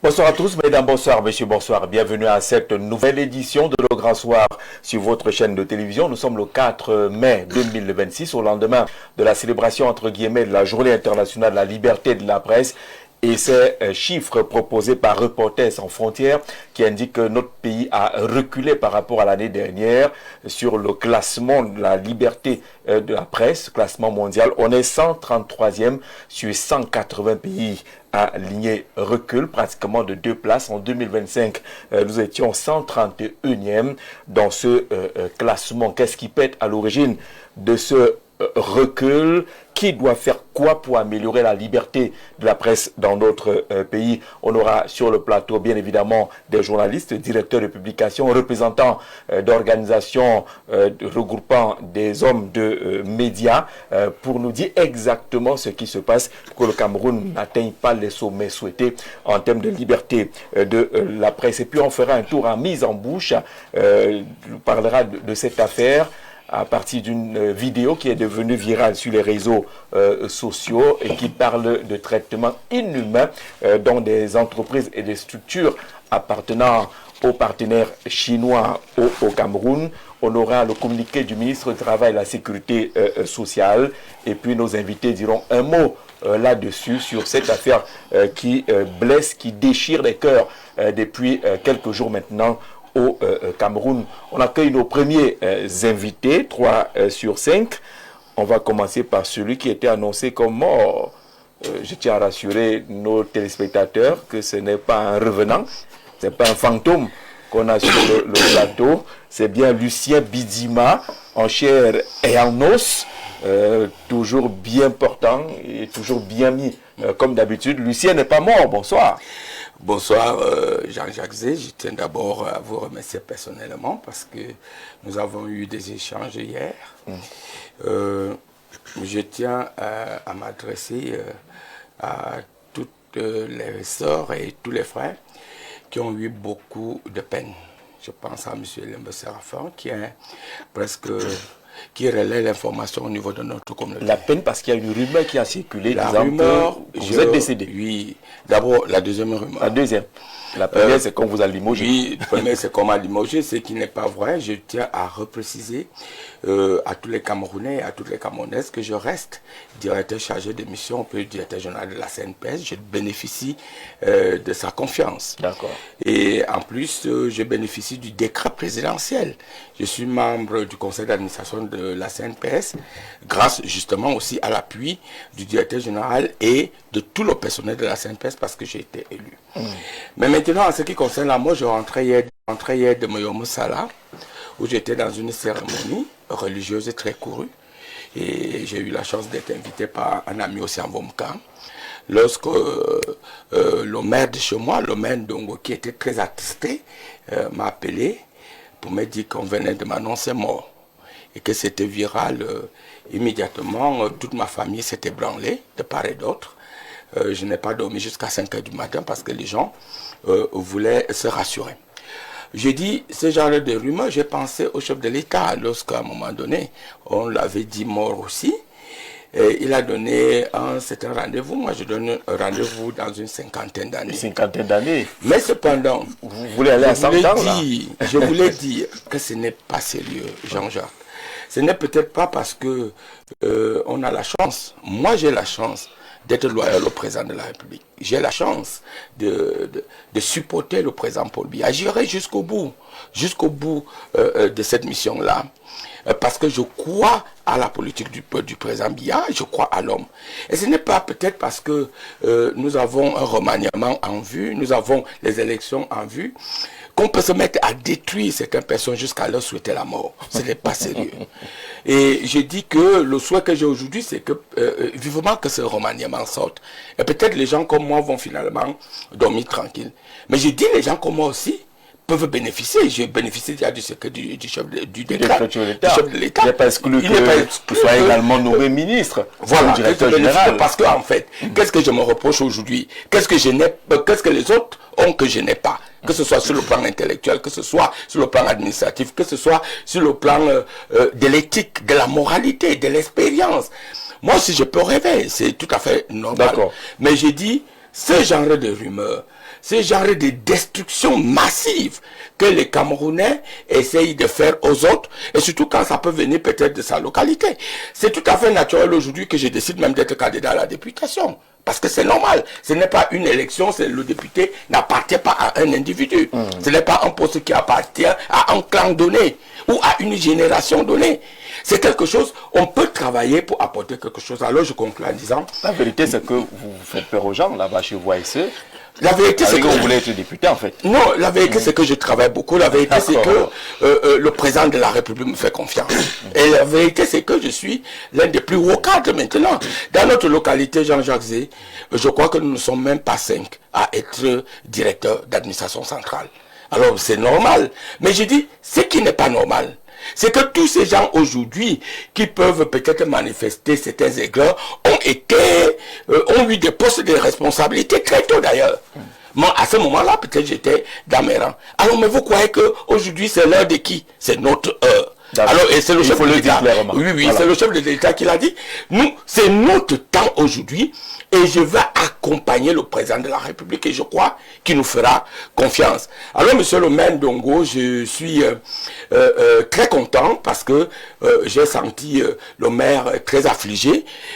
Bonsoir à tous, mesdames, bonsoir, messieurs, bonsoir. Bienvenue à cette nouvelle édition de Le Grand Soir sur votre chaîne de télévision. Nous sommes le 4 mai 2026, au lendemain de la célébration, entre guillemets, de la Journée internationale de la liberté de la presse. Et ces chiffres proposés par Reporters sans frontières qui indiquent que notre pays a reculé par rapport à l'année dernière sur le classement de la liberté de la presse, classement mondial. On est 133e sur 180 pays. Aligné recul pratiquement de 2 places. En 2025, nous étions 131e dans ce classement. Qu'est-ce qui peut être à l'origine de ce recul? Qui doit faire quoi pour améliorer la liberté de la presse dans notre pays? On aura sur le plateau, bien évidemment, des journalistes, directeurs de publication, représentants d'organisations regroupant des hommes de médias pour nous dire exactement ce qui se passe pour que le Cameroun n'atteigne pas les sommets souhaités en termes de liberté de la presse. Et puis on fera un tour en mise en bouche, on parlera de cette affaire à partir d'une vidéo qui est devenue virale sur les réseaux sociaux et qui parle de traitement inhumain dans des entreprises et des structures appartenant aux partenaires chinois au Cameroun. On aura le communiqué du ministre du Travail et de la Sécurité sociale et puis nos invités diront un mot là-dessus sur cette affaire qui blesse, qui déchire les cœurs depuis quelques jours maintenant au Cameroun. On accueille nos premiers invités, 3 sur 5. On va commencer par celui qui était annoncé comme mort. Je tiens à rassurer nos téléspectateurs que ce n'est pas un revenant, ce n'est pas un fantôme qu'on a sur le plateau. C'est bien Lucien Bidima, en chair et en os, toujours bien portant et toujours bien mis comme d'habitude. Lucien n'est pas mort, bonsoir. Bonsoir Jean-Jacques Zé, je tiens d'abord à vous remercier personnellement parce que nous avons eu des échanges hier. Je tiens à m'adresser à toutes les sœurs et tous les frères qui ont eu beaucoup de peine. Je pense à M. Lembe Séraphin qui relaie l'information au niveau de notre communauté. La peine parce qu'il y a une rumeur qui a circulé disant que vous êtes décédé. Oui, d'abord la deuxième rumeur. La deuxième. La première, c'est qu'on vous a limogé. Oui, la première, c'est qu'on m'a limogé, ce qui n'est pas vrai. Je tiens à repréciser à tous les Camerounais et à toutes les Camerounaises que je reste directeur chargé de mission auprès du directeur général de la CNPS. Je bénéficie de sa confiance. D'accord. Et en plus, je bénéficie du décret présidentiel. Je suis membre du conseil d'administration de la CNPS, grâce justement aussi à l'appui du directeur général et de tout le personnel de la CNPS parce que j'ai été élu. Mais maintenant, en ce qui concerne la mort, je rentrais hier de Moyomo Sala, où j'étais dans une cérémonie religieuse très courue. Et j'ai eu la chance d'être invité par un ami aussi en Vomka. Lorsque le maire de chez moi, le maire Ndongo, qui était très attristé, m'a appelé pour me dire qu'on venait de m'annoncer mort. Et que c'était viral, immédiatement, toute ma famille s'était branlée de part et d'autre. Je n'ai pas dormi jusqu'à 5 h du matin parce que les gens voulaient se rassurer. J'ai dit, ce genre de rumeurs, j'ai pensé au chef de l'État, lorsqu'à un moment donné, on l'avait dit mort aussi. Et il a donné un certain rendez-vous. Moi, je donne un rendez-vous dans une 50aine d'années. Une 50aine d'années. Mais cependant, vous voulez aller à 100 ans, là? Je voulais dire que ce n'est pas sérieux, Jean-Jacques. Ce n'est peut-être pas parce que on a la chance. Moi, j'ai la chance d'être loyal au président de la République. J'ai la chance de supporter le président Paul Biya. J'irai jusqu'au bout de cette mission-là. Parce que je crois à la politique du président Biya, je crois à l'homme. Et ce n'est pas peut-être parce que nous avons un remaniement en vue, nous avons les élections en vue, qu'on peut se mettre à détruire certaines personnes jusqu'à leur souhaiter la mort. Ce n'est pas sérieux. Et je dis que le souhait que j'ai aujourd'hui, c'est que vivement que ce remaniement sorte. Et peut-être les gens comme moi vont finalement dormir tranquille. Mais je dis les gens comme moi aussi peuvent bénéficier. Je bénéficie déjà du secret du chef de l'État. Il n'est pas exclu qu'il soit également nommé ministre. Voilà, directeur général. Parce qu'en fait, qu'est-ce que je me reproche aujourd'hui? Qu'est-ce que les autres ont que je n'ai pas? Que ce soit sur le plan intellectuel, que ce soit sur le plan administratif, que ce soit sur le plan de l'éthique, de la moralité, de l'expérience. Moi aussi, je peux rêver, c'est tout à fait normal. Mais j'ai dit, ce genre de rumeurs, ce genre de destruction massive que les Camerounais essayent de faire aux autres, et surtout quand ça peut venir peut-être de sa localité. C'est tout à fait naturel aujourd'hui que je décide même d'être candidat à la députation. Parce que c'est normal. Ce n'est pas une élection, le député n'appartient pas à un individu. Ce n'est pas un poste qui appartient à un clan donné ou à une génération donnée. C'est quelque chose, on peut travailler pour apporter quelque chose. Alors je conclue en disant... La vérité, c'est que vous faites peur aux gens là-bas chez vous, ASE. La vérité, c'est que vous voulez être député, en fait. Non, la vérité, c'est que je travaille beaucoup. La vérité, c'est que le président de la République me fait confiance. Et la vérité, c'est que je suis l'un des plus hauts cadres maintenant. Dans notre localité, Jean-Jacques Zé, je crois que nous ne sommes même pas 5 à être directeur d'administration centrale. Alors, c'est normal. Mais je dis, ce qui n'est pas normal, c'est que tous ces gens aujourd'hui qui peuvent peut-être manifester certains aigreurs ont eu des postes de responsabilité très tôt d'ailleurs. Moi, à ce moment-là, peut-être j'étais dans mes rangs. Alors, mais vous croyez qu'aujourd'hui, c'est l'heure de qui? C'est notre heure. Alors, et c'est le chef de l'État. Oui, voilà. C'est le chef de l'État qui l'a dit. Nous, c'est notre temps aujourd'hui. Et je vais accompagner le président de la République et je crois qu'il nous fera confiance. Alors, monsieur le maire Ndongo, je suis très content parce que j'ai senti le maire très affligé.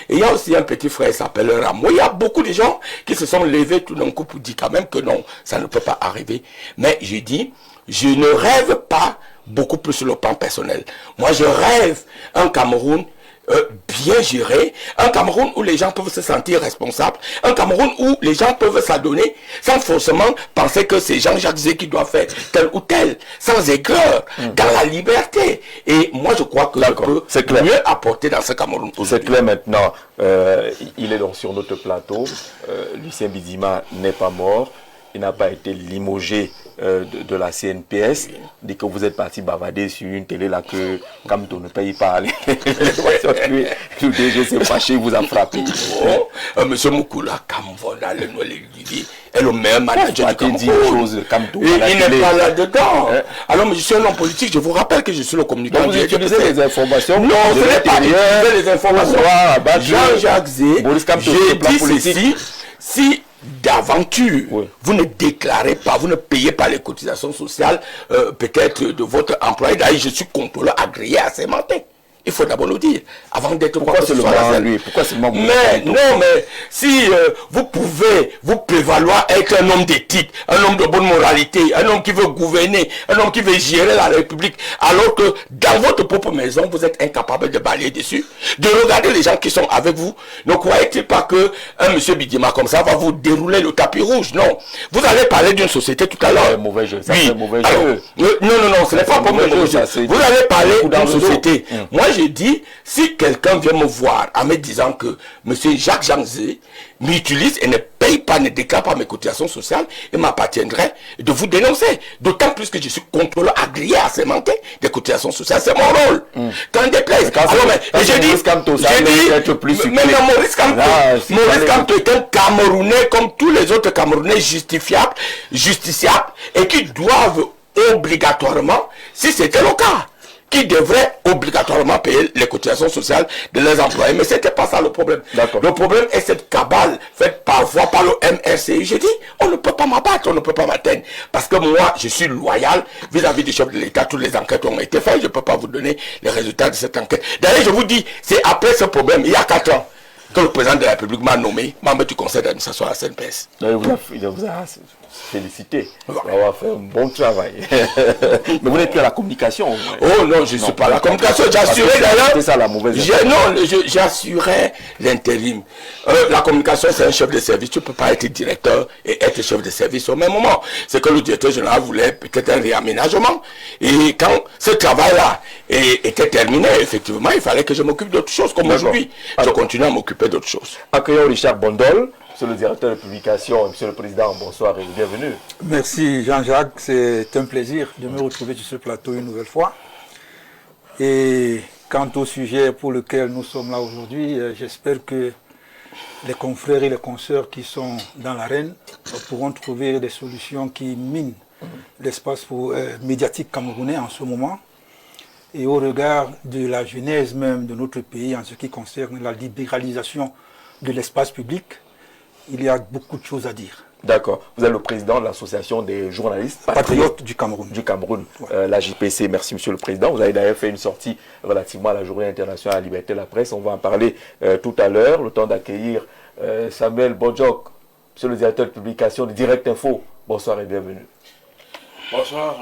Et il y a aussi un petit frère qui s'appelle Ramo. Il y a beaucoup de gens qui se sont levés tout d'un coup pour dire quand même que non, ça ne peut pas arriver. Mais je dis, je ne rêve pas beaucoup plus sur le plan personnel. Moi, je rêve un Cameroun bien géré, un Cameroun où les gens peuvent se sentir responsables, un Cameroun où les gens peuvent s'adonner sans forcément penser que c'est Jean-Jacques Zé qui doit faire tel ou tel, sans aigreur, dans la liberté. Et moi, je crois que je peux mieux apporter dans ce Cameroun. C'est clair maintenant. Il est donc sur notre plateau. Lucien Bidzima n'est pas mort. Il n'a pas été limogé de la CNPS. Dès que vous êtes parti bavader sur une télé là que Kamto ne paye pas, le DG s'est fâché, vous a frappé. Monsieur Moukoula, Kamvola, le Noël-Lili, est le meilleur manager du Cameroun. Il n'est pas là-dedans. Alors, mais je suis un homme politique, je vous rappelle que je suis le communicant. Vous utilisez les informations. Non, ce n'est pas utiliser les informations. Jean-Jacques Zé, j'ai dit ceci, si d'aventure, vous ne déclarez pas, vous ne payez pas les cotisations sociales, peut-être de votre employé. D'ailleurs, je suis contrôleur agréé à Saint-Martin. Il faut d'abord le dire, avant d'être quoi que ce soit. Pourquoi seulement lui? Mais non, mais si vous pouvez vous prévaloir être un homme d'éthique, un homme de bonne moralité, un homme qui veut gouverner, un homme qui veut gérer la République, alors que dans votre propre maison, vous êtes incapable de balayer dessus, de regarder les gens qui sont avec vous, ne croyez-il pas que un monsieur Bidzima comme ça va vous dérouler le tapis rouge? Non. Vous allez parler d'une société tout à l'heure. Mauvais jeu. Ça oui. mauvais jeu. Non, ce n'est pas mauvais jeu. Vous allez parler d'une société. Moi, j'ai dit, si quelqu'un vient me voir en me disant que M. Jacques Janzé m'utilise et ne paye pas, ne déclare pas mes cotisations sociales, il m'appartiendrait de vous dénoncer. D'autant plus que je suis contrôleur agréé à Saint-Martin des cotisations sociales. C'est mon rôle. Quand il déplaise. Alors, mais j'ai dit, Maurice Kamto est un Camerounais comme tous les autres Camerounais justifiables, justiciables et qui doivent obligatoirement, si c'était le cas, qui devraient obligatoirement payer les cotisations sociales de leurs employés. Mais ce n'était pas ça le problème. Le problème est cette cabale faite parfois par le MRCI. J'ai dit, on ne peut pas m'abattre, on ne peut pas m'atteindre. Parce que moi, je suis loyal vis-à-vis du chef de l'État. Toutes les enquêtes ont été faites. Je ne peux pas vous donner les résultats de cette enquête. D'ailleurs, je vous dis, c'est après ce problème, il y a 4 ans, que le président de la République m'a nommé membre du conseil d'administration à la CNPS. Il vous a félicité. Vous avez fait un bon travail. Mais vous n'êtes plus à la communication. Oh non, je ne suis pas à la communication. J'assurais d'ailleurs. C'est ça la mauvaise. J'assurais l'intérim. La communication, c'est un chef de service. Tu ne peux pas être directeur et être chef de service au même moment. C'est que le directeur général voulait peut-être un réaménagement. Et quand ce travail-là était terminé, effectivement, il fallait que je m'occupe d'autres choses. Comme aujourd'hui, je continue à m'occuper d'autres choses. Accueillons Richard Bondol. Monsieur le directeur de publication, Monsieur le Président, bonsoir et bienvenue. Merci Jean-Jacques, c'est un plaisir de me retrouver sur ce plateau une nouvelle fois. Et quant au sujet pour lequel nous sommes là aujourd'hui, j'espère que les confrères et les consoeurs qui sont dans l'arène pourront trouver des solutions qui minent l'espace médiatique camerounais en ce moment. Et au regard de la genèse même de notre pays en ce qui concerne la libéralisation de l'espace public, il y a beaucoup de choses à dire. D'accord. Vous êtes le président de l'association des journalistes Patriotes du Cameroun. La JPC. Merci, monsieur le président. Vous avez d'ailleurs fait une sortie relativement à la Journée internationale à la liberté de la presse. On va en parler tout à l'heure. Le temps d'accueillir Samuel Bodjok, monsieur le directeur de publication de Direct Info. Bonsoir et bienvenue. Bonsoir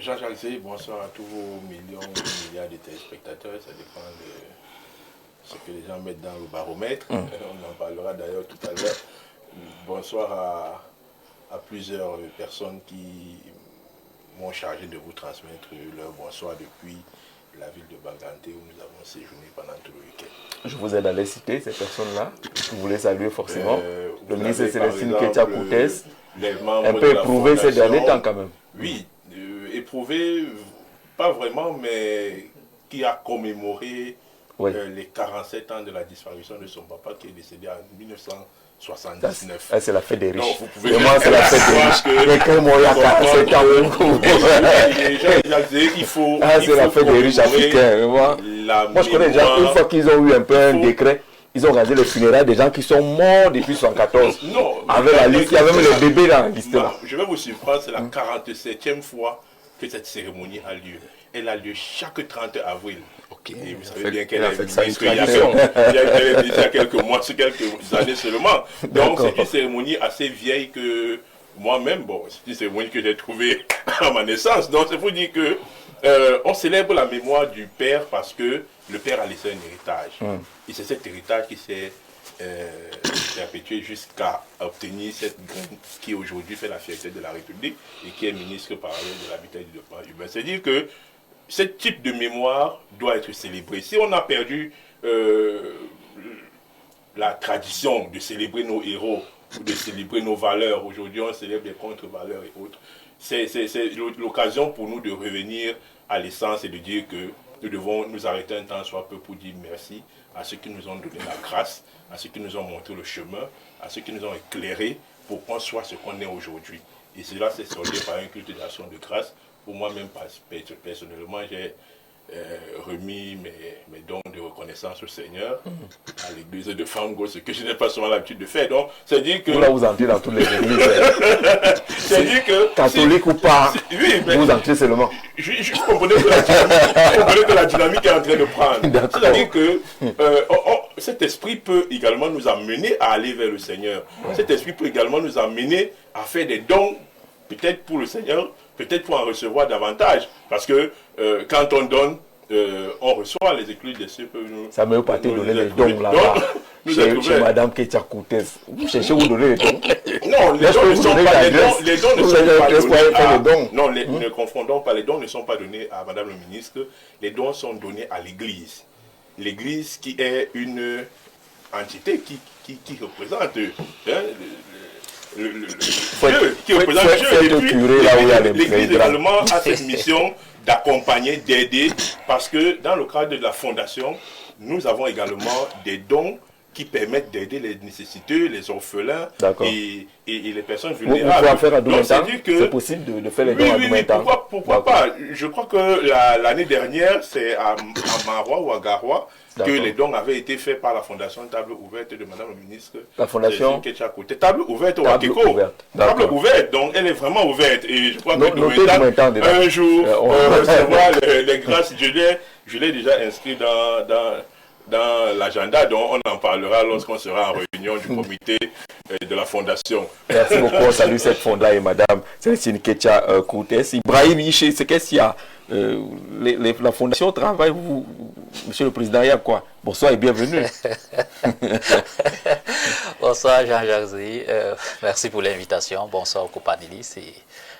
Jean Jalzé, bonsoir à tous vos millions et milliards de téléspectateurs. Ça dépend de ce que les gens mettent dans le baromètre. On en parlera d'ailleurs tout à l'heure. Bonsoir à plusieurs personnes qui m'ont chargé de vous transmettre leur bonsoir depuis la ville de Banganté où nous avons séjourné pendant tout le week-end. Je vous aide à les citer, ces personnes-là. Vous voulez saluer forcément. Le ministre Célestine Kétia-Koutès, un peu éprouvé ces derniers temps quand même. Oui, éprouvé, pas vraiment, mais qui a commémoré les 47 ans de la disparition de son papa qui est décédé en 1979. C'est la fête des riches. Non, vous pouvez c'est la fête des riches. C'est la fête des riches africains. Moi, je connais déjà, une fois qu'ils ont eu un peu un décret, ils ont regardé les funérailles des gens qui sont morts depuis 1974. Non, avec la liste, il y a même les bébés dans la liste là. Je vais vous surprendre, c'est la 47e fois que cette cérémonie a lieu. Elle a lieu chaque 30 avril. Et vous savez bien qu'elle est ministre il y a quelques mois, quelques années seulement. Donc c'est une cérémonie assez vieille que moi-même, c'est une cérémonie que j'ai trouvée à ma naissance. Donc c'est pour dire que on célèbre la mémoire du père parce que le père a laissé un héritage. Et c'est cet héritage qui s'est perpétué jusqu'à obtenir cette graine qui aujourd'hui fait la fierté de la République et qui est ministre parallèle de l'habitat et du développement urbain. C'est-à-dire que ce type de mémoire doit être célébré. Si on a perdu la tradition de célébrer nos héros, de célébrer nos valeurs, aujourd'hui on célèbre les contre-valeurs et autres, c'est l'occasion pour nous de revenir à l'essence et de dire que nous devons nous arrêter un temps soit peu pour dire merci à ceux qui nous ont donné la grâce, à ceux qui nous ont montré le chemin, à ceux qui nous ont éclairés pour qu'on soit ce qu'on est aujourd'hui. Et cela s'est soldé par une culte d'action de grâce. Pour moi-même, personnellement, j'ai remis mes dons de reconnaissance au Seigneur à l'église de Fango, ce que je n'ai pas souvent l'habitude de faire. Donc, c'est dire que... Là, vous entrez dans toutes les églises. C'est dire que... Catholique ou pas, vous entrez seulement. Je comprenais que la dynamique est en train de prendre. C'est-à-dire que cet esprit peut également nous amener à aller vers le Seigneur. Cet esprit peut également nous amener à faire des dons, peut-être pour le Seigneur, peut-être pour en recevoir davantage. Parce que quand on donne, on reçoit les écluses de ceux que nous... Ça ne veut pas te donner les dons là-bas. Chez Madame Kétia-Koutès. Vous cherchez où donner les dons? Non, les dons ne sont pas les dons. Les dons ne sont pas donnés. Non, ne confondons pas. Les dons ne sont pas donnés à Madame le ministre. Les dons sont donnés à l'Église. L'Église qui est une entité qui représente... qui représente Dieu. Et puis, l'Église également a cette mission d'accompagner, d'aider, parce que dans le cadre de la fondation, nous avons également des dons qui permettent d'aider les nécessiteux, les orphelins et les personnes vulnérables. Vous pouvez faire à double temps. C'est possible de faire les dons à double temps. Pourquoi pas? Je crois que l'année dernière, c'est à Marois ou à Garoua que les dons avaient été faits par la Fondation Table Ouverte de Madame le ministre. La Fondation Table Ouverte au Akiko. Table Ouverte, donc elle est vraiment ouverte. Et je crois que un jour, recevoir les grâces, je l'ai déjà inscrit dans l'agenda, dont on en parlera lorsqu'on sera en réunion du comité de la fondation. Merci beaucoup, on salue cette fonda et Madame Célestine Kétia-Koutès. Ibrahim Iché, c'est qu'est-ce qu'il y a la fondation travaille, Monsieur le Président, il y a quoi? Bonsoir et bienvenue. Bonsoir Jean-Jacques, merci pour l'invitation. Bonsoir aux copanélistes et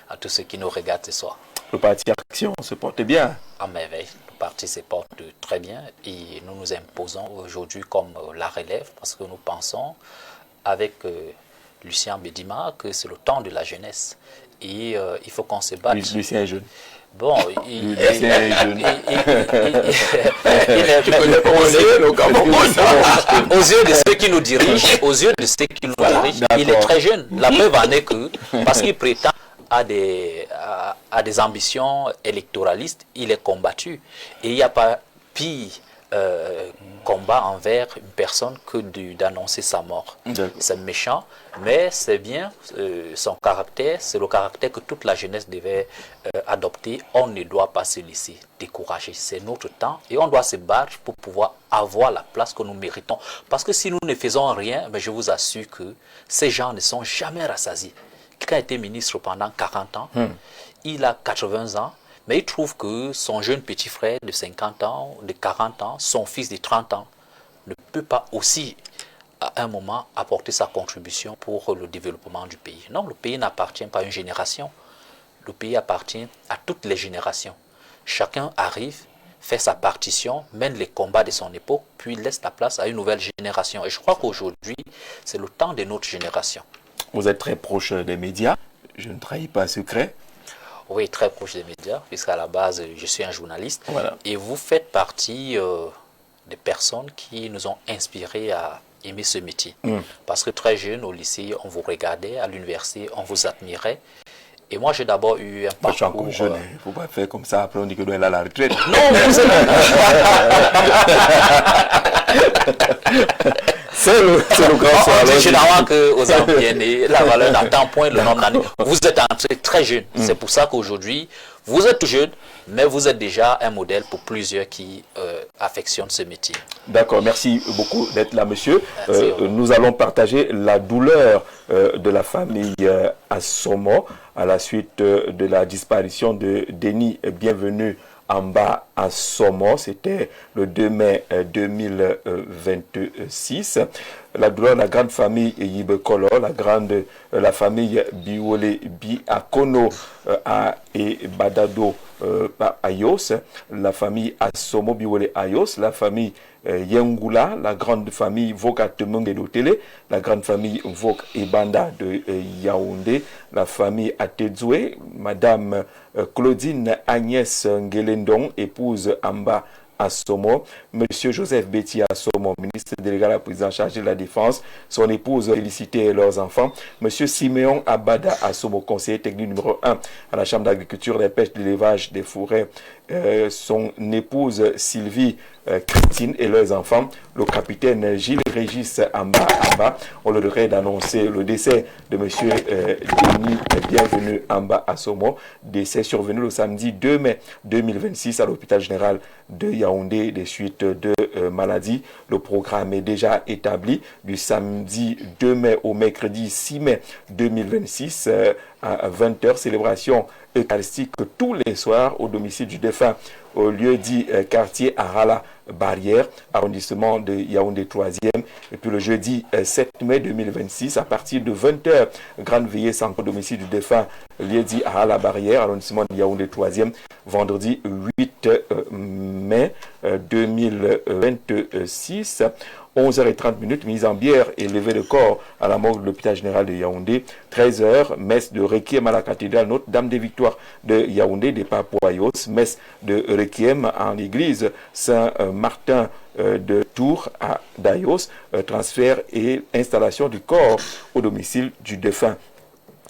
à tous ceux qui nous regardent ce soir. Le parti Action se porte bien. À merveille, le parti se porte très bien et nous nous imposons aujourd'hui comme la relève parce que nous pensons avec Lucien Bédima que c'est le temps de la jeunesse et il faut qu'on se batte. Lucien est jeune. Bon, aux yeux de ceux qui nous dirigent, il est très jeune. La preuve en est que, parce qu'il prétend à des ambitions électoralistes, il est combattu. Et il n'y a pas pire combat envers une personne que d'annoncer sa mort. C'est méchant, mais c'est bien son caractère, c'est le caractère que toute la jeunesse devait adopter. On ne doit pas se laisser décourager, c'est notre temps et on doit se battre pour pouvoir avoir la place que nous méritons. Parce que si nous ne faisons rien, mais je vous assure que ces gens ne sont jamais rassasiés. Quelqu'un a été ministre pendant 40 ans, il a 80 ans, mais il trouve que son jeune petit frère de 50 ans, de 40 ans, son fils de 30 ans, ne peut pas aussi, à un moment, apporter sa contribution pour le développement du pays. Non, le pays n'appartient pas à une génération. Le pays appartient à toutes les générations. Chacun arrive, fait sa partition, mène les combats de son époque, puis laisse la place à une nouvelle génération. Et je crois qu'aujourd'hui, c'est le temps de notre génération. Vous êtes très proche des médias, je ne trahis pas un secret. Oui, très proche des médias, puisqu'à la base, je suis un journaliste. Voilà. Et vous faites partie des personnes qui nous ont inspirés à aimer ce métier. Parce que très jeune, au lycée, on vous regardait, à l'université, on vous admirait. Et moi, j'ai d'abord eu un parcours... Je suis encore jeune, il ne faut pas faire comme ça, après on dit que doit aller à la retraite. Non, vous C'est le grand soir. On dit généralement qu'aux anciens, la valeur n'attend point le nombre d'années. Vous êtes entré très jeune. C'est pour ça qu'aujourd'hui, vous êtes tout jeune, mais vous êtes déjà un modèle pour plusieurs qui affectionnent ce métier. D'accord, merci beaucoup d'être là, monsieur. Nous allons partager la douleur de la famille Assomo à la suite de la disparition de Denis Bienvenu Amba Assomo. C'était le 2 mai 2026. La douleur de la grande famille Yibekolo, la famille Biwole Biakono et Badado Ayos, la famille Assomo Biwole Ayos, la famille Yengula, la grande famille Vok Atemenge d'Otele, la grande famille Vok Ebanda de Yaoundé, la famille Atedzoué, Madame Claudine Agnès Ngelendong, épouse Amba Assomo, Monsieur Joseph Betty Assomo, ministre délégué à la présidence chargée de la Défense, son épouse Félicité et leurs enfants, Monsieur Siméon Abada Assomo, conseiller technique numéro 1 à la Chambre d'agriculture, des pêches, de l'élevage, des forêts, son épouse Sylvie Christine et leurs enfants, le capitaine Gilles Régis Amba. On leur devrait d'annoncer le décès de monsieur Denis Bienvenu Amba Assomo, décès survenu le samedi 2 mai 2026 à l'hôpital général de Yaoundé des suites de maladie. Le programme est déjà établi du samedi 2 mai au mercredi 6 mai 2026 à 20h, célébration eucharistique tous les soirs au domicile du défunt au lieu dit quartier Arala Barrière, arrondissement de Yaoundé 3e. Et puis le jeudi 7 mai 2026, à partir de 20h, grande veillée sans domicile du défunt, lieu dit Arala Barrière, arrondissement de Yaoundé 3e. Vendredi 8 mai 2026. 11h30, mise en bière et levée de corps à la morgue de l'hôpital général de Yaoundé. 13h, messe de Requiem à la cathédrale Notre-Dame des Victoires de Yaoundé, départ pour Ayos. Messe de Requiem en l'église Saint-Martin de Tours à Dayos. Transfert et installation du corps au domicile du défunt.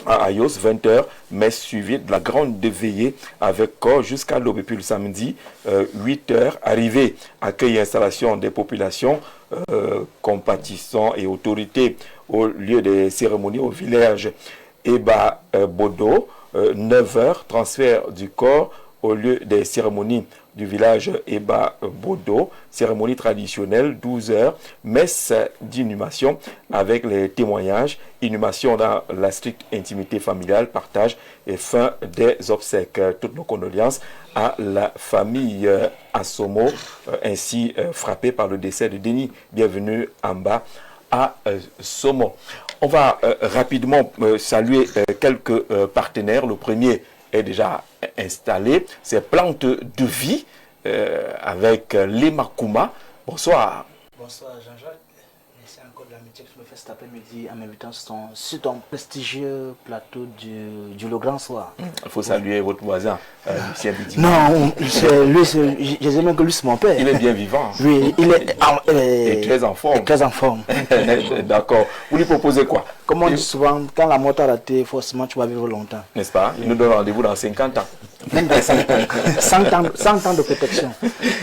À Ayos, 20h, messe suivie de la grande veillée avec corps jusqu'à l'aube. Et puis le samedi, 8h, arrivée, accueil et installation des populations, compatissants et autorités au lieu des cérémonies au village Eba Bodo. 9h, transfert du corps au lieu des cérémonies du village Eba Bodo, cérémonie traditionnelle, 12h, messe d'inhumation avec les témoignages, inhumation dans la stricte intimité familiale, partage et fin des obsèques. Toutes nos condoléances à la famille Assomo, ainsi frappée par le décès de Denis Bienvenu Amba Assomo. On va rapidement saluer quelques partenaires. Le premier est déjà installé, c'est Plante de Vie avec Lema Kouma. Bonsoir. Bonsoir Jean-Jacques. Merci encore de l'amitié que tu me fais cet après-midi en m'invitant sur ton prestigieux plateau du Le Grand Soir. Il faut saluer votre voisin, Lucien Bidi. Non, je sais même que lui c'est mon père. Il est bien vivant. Oui, il est très en forme. Très en forme. D'accord. Vous lui proposez quoi? Comme on dit souvent, quand la mort t'a raté, forcément tu vas vivre longtemps. N'est-ce pas? Il nous donne rendez-vous dans 50 ans. même dans 100 ans. 100 ans de protection.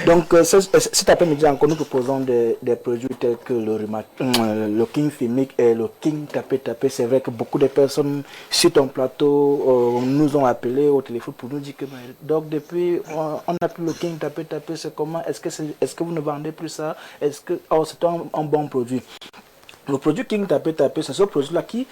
Donc, cet après-midi encore, nous proposons des produits tels que le King Fimic et le King Tapé Tapé. C'est vrai que beaucoup de personnes sur ton plateau nous ont appelés au téléphone pour nous dire que donc depuis on n'a plus le King Tapé Tapé, c'est comment? Est-ce que vous ne vendez plus ça? Est-ce que c'est un bon produit? Le produit King Tapé Tapé, c'est ce produit-là qui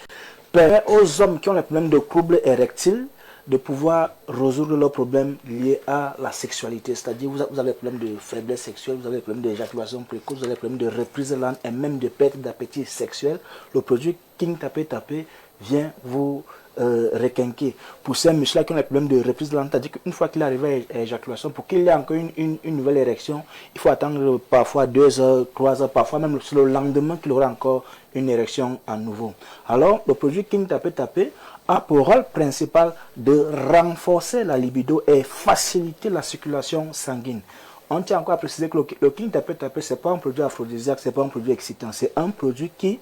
permet aux hommes qui ont les problèmes de troubles érectiles de pouvoir résoudre leurs problèmes liés à la sexualité. C'est-à-dire, vous avez des problèmes de faiblesse sexuelle, vous avez des problèmes d'éjaculation précoce, vous avez des problèmes de reprise lente et même de perte d'appétit sexuel. Le produit King Tapé Tapé vient vous requinquer. Pour ces messieurs-là qui ont des problèmes de reprise lente, c'est-à-dire qu'une fois qu'il arrive à l'éjaculation, pour qu'il y ait encore une nouvelle érection, il faut attendre parfois 2 heures, 3 heures, parfois même le lendemain qu'il aura encore une érection à nouveau. Alors, le produit King Tapé Tapé a pour rôle principal de renforcer la libido et faciliter la circulation sanguine. On tient encore à préciser que le King Tapé Tapé, ce n'est pas un produit aphrodisiaque, ce n'est pas un produit excitant, c'est un produit qui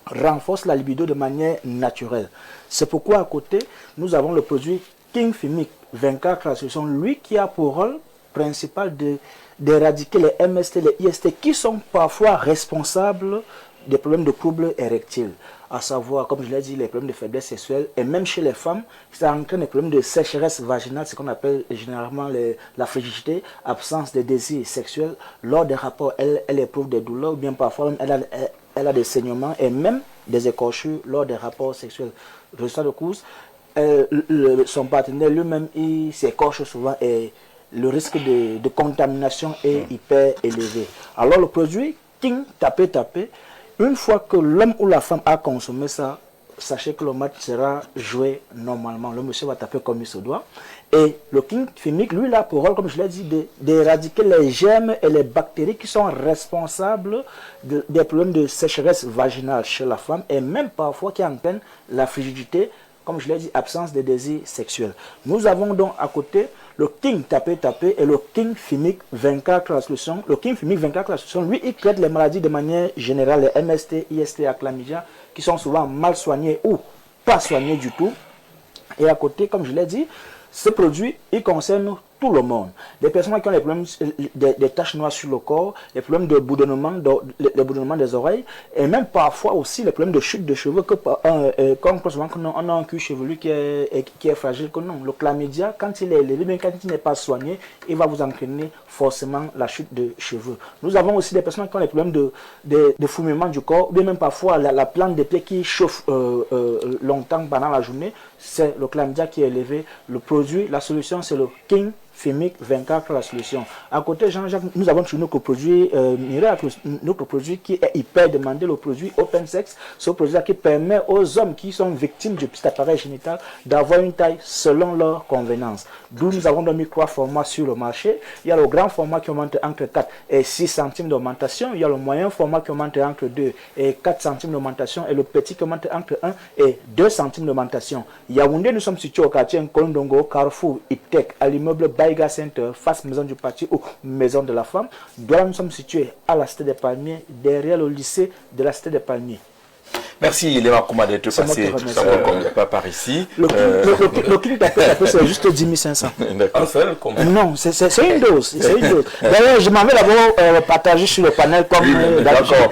renforce la libido de manière naturelle. C'est pourquoi à côté, nous avons le produit King Fimic 24 solutions, lui qui a pour rôle principal d'éradiquer les MST, les IST qui sont parfois responsables des problèmes de troubles érectiles, à savoir, comme je l'ai dit, les problèmes de faiblesse sexuelle, et même chez les femmes, ça entraîne des problèmes de sécheresse vaginale, ce qu'on appelle généralement la frigidité, absence de désir sexuel. Lors des rapports, elle éprouve des douleurs, ou bien parfois elle a des saignements et même des écorchures lors des rapports sexuels. Résultat de course, son partenaire lui-même, il s'écorche souvent et le risque de contamination est hyper élevé. Alors le produit King Tapé Tapé, une fois que l'homme ou la femme a consommé ça, sachez que le match sera joué normalement. Le monsieur va taper comme il se doit. Et le King Fimic, lui, il a pour rôle, comme je l'ai dit, d'éradiquer les germes et les bactéries qui sont responsables des problèmes de sécheresse vaginale chez la femme et même parfois qui entraînent la frigidité, comme je l'ai dit, absence de désir sexuel. Nous avons donc à côté le King Tapé Tapé et le King Fimic 24 la solution. Le King Fimic 24 la solution, lui, il traite les maladies de manière générale, les MST, IST, chlamydia, qui sont souvent mal soignés ou pas soignés du tout. Et à côté, comme je l'ai dit, ce produit, il concerne tout le monde. Les personnes qui ont des problèmes, des taches noires sur le corps, les problèmes de bourdonnement, les bourdonnements des oreilles, et même parfois aussi les problèmes de chute de cheveux, comme souvent on a un cuir chevelu qui est fragile, que non. Le chlamydia, quand il est élevé, même quand il n'est pas soigné, il va vous entraîner forcément la chute de cheveux. Nous avons aussi des personnes qui ont des problèmes de fourmillement du corps, ou bien même parfois la plante des pieds qui chauffe longtemps pendant la journée. C'est le chlamydia qui est élevé. Le produit, la solution, c'est le King Fimic 24 la solution. À côté, Jean-Jacques, nous avons sur notre produit miracle, notre produit qui est hyper demandé, le produit Open Sex. Ce produit-là qui permet aux hommes qui sont victimes du petit appareil génital d'avoir une taille selon leur convenance. D'où nous avons mis 3 formats sur le marché. Il y a le grand format qui augmente entre 4 et 6 centimes d'augmentation. Il y a le moyen format qui augmente entre 2 et 4 centimes d'augmentation. Et le petit qui augmente entre 1 et 2 centimes d'augmentation. Yaoundé, nous sommes situés au quartier Nkondongo, Carrefour, Iptec, à l'immeuble Baïga Center, face Maison du Parti ou Maison de la Femme. Là, nous sommes situés à la Cité des Palmiers, derrière le lycée de la Cité des Palmiers. Merci Léma Kouma d'être passé par ici. Le King Tapé Tapé, c'est juste 10 500. Un seul Non, c'est une dose. D'ailleurs, je m'en vais d'abord partager sur le panel comme d'accord.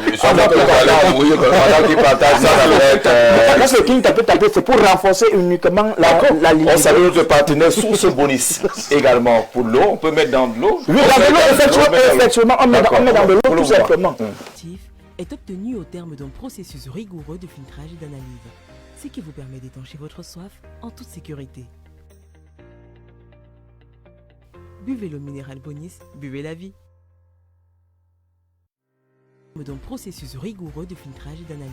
Le King Tapé Tapé, c'est pour renforcer uniquement la ligne. On salue notre partenaire sous ce bonus également. Pour l'eau, on peut mettre dans de l'eau. Oui, dans de l'eau, effectivement, on met dans de l'eau tout simplement. Est obtenu au terme d'un processus rigoureux de filtrage et d'analyse, ce qui vous permet d'étancher votre soif en toute sécurité. Buvez l'eau minérale Bonis, buvez la vie. D'un processus rigoureux de filtrage et d'analyse,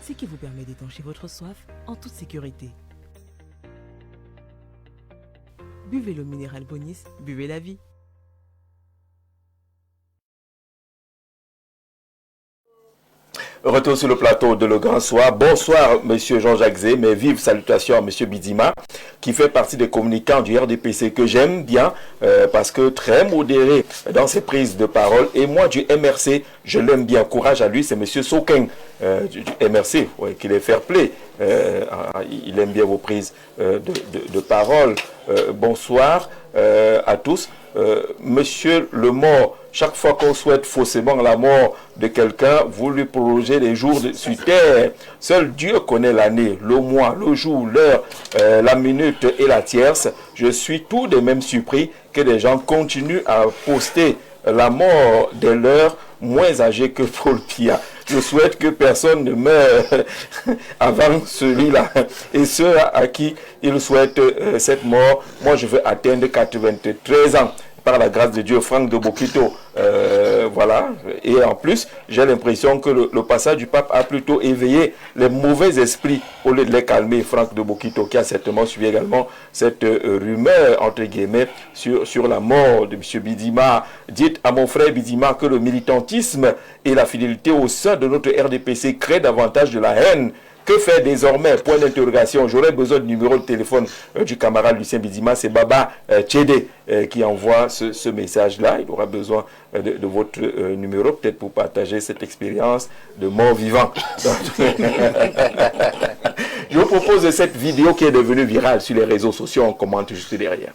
ce qui vous permet d'étancher votre soif en toute sécurité. Buvez l'eau minérale Bonis, buvez la vie. Retour sur le plateau de Le Grand Soir. Bonsoir, Monsieur Jean-Jacques Zé, mes vives salutations à Monsieur Bidima, qui fait partie des communicants du RDPC que j'aime bien parce que très modéré dans ses prises de parole. Et moi, du MRC, je l'aime bien. Courage à lui, c'est Monsieur Soken du MRC, ouais, qu'il est fair play. Il aime bien vos prises de parole. Bonsoir à tous. Monsieur le mort, chaque fois qu'on souhaite faussement la mort de quelqu'un, vous lui prolongez les jours sur terre. Seul Dieu connaît l'année, le mois, le jour, l'heure, la minute et la tierce. Je suis tout de même surpris que des gens continuent à poster la mort des leurs moins âgés que Paul Biya. Je souhaite que personne ne meure avant celui-là. Et ceux à qui il souhaite cette mort, moi je veux atteindre 93 ans. Par la grâce de Dieu, Franck de Bokito. Voilà. Et en plus, j'ai l'impression que le passage du pape a plutôt éveillé les mauvais esprits au lieu de les calmer. Franck de Bokito, qui a certainement suivi également cette rumeur, entre guillemets, sur la mort de M. Bidima. Dites à mon frère Bidima que le militantisme et la fidélité au sein de notre RDPC créent davantage de la haine. Que faire désormais? Point d'interrogation. J'aurais besoin du numéro de téléphone du camarade Lucien Bidima. C'est Baba Tchédé qui envoie ce message-là. Il aura besoin de votre numéro, peut-être pour partager cette expérience de mort vivant. Je vous propose cette vidéo qui est devenue virale sur les réseaux sociaux. On commente juste derrière.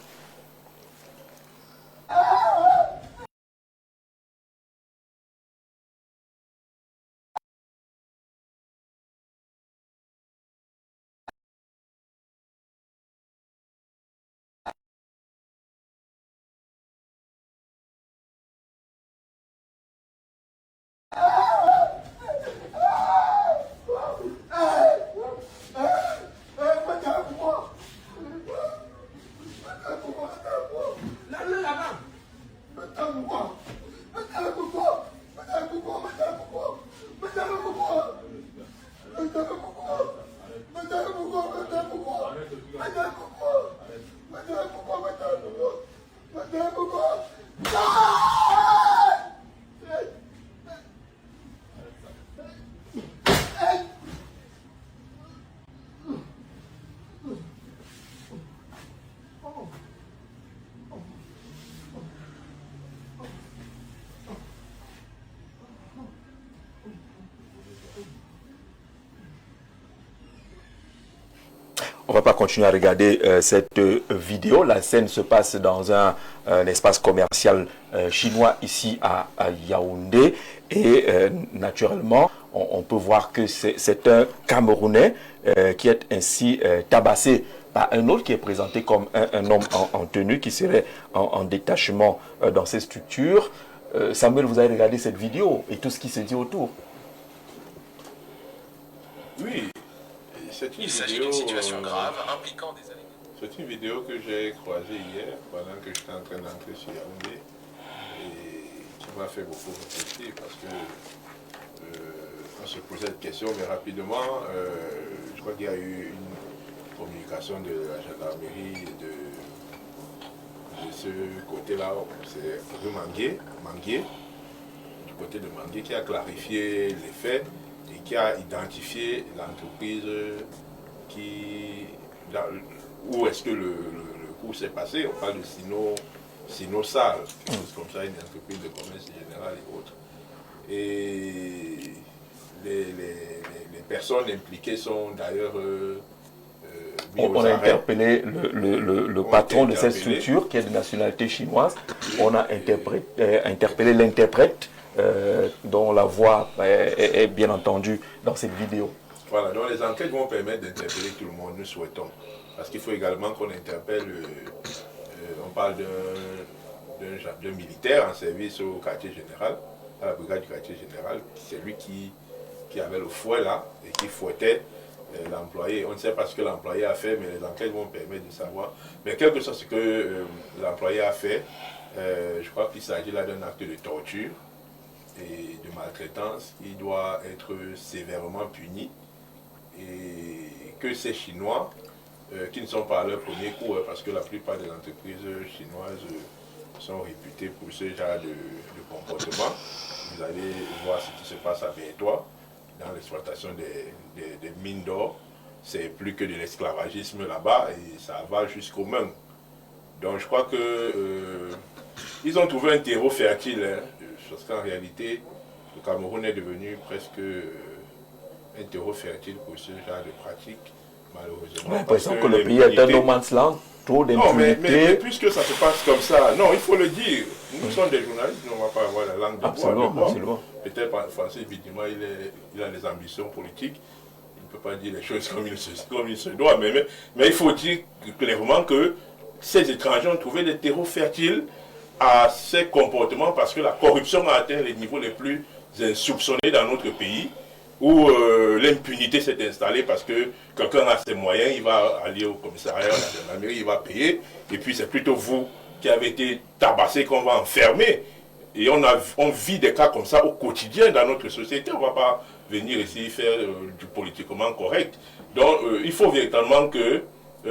On ne va pas continuer à regarder cette vidéo. La scène se passe dans un espace commercial chinois ici à Yaoundé. Et naturellement, on peut voir que c'est un Camerounais qui est ainsi tabassé par un autre qui est présenté comme un homme en tenue qui serait en détachement dans ces structures. Samuel, vous avez regardé cette vidéo et tout ce qui se dit autour. Oui. Il s'agit d'une situation grave impliquant des animaux. C'est une vidéo que j'ai croisée hier pendant que j'étais en train d'entrer sur Yaoundé et qui m'a fait beaucoup réfléchir parce que on se posait cette question, mais rapidement, je crois qu'il y a eu une communication de la gendarmerie de ce côté-là, c'est rue Manguier, du côté de Manguier, qui a clarifié les faits et qui a identifié l'entreprise où est-ce que le coup s'est passé. On parle de Sinosal, quelque chose comme ça, une entreprise de commerce général et autres. Et les personnes impliquées sont d'ailleurs on a interpellé le patron de cette structure qui est de nationalité chinoise. On a interpellé l'interprète dont la voix est bien entendue dans cette vidéo. Voilà, donc les enquêtes vont permettre d'interpeller tout le monde, nous souhaitons. Parce qu'il faut également qu'on interpelle, on parle d'un militaire en service au quartier général, à la brigade du quartier général. C'est lui qui avait le fouet là et qui fouettait l'employé. On ne sait pas ce que l'employé a fait, mais les enquêtes vont permettre de savoir. Mais quel que soit ce que l'employé a fait, je crois qu'il s'agit là d'un acte de torture et de maltraitance. Il doit être sévèrement puni. Et que ces Chinois, qui ne sont pas à leur premier coup, parce que la plupart des entreprises chinoises sont réputées pour ce genre de comportement. Vous allez voir ce qui se passe à Bétois. dans l'exploitation des mines d'or, c'est plus que de l'esclavagisme là-bas et ça va jusqu'aux mains. Donc je crois que ils ont trouvé un terreau fertile, hein, parce qu'en réalité, le Cameroun est devenu presque un terreau fertile pour ce genre de pratique, malheureusement. On a l'impression que le pays est un no man's land, trop d'impunité. Non, mais puisque ça se passe comme ça, non, il faut le dire. Nous sommes des journalistes, on ne va pas avoir la langue de bois. Absolument. Peut-être Francis Bidima, il a des ambitions politiques. Il ne peut pas dire les choses comme il se doit. Mais il faut dire clairement que ces étrangers ont trouvé des terreaux fertiles à ces comportements parce que la corruption a atteint les niveaux les plus insoupçonnés dans notre pays, où l'impunité s'est installée parce que quelqu'un a ses moyens, il va aller au commissariat, à la mairie, il va payer, et puis c'est plutôt vous qui avez été tabassé qu'on va enfermer. Et on vit des cas comme ça au quotidien dans notre société. On ne va pas venir ici faire du politiquement correct. Donc il faut véritablement que, je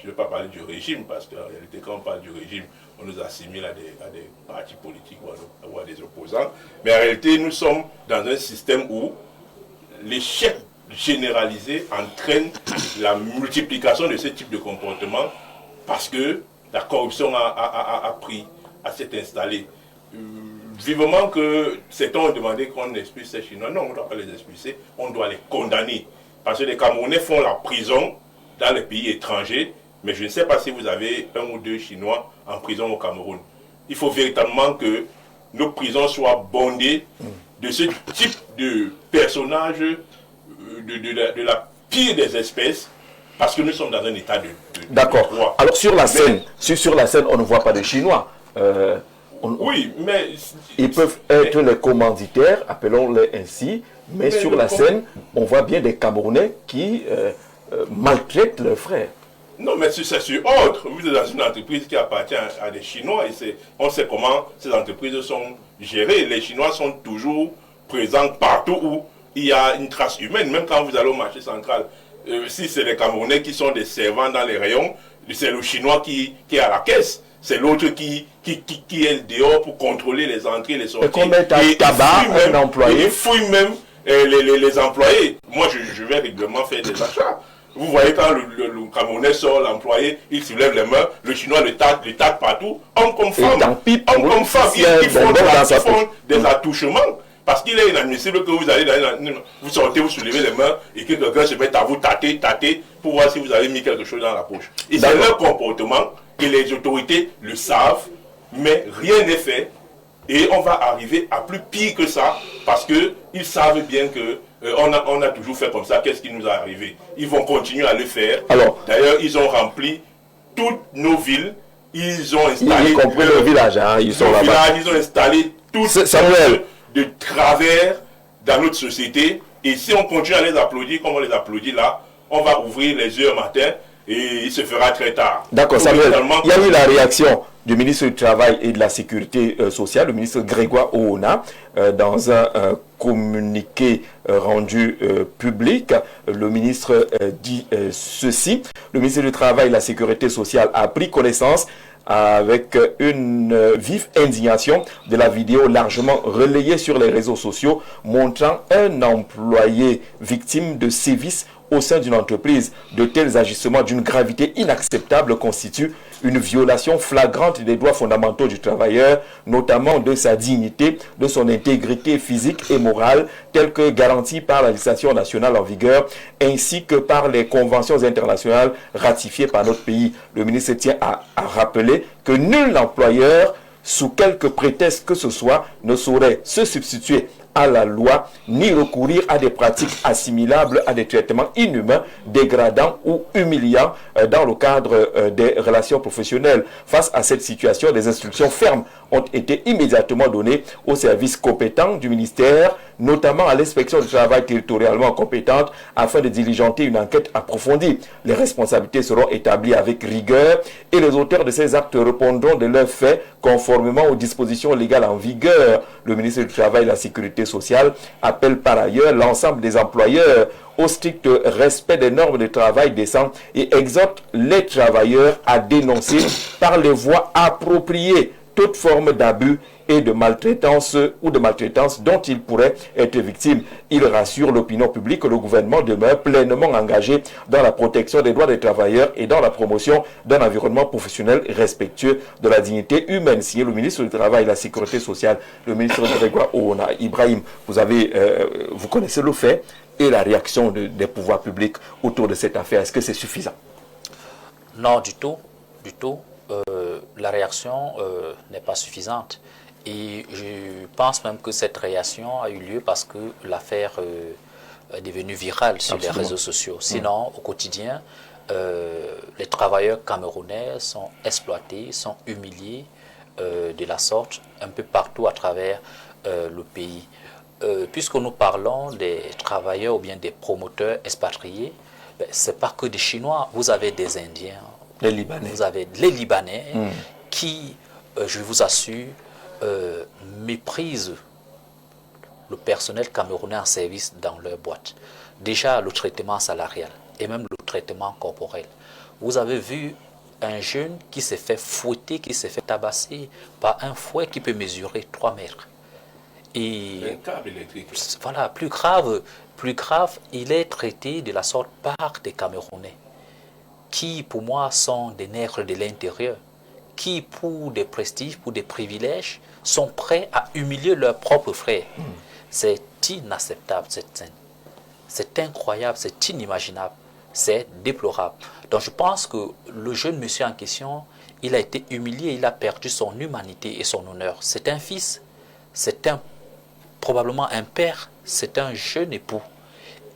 ne vais pas parler du régime, parce qu'en réalité quand on parle du régime, on nous assimile à des partis politiques ou à des opposants. Mais en réalité, nous sommes dans un système où l'échec généralisé entraîne la multiplication de ce type de comportement parce que la corruption s'est installée. Vivement que certains ont demandé qu'on expulse ces Chinois. Non, on ne doit pas les expulser, on doit les condamner. Parce que les Camerounais font la prison dans les pays étrangers, mais je ne sais pas si vous avez 1 ou 2 Chinois en prison au Cameroun. Il faut véritablement que nos prisons soient bondées de ce type de personnages de la pire des espèces, parce que nous sommes dans un état de D'accord. droit. Alors sur la scène, sur la scène, on ne voit pas de Chinois. Oui, mais ils peuvent être les commanditaires, appelons-les ainsi, mais sur la scène, on voit bien des Camerounais qui maltraitent leurs frères. Non, mais c'est sur ordre. Vous êtes dans une entreprise qui appartient à des Chinois et on sait comment ces entreprises sont gérées. Les Chinois sont toujours présents partout où il y a une trace humaine, même quand vous allez au marché central. Si c'est les Camerounais qui sont des servants dans les rayons, c'est le Chinois qui est à la caisse. C'est l'autre qui est dehors pour contrôler les entrées et les sorties. Et qu'on mette un tabac, un employé. Il fouille même les employés. Moi, je vais régulièrement faire des achats. Vous voyez quand le Camerounais sort, l'employé, il soulève les mains, le Chinois le tâte partout, homme comme femme. Ils font des attouchements. Parce qu'il est inadmissible que vous allez vous sortez, vous soulevez les mains et que quelqu'un se mette à vous tâter pour voir si vous avez mis quelque chose dans la poche. Et c'est leur comportement et les autorités le savent, mais rien n'est fait. Et on va arriver à plus pire que ça parce qu'ils savent bien que on a toujours fait comme ça. Qu'est-ce qui nous est arrivé? Ils vont continuer à le faire. D'ailleurs, ils ont rempli toutes nos villes. Ils ont installé... Y compris le village, hein, ils sont là-bas. Ils ont installé tout de travers dans notre société. Et si on continue à les applaudir comme on les applaudit là, on va ouvrir les yeux un matin et il se fera très tard. D'accord, Samuel. Il y a eu la réaction du ministre du Travail et de la Sécurité sociale, le ministre Grégoire Oona, dans un communiqué rendu public. Le ministre dit ceci. Le ministre du Travail et de la Sécurité sociale a pris connaissance avec une vive indignation de la vidéo largement relayée sur les réseaux sociaux montrant un employé victime de sévices au sein d'une entreprise. De tels agissements d'une gravité inacceptable constituent une violation flagrante des droits fondamentaux du travailleur, notamment de sa dignité, de son intégrité physique et morale, telle que garantie par la législation nationale en vigueur, ainsi que par les conventions internationales ratifiées par notre pays. Le ministre tient à rappeler que nul employeur, sous quelque prétexte que ce soit, ne saurait se substituer à la loi, ni recourir à des pratiques assimilables à des traitements inhumains, dégradants ou humiliants dans le cadre des relations professionnelles. Face à cette situation, des instructions fermes ont été immédiatement données aux services compétents du ministère, notamment à l'inspection du travail territorialement compétente, afin de diligenter une enquête approfondie. Les responsabilités seront établies avec rigueur et les auteurs de ces actes répondront de leurs faits conformément aux dispositions légales en vigueur. Le ministre du Travail et de la Sécurité sociale appelle par ailleurs l'ensemble des employeurs au strict respect des normes de travail décent et exhorte les travailleurs à dénoncer par les voies appropriées toute forme d'abus et de maltraitance dont ils pourraient être victimes. Il rassure l'opinion publique que le gouvernement demeure pleinement engagé dans la protection des droits des travailleurs et dans la promotion d'un environnement professionnel respectueux de la dignité humaine. Signé le ministre du Travail et de la Sécurité sociale, le ministre Grégoire Ouna. Ibrahim, vous connaissez le fait et la réaction des pouvoirs publics autour de cette affaire. Est-ce que c'est suffisant? Non, du tout. La réaction n'est pas suffisante. Et je pense même que cette réaction a eu lieu parce que l'affaire est devenue virale sur les réseaux sociaux. Sinon, au quotidien, les travailleurs camerounais sont exploités, sont humiliés de la sorte un peu partout à travers le pays. Puisque nous parlons des travailleurs ou bien des promoteurs expatriés, ce n'est pas que des Chinois, vous avez des Indiens, les Libanais. Vous avez les Libanais qui, je vous assure, méprisent le personnel camerounais en service dans leur boîte. Déjà le traitement salarial et même le traitement corporel. Vous avez vu un jeune qui s'est fait fouetter, qui s'est fait tabasser par un fouet qui peut mesurer 3 mètres. Et un câble électrique. Voilà, plus grave, il est traité de la sorte par des Camerounais qui, pour moi, sont des nègres de l'intérieur, qui, pour des prestiges, pour des privilèges, sont prêts à humilier leurs propres frères. C'est inacceptable, cette scène. C'est incroyable, c'est inimaginable, c'est déplorable. Donc je pense que le jeune monsieur en question, il a été humilié, il a perdu son humanité et son honneur. C'est un fils, c'est probablement un père, c'est un jeune époux.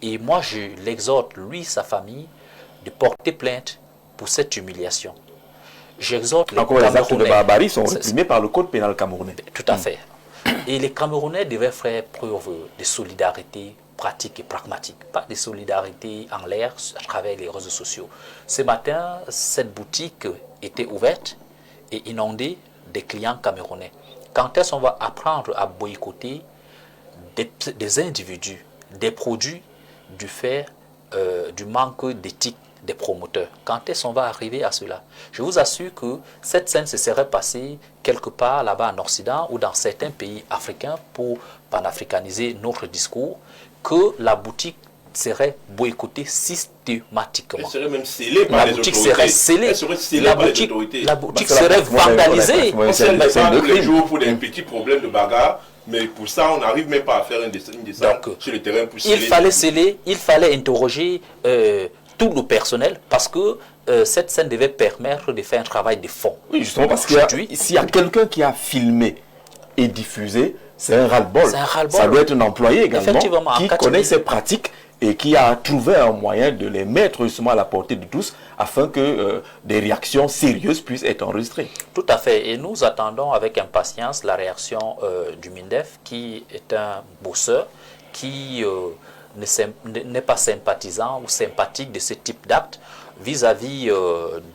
Et moi, je l'exhorte, lui, sa famille, de porter plainte pour cette humiliation. J'exhorte les Camerounais. Les actes de barbarie sont réprimés par le code pénal camerounais. Tout à fait. Et les Camerounais devaient faire preuve de solidarité pratique et pragmatique, pas de solidarité en l'air à travers les réseaux sociaux. Ce matin, cette boutique était ouverte et inondée des clients camerounais. Quand est-ce qu'on va apprendre à boycotter des individus, des produits du fait du manque d'éthique des promoteurs? Quand est-ce qu'on va arriver à cela? Je vous assure que cette scène se serait passée quelque part là-bas en Occident ou dans certains pays africains pour panafricaniser notre discours, que la boutique serait boycottée systématiquement. Elle serait même scellée par les autorités. Serait scellée. Elle serait scellée par les autorités. La boutique serait vandalisée. On scelle pas tous les jours pour des petits problèmes de bagarre. Mais pour ça, on n'arrive même pas à faire une descente sur le terrain pour sceller. Il fallait sceller, il fallait interroger tout le personnel parce que cette scène devait permettre de faire un travail de fond. Oui, justement, parce que s'il y a quelqu'un qui a filmé et diffusé, c'est un ras-le-bol. Ça doit être un employé également qui connaît ces pratiques et qui a trouvé un moyen de les mettre justement à la portée de tous afin que des réactions sérieuses puissent être enregistrées. Tout à fait. Et nous attendons avec impatience la réaction du MINDEF, qui est un bosseur, qui n'est pas sympathisant ou sympathique de ce type d'acte vis-à-vis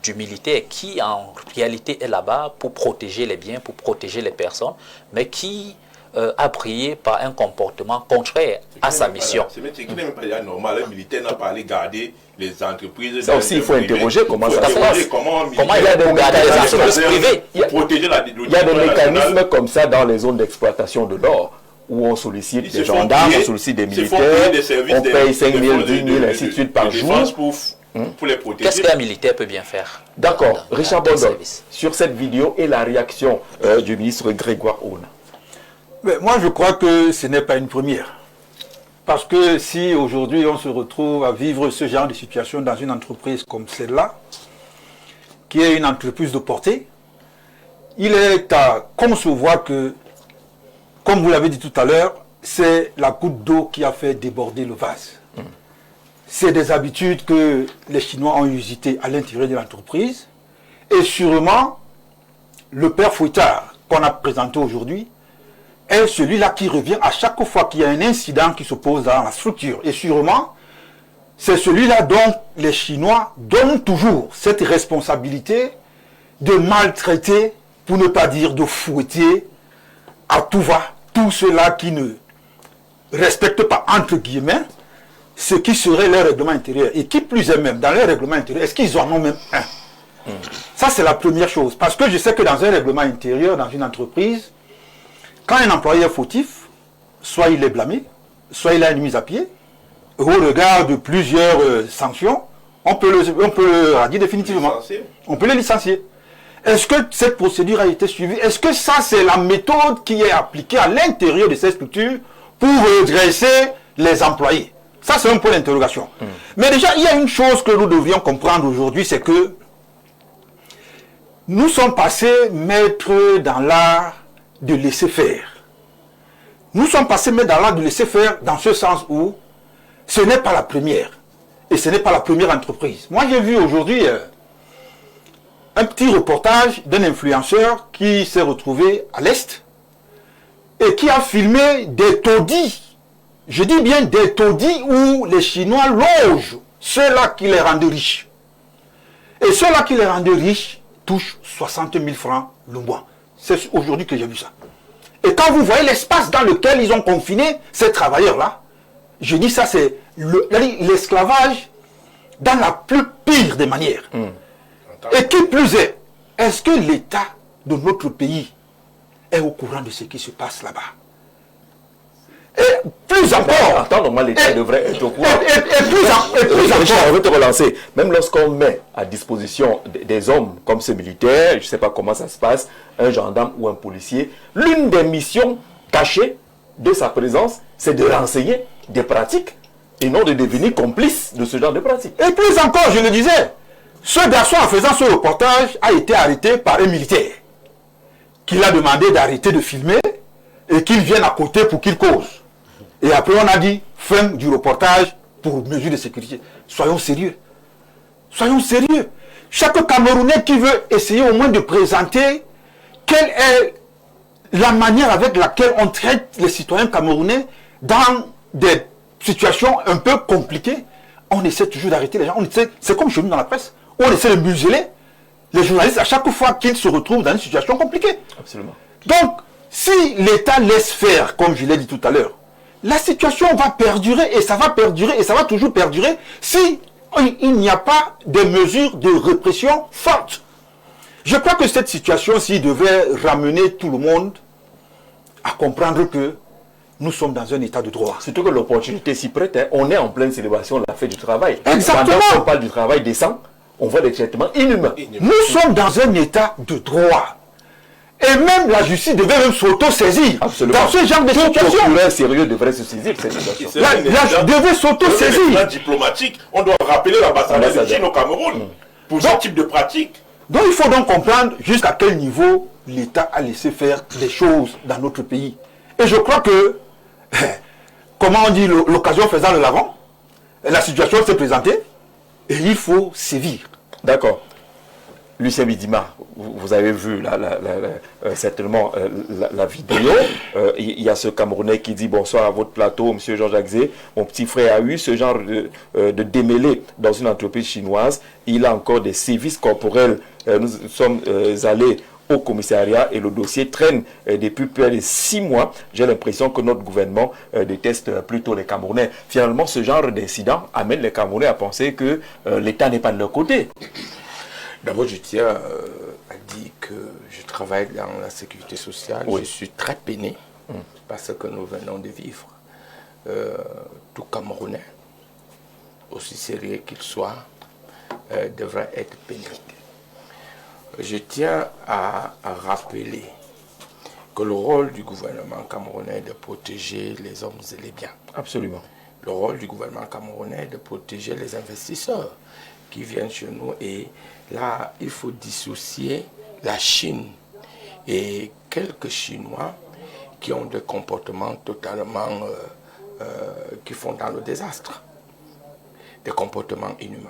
du militaire qui en réalité est là-bas pour protéger les biens, pour protéger les personnes, mais qui a brillé par un comportement contraire à sa mission. C'est même pas normal, un militaire n'a pas allé garder les entreprises. Ça aussi, il faut interroger comment ça se passe. Comment il y a des garder les entreprises privées. Il y a des mécanismes comme ça dans les zones d'exploitation de l'or, où on sollicite des gendarmes, on sollicite des militaires, on paye 5 000, 10 000, ainsi de suite par jour. Pour les protéger. Qu'est-ce qu'un militaire peut bien faire? D'accord. Richard Bondol, sur cette vidéo et la réaction du ministre Grégoire Ouna. Mais moi, je crois que ce n'est pas une première. Parce que si aujourd'hui on se retrouve à vivre ce genre de situation dans une entreprise comme celle-là, qui est une entreprise de portée, il est à concevoir que, comme vous l'avez dit tout à l'heure, c'est la goutte d'eau qui a fait déborder le vase. C'est des habitudes que les Chinois ont usitées à l'intérieur de l'entreprise. Et sûrement, le père Fouettard qu'on a présenté aujourd'hui est celui-là qui revient à chaque fois qu'il y a un incident qui se pose dans la structure. Et sûrement, c'est celui-là dont les Chinois donnent toujours cette responsabilité de maltraiter, pour ne pas dire de fouetter à tout va, tous ceux-là qui ne respectent pas, entre guillemets, ce qui serait leur règlement intérieur. Et qui plus est même, dans leur règlement intérieur, est-ce qu'ils en ont même un? Ça, c'est la première chose. Parce que je sais que dans un règlement intérieur, dans une entreprise, quand un employé est fautif, soit il est blâmé, soit il a une mise à pied, au regard de plusieurs sanctions, on peut le radier définitivement. On peut le licencier. Est-ce que cette procédure a été suivie? Est-ce que ça, c'est la méthode qui est appliquée à l'intérieur de ces structures pour redresser les employés? Ça, c'est un point d'interrogation. Mais déjà, il y a une chose que nous devrions comprendre aujourd'hui, c'est que nous sommes passés maîtres dans l'art de laisser faire. Nous sommes passés maîtres dans l'art de laisser faire dans ce sens où ce n'est pas la première. Et ce n'est pas la première entreprise. Moi, j'ai vu aujourd'hui un petit reportage d'un influenceur qui s'est retrouvé à l'Est et qui a filmé des taudis. Je dis bien des taudis où les Chinois logent ceux-là qui les rendent riches. Et ceux-là qui les rendent riches touchent 60 000 francs le mois. C'est aujourd'hui que j'ai vu ça. Et quand vous voyez l'espace dans lequel ils ont confiné ces travailleurs-là, je dis ça, c'est l'esclavage dans la plus pire des manières. Et qui plus est-ce que l'État de notre pays est au courant de ce qui se passe là-bas? Et plus encore... Attends, normalement, l'État devrait être au courant. Et plus encore... On veut te relancer. Même lorsqu'on met à disposition des hommes comme ce militaire, je ne sais pas comment ça se passe, un gendarme ou un policier, l'une des missions cachées de sa présence, c'est de renseigner des pratiques et non de devenir complice de ce genre de pratiques. Et plus encore, je le disais, ce garçon, en faisant ce reportage, a été arrêté par un militaire qui l'a demandé d'arrêter de filmer et qu'il vienne à côté pour qu'il cause. Et après, on a dit, fin du reportage pour mesure de sécurité. Soyons sérieux. Soyons sérieux. Chaque Camerounais qui veut essayer au moins de présenter quelle est la manière avec laquelle on traite les citoyens camerounais dans des situations un peu compliquées, on essaie toujours d'arrêter les gens. C'est comme chez nous dans la presse. On essaie de museler les journalistes à chaque fois qu'ils se retrouvent dans une situation compliquée. Absolument. Donc, si l'État laisse faire, comme je l'ai dit tout à l'heure, la situation va perdurer et ça va perdurer et ça va toujours perdurer si il n'y a pas de mesures de répression fortes. Je crois que cette situation-ci devait ramener tout le monde à comprendre que nous sommes dans un état de droit. Surtout que l'opportunité s'y prête. Hein. On est en pleine célébration de la fête du travail. Exactement. Pendant qu'on parle du travail décent, on voit des traitements inhumains. Nous sommes dans un état de droit. Et même la justice devait même s'auto-saisir dans ce genre de situation. Tout procureur sérieux devrait se saisir de cette situation. La devait s'auto-saisir. Dans diplomatique, on doit rappeler l'ambassadeur de Chine au Cameroun pour ce type de pratique. Donc il faut donc comprendre jusqu'à quel niveau l'État a laissé faire les choses dans notre pays. Et je crois que, comment on dit, l'occasion faisant le larron, la situation s'est présentée et il faut sévir. D'accord. Lucien Bidima, vous avez vu certainement la vidéo. Il y a ce Camerounais qui dit bonsoir à votre plateau, monsieur Georges Axé. Mon petit frère a eu ce genre de démêlé dans une entreprise chinoise. Il a encore des sévices corporels. Nous sommes allés au commissariat et le dossier traîne depuis près de 6 mois. J'ai l'impression que notre gouvernement déteste plutôt les Camerounais. Finalement, ce genre d'incident amène les Camerounais à penser que l'État n'est pas de leur côté. D'abord, je tiens à dire que je travaille dans la sécurité sociale. Oui. Je suis très peiné par ce que nous venons de vivre. Tout Camerounais, aussi sérieux qu'il soit, devrait être peiné. Je tiens à rappeler que le rôle du gouvernement camerounais est de protéger les hommes et les biens. Absolument. Le rôle du gouvernement camerounais est de protéger les investisseurs qui viennent chez nous. Et là, il faut dissocier la Chine et quelques Chinois qui ont des comportements totalement qui font dans le désastre, des comportements inhumains.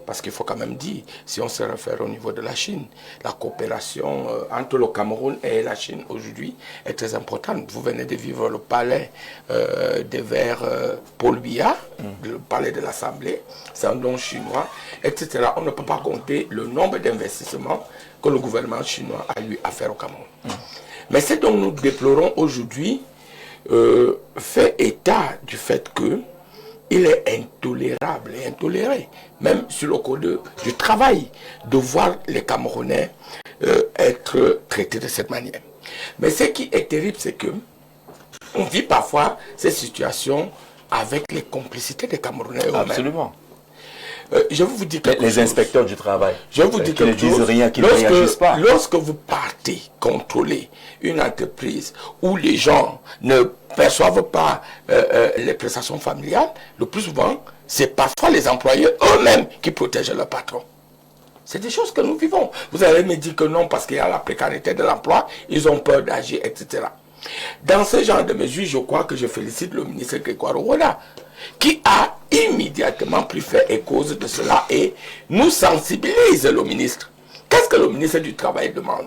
Parce qu'il faut quand même dire, si on se réfère au niveau de la Chine, la coopération entre le Cameroun et la Chine aujourd'hui est très importante. Vous venez de vivre le palais des Verts Paul Biya, le palais de l'Assemblée, c'est un don chinois, etc. On ne peut pas compter le nombre d'investissements que le gouvernement chinois a eu à faire au Cameroun. Mais ce dont nous déplorons aujourd'hui fait état du fait que il est intolérable et intoléré, même sur le code du travail, de voir les Camerounais être traités de cette manière. Mais ce qui est terrible, c'est que on vit parfois ces situations avec les complicités des Camerounais eux-mêmes. Absolument. Je vais vous dire quelque Les chose. inspecteurs du travail. Je vais vous dire qui ne quelque chose. disent rien, qui ne réagissent pas. Lorsque vous partez contrôler une entreprise où les gens ne perçoivent pas les prestations familiales, le plus souvent, c'est parfois les employés eux-mêmes qui protègent leur patron. C'est des choses que nous vivons. Vous allez me dire que non, parce qu'il y a la précarité de l'emploi, ils ont peur d'agir, etc. Dans ce genre de mesures, je crois que je félicite le ministre Grégoire Oroda, qui a immédiatement pris fait et cause de cela et nous sensibilise le ministre. Qu'est-ce que le ministre du Travail demande?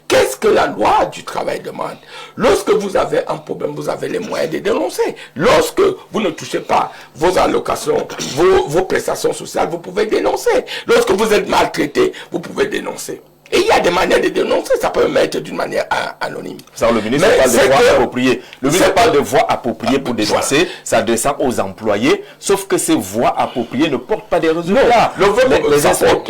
Qu'est-ce que la loi du travail demande? Lorsque vous avez un problème, vous avez les moyens de dénoncer. Lorsque vous ne touchez pas vos allocations, vos prestations sociales, vous pouvez dénoncer. Lorsque vous êtes maltraité, vous pouvez dénoncer. Et il y a des manières de dénoncer, ça peut mettre d'une manière anonyme. Ça, le ministre parle de voix appropriées. Le ministre parle de voix appropriées pour dénoncer, ça descend aux employés, sauf que ces voix appropriées ne portent pas des résultats. Les inspecteurs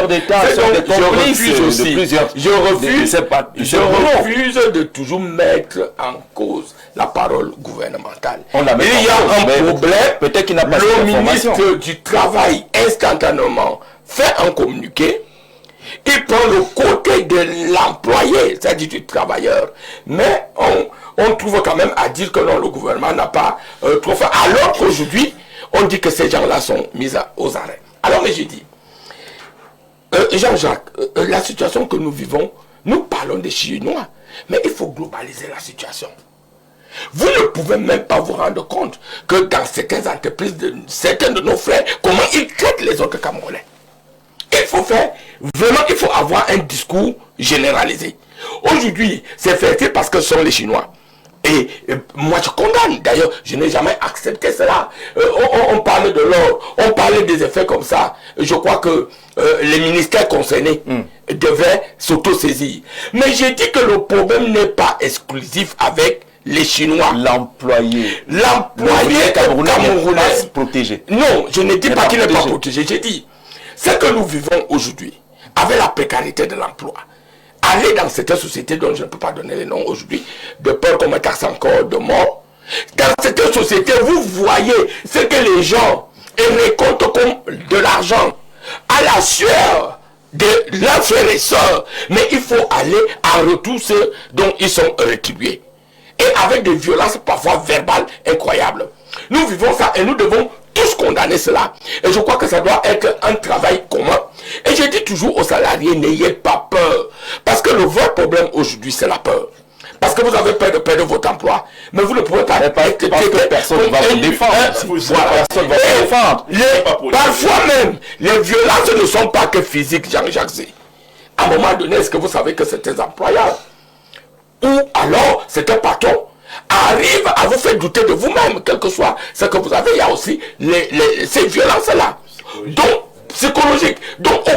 d'État sont des complices de plusieurs... Je refuse de toujours mettre en cause la parole gouvernementale. Il y a un problème, peut-être qu'il n'a pas le ministre du Travail instantanément fait un communiqué. Il prend le côté de l'employé, c'est-à-dire du travailleur. Mais on trouve quand même à dire que non, le gouvernement n'a pas trop fait. Alors qu'aujourd'hui, on dit que ces gens-là sont mis aux arrêts. Alors, mais j'ai dit, Jean-Jacques, la situation que nous vivons, nous parlons des Chinois, mais il faut globaliser la situation. Vous ne pouvez même pas vous rendre compte que dans certaines entreprises, certains de nos frères, comment ils traitent les autres Camerounais. Il faut avoir un discours généralisé. Aujourd'hui, c'est fait parce que ce sont les Chinois. Et moi, je condamne. D'ailleurs, je n'ai jamais accepté cela. On parle de l'or, on parlait des effets comme ça. Je crois que les ministères concernés devaient s'auto-saisir. Mais j'ai dit que le problème n'est pas exclusif avec les Chinois. L'employé camerounais protégé. Non, je ne dis pas qu'il n'est pas protégé. J'ai dit, ce que nous vivons aujourd'hui, avec la précarité de l'emploi, aller dans cette société dont je ne peux pas donner les noms aujourd'hui, de peur qu'on mette encore de mort, dans cette société, vous voyez ce que les gens récoltent comme de l'argent à la sueur de leurs frères et sœurs, mais il faut aller en retour ceux dont ils sont rétribués. Et avec des violences parfois verbales incroyables. Nous vivons ça et nous devons tous condamner cela. Et je crois que ça doit être un travail commun. Et je dis toujours aux salariés, n'ayez pas peur. Parce que le vrai problème aujourd'hui, c'est la peur. Parce que vous avez peur de perdre votre emploi. Mais vous ne pouvez pas être parce que personne ne va vous défendre. Personne va vous défendre. Parfois même, les violences ne sont pas que physiques, Jean-Jacques Zé. À un moment donné, est-ce que vous savez que c'est un employeur? Ou alors, c'est un patron arrive à vous faire douter de vous-même, quel que soit ce que vous avez. Il y a aussi ces violences-là. Donc, psychologique. Donc,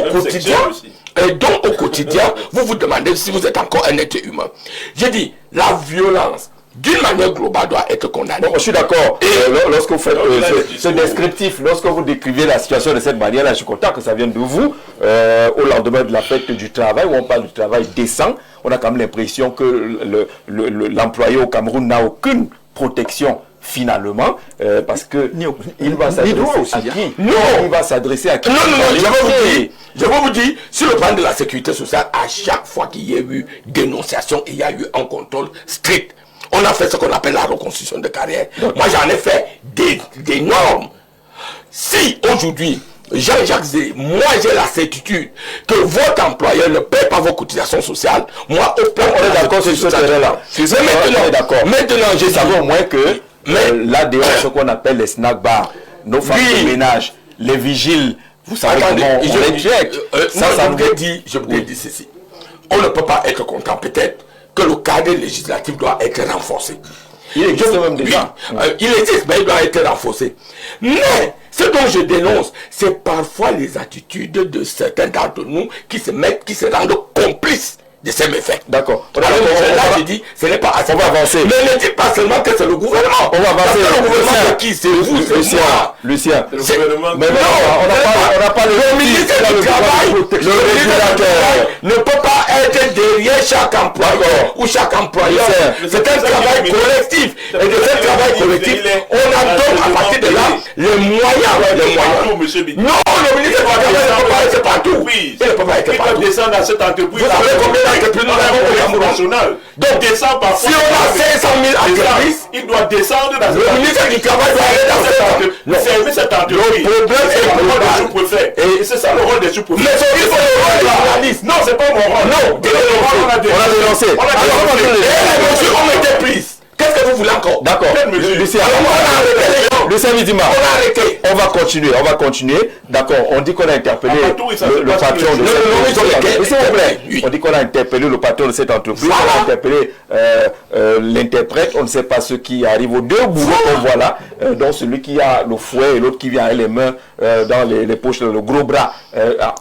au quotidien, vous vous demandez si vous êtes encore un être humain. J'ai dit, la violence, d'une manière globale, doit être condamnée. Bon, je suis d'accord. Et lorsque vous faites ce descriptif, lorsque vous décrivez la situation de cette manière-là, je suis content que ça vienne de vous. Au lendemain de la fête du travail, où on parle du travail décent, on a quand même l'impression que l'employé au Cameroun n'a aucune protection finalement, parce que il va s'adresser à qui? Non, il va s'adresser à qui? Non, je vais vous dire, sur le plan de la sécurité sociale, à chaque fois qu'il y a eu dénonciation, il y a eu un contrôle strict. On a fait ce qu'on appelle la reconstruction de carrière. Moi, j'en ai fait des normes. Si aujourd'hui, Jean-Jacques Zé, moi j'ai la certitude que votre employeur ne paie pas vos cotisations sociales, moi au plan on est d'accord sur ce terrain-là. Maintenant, je savais au moins que là dehors, ce qu'on appelle les snack bars, nos femmes de ménage, les vigiles, vous savez comment on les check. Je voudrais dire ceci. On ne peut pas être content peut-être que le cadre législatif doit être renforcé. Il existe même déjà. Il existe, mais il doit être renforcé. Mais ce dont je dénonce, c'est parfois les attitudes de certains d'entre nous qui se rendent complices de ces méfaits. D'accord. Alors là, je dis, ce n'est pas assez. On va avancer. Mais ne dites pas seulement que c'est le gouvernement. On va avancer. Le gouvernement, c'est qui? C'est vous, c'est moi. Lucien. Le gouvernement. Mais non, on n'a pas le ministre du Travail. Le régulateur ne peut pas être derrière chaque employeur ou chaque employeur. C'est un travail collectif. Et de ce travail collectif, on a donc à partir de là les moyens. Non, le ministre du Travail ne peut pas être partout. Oui, il ne peut pas être partout. Il doit descendre dans cette entreprise. Vous savez combien d'entreprises nous avons au Cameroun national? Donc, descend parfois. Si on a 500 000 entreprises, il doit descendre dans cette entreprise. Le ministre du Travail doit aller dans cette entreprise. Fermer cette entreprise. Le problème, c'est le rôle des sous-préfets. Et c'est ça le rôle des sous-préfets. Mais c'est le rôle des journalistes. Non, c'est pas mon rôle. Non, on a dénoncé. Et les mesures ont été prises. Qu'est-ce que vous voulez encore? D'accord. Lucien Bidima, on va continuer. D'accord, on dit qu'on a interpellé le patron de cette entreprise. On dit qu'on a interpellé le patron de cette entreprise, on a interpellé l'interprète, on ne sait pas ce qui arrive aux deux boulots qu'on voit là, donc celui qui a le fouet et l'autre qui vient avec les mains dans les poches, le gros bras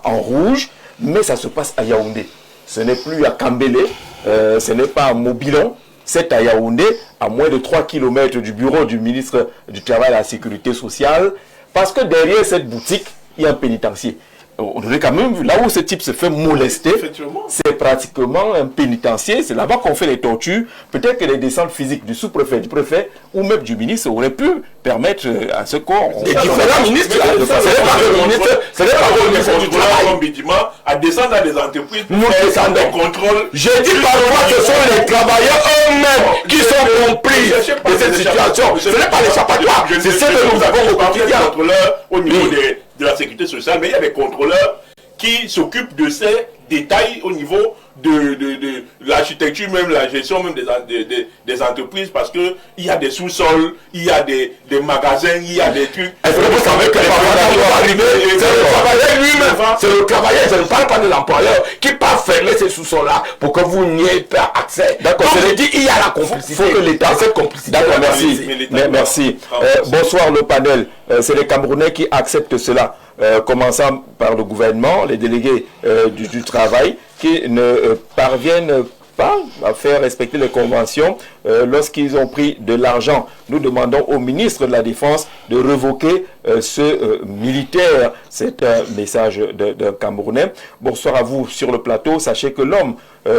en rouge, mais ça se passe à Yaoundé. Ce n'est plus à Kambélé, ce n'est pas à Mobilon. C'est à Yaoundé, à moins de 3 km du bureau du ministre du Travail et de la Sécurité sociale, parce que derrière cette boutique, il y a un pénitencier. On aurait quand même vu, là où ce type se fait molester, c'est pratiquement un pénitencier, c'est là-bas qu'on fait les tortures. Peut-être que les descentes physiques du sous-préfet, du préfet ou même du ministre auraient pu permettre à ce corps... Et différents ministres, ce n'est pas le ministre du Travail. À descendre dans des entreprises, nous descendons. Contrôle. Je dis parfois que ce sont les travailleurs eux-mêmes qui sont compris de cette situation. Ce n'est pas l'échappatoire, c'est ce que nous avons au quotidien. Au niveau de la sécurité sociale, mais il y a des contrôleurs qui s'occupent de ces détails au niveau de l'architecture, même la gestion même des entreprises, parce que il y a des sous-sols, il y a des magasins, il y a des trucs. Est-ce que vous savez que c'est le travailleur lui-même, c'est le travailleur, je ne parle pas de l'employeur, qui part fermer ces sous-sols-là pour que vous n'ayez pas accès. D'accord, je dis, il y a la complicité. Il faut que l'État, cette complicité. D'accord, merci. Bonsoir le panel. C'est les Camerounais qui acceptent cela. Commençant par le gouvernement, les délégués du travail qui ne parviennent pas à faire respecter les conventions lorsqu'ils ont pris de l'argent. Nous demandons au ministre de la Défense de revoquer ce militaire. C'est un message d'un Camerounais. Bonsoir à vous sur le plateau. Sachez que l'homme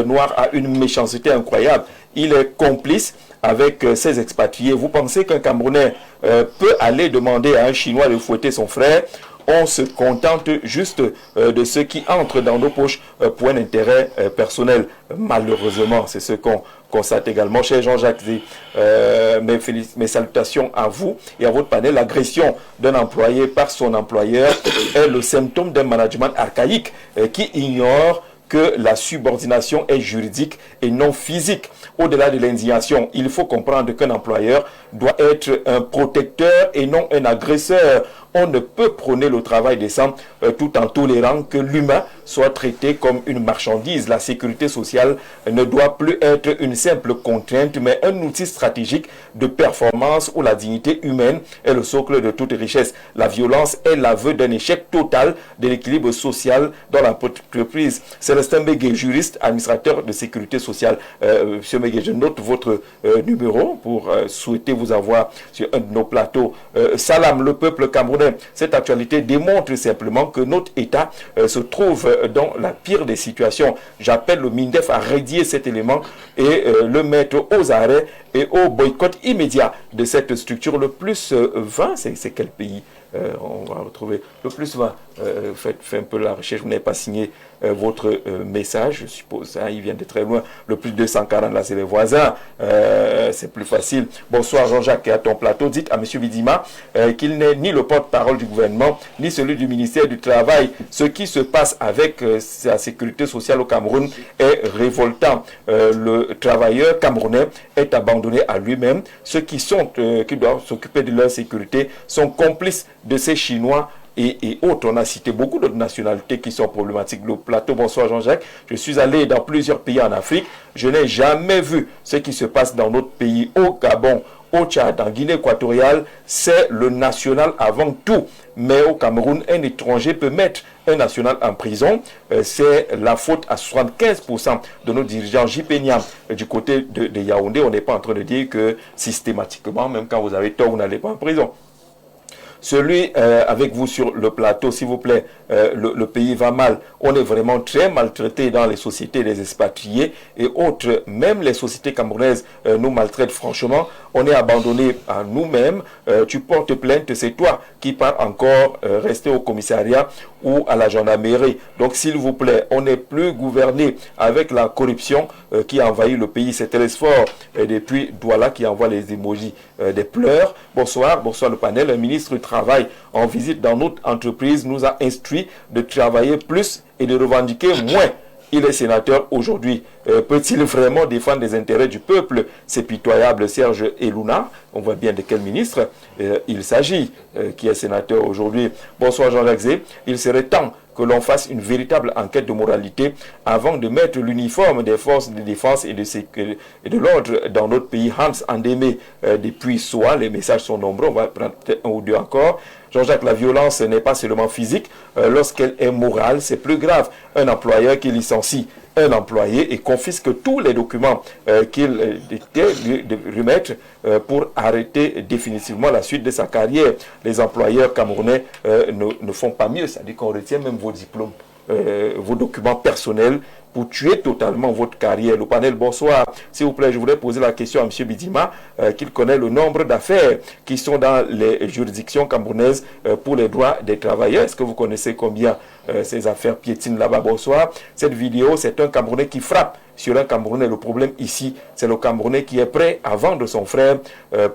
noir a une méchanceté incroyable. Il est complice avec ses expatriés. Vous pensez qu'un Camerounais peut aller demander à un Chinois de fouetter son frère? On se contente juste de ce qui entre dans nos poches pour un intérêt personnel. Malheureusement, c'est ce qu'on constate également chez Jean-Jacques Zé. Mes salutations à vous et à votre panel. L'agression d'un employé par son employeur est le symptôme d'un management archaïque qui ignore que la subordination est juridique et non physique. Au-delà de l'indignation, il faut comprendre qu'un employeur doit être un protecteur et non un agresseur. On ne peut prôner le travail décent tout en tolérant que l'humain soit traité comme une marchandise. La sécurité sociale ne doit plus être une simple contrainte, mais un outil stratégique de performance où la dignité humaine est le socle de toute richesse. La violence est l'aveu d'un échec total de l'équilibre social dans l'entreprise. Célestin Bégué, juriste, administrateur de sécurité sociale. Monsieur Bégué, je note votre numéro pour souhaiter vous avoir sur un de nos plateaux. Salam, le peuple camerounais. Cette actualité démontre simplement que notre État se trouve dans la pire des situations. J'appelle le MINDEF à radier cet élément et le mettre aux arrêts et au boycott immédiat de cette structure. Le plus 20, c'est quel pays? On va retrouver le plus 20. Faites un peu la recherche. Vous n'avez pas signé votre message, je suppose. Hein, il vient de très loin. Le plus 240, là, c'est les voisins. C'est plus facile. Bonsoir, Jean-Jacques, à ton plateau. Dites à M. Bidima qu'il n'est ni le porte-parole du gouvernement, ni celui du ministère du Travail. Ce qui se passe avec la sécurité sociale au Cameroun est révoltant. Le travailleur camerounais est abandonné à lui-même. Ceux qui doivent s'occuper de leur sécurité sont complices de ces Chinois et autres. On a cité beaucoup d'autres nationalités qui sont problématiques. Le plateau, bonsoir Jean-Jacques. Je suis allé dans plusieurs pays en Afrique. Je n'ai jamais vu ce qui se passe dans notre pays, au Gabon, au Tchad, en Guinée équatoriale. C'est le national avant tout. Mais au Cameroun, un étranger peut mettre un national en prison. C'est la faute à 75% de nos dirigeants. Jipéniam, du côté de Yaoundé, on n'est pas en train de dire que systématiquement, même quand vous avez tort, vous n'allez pas en prison. Celui avec vous sur le plateau, s'il vous plaît, le pays va mal. On est vraiment très maltraité dans les sociétés des expatriés et autres. Même les sociétés camerounaises nous maltraitent franchement. On est abandonné à nous-mêmes. Tu portes plainte, c'est toi qui pars encore rester au commissariat ou à la gendarmerie. Donc s'il vous plaît, on n'est plus gouverné avec la corruption qui a envahi le pays. C'est Télésphore depuis Douala qui envoie les emojis des pleurs. Bonsoir le panel. Le ministre du Travail en visite dans notre entreprise nous a instruit de travailler plus et de revendiquer moins. Il est sénateur aujourd'hui. Peut-il vraiment défendre les intérêts du peuple? C'est pitoyable, Serge Elouna. On voit bien de quel ministre il s'agit, qui est sénateur aujourd'hui. Bonsoir Jean-Jacques Zé. Il serait temps que l'on fasse une véritable enquête de moralité avant de mettre l'uniforme des forces de défense et de l'ordre dans notre pays. Hans Andemé depuis Soa, les messages sont nombreux, on va prendre peut-être un ou deux encore. Jean-Jacques, la violence n'est pas seulement physique, lorsqu'elle est morale, c'est plus grave. Un employeur qui licencie un employé et confisque tous les documents qu'il remettre pour arrêter définitivement la suite de sa carrière. Les employeurs camerounais ne font pas mieux, c'est-à-dire qu'on retient même vos diplômes, vos documents personnels pour tuer totalement votre carrière. Le panel, bonsoir. S'il vous plaît, je voudrais poser la question à M. Bidima, qu'il connaît le nombre d'affaires qui sont dans les juridictions camerounaises pour les droits des travailleurs. Est-ce que vous connaissez combien ces affaires piétinent là-bas? Bonsoir. Cette vidéo, c'est un Camerounais qui frappe sur un Camerounais. Le problème ici, c'est le Camerounais qui est prêt à vendre son frère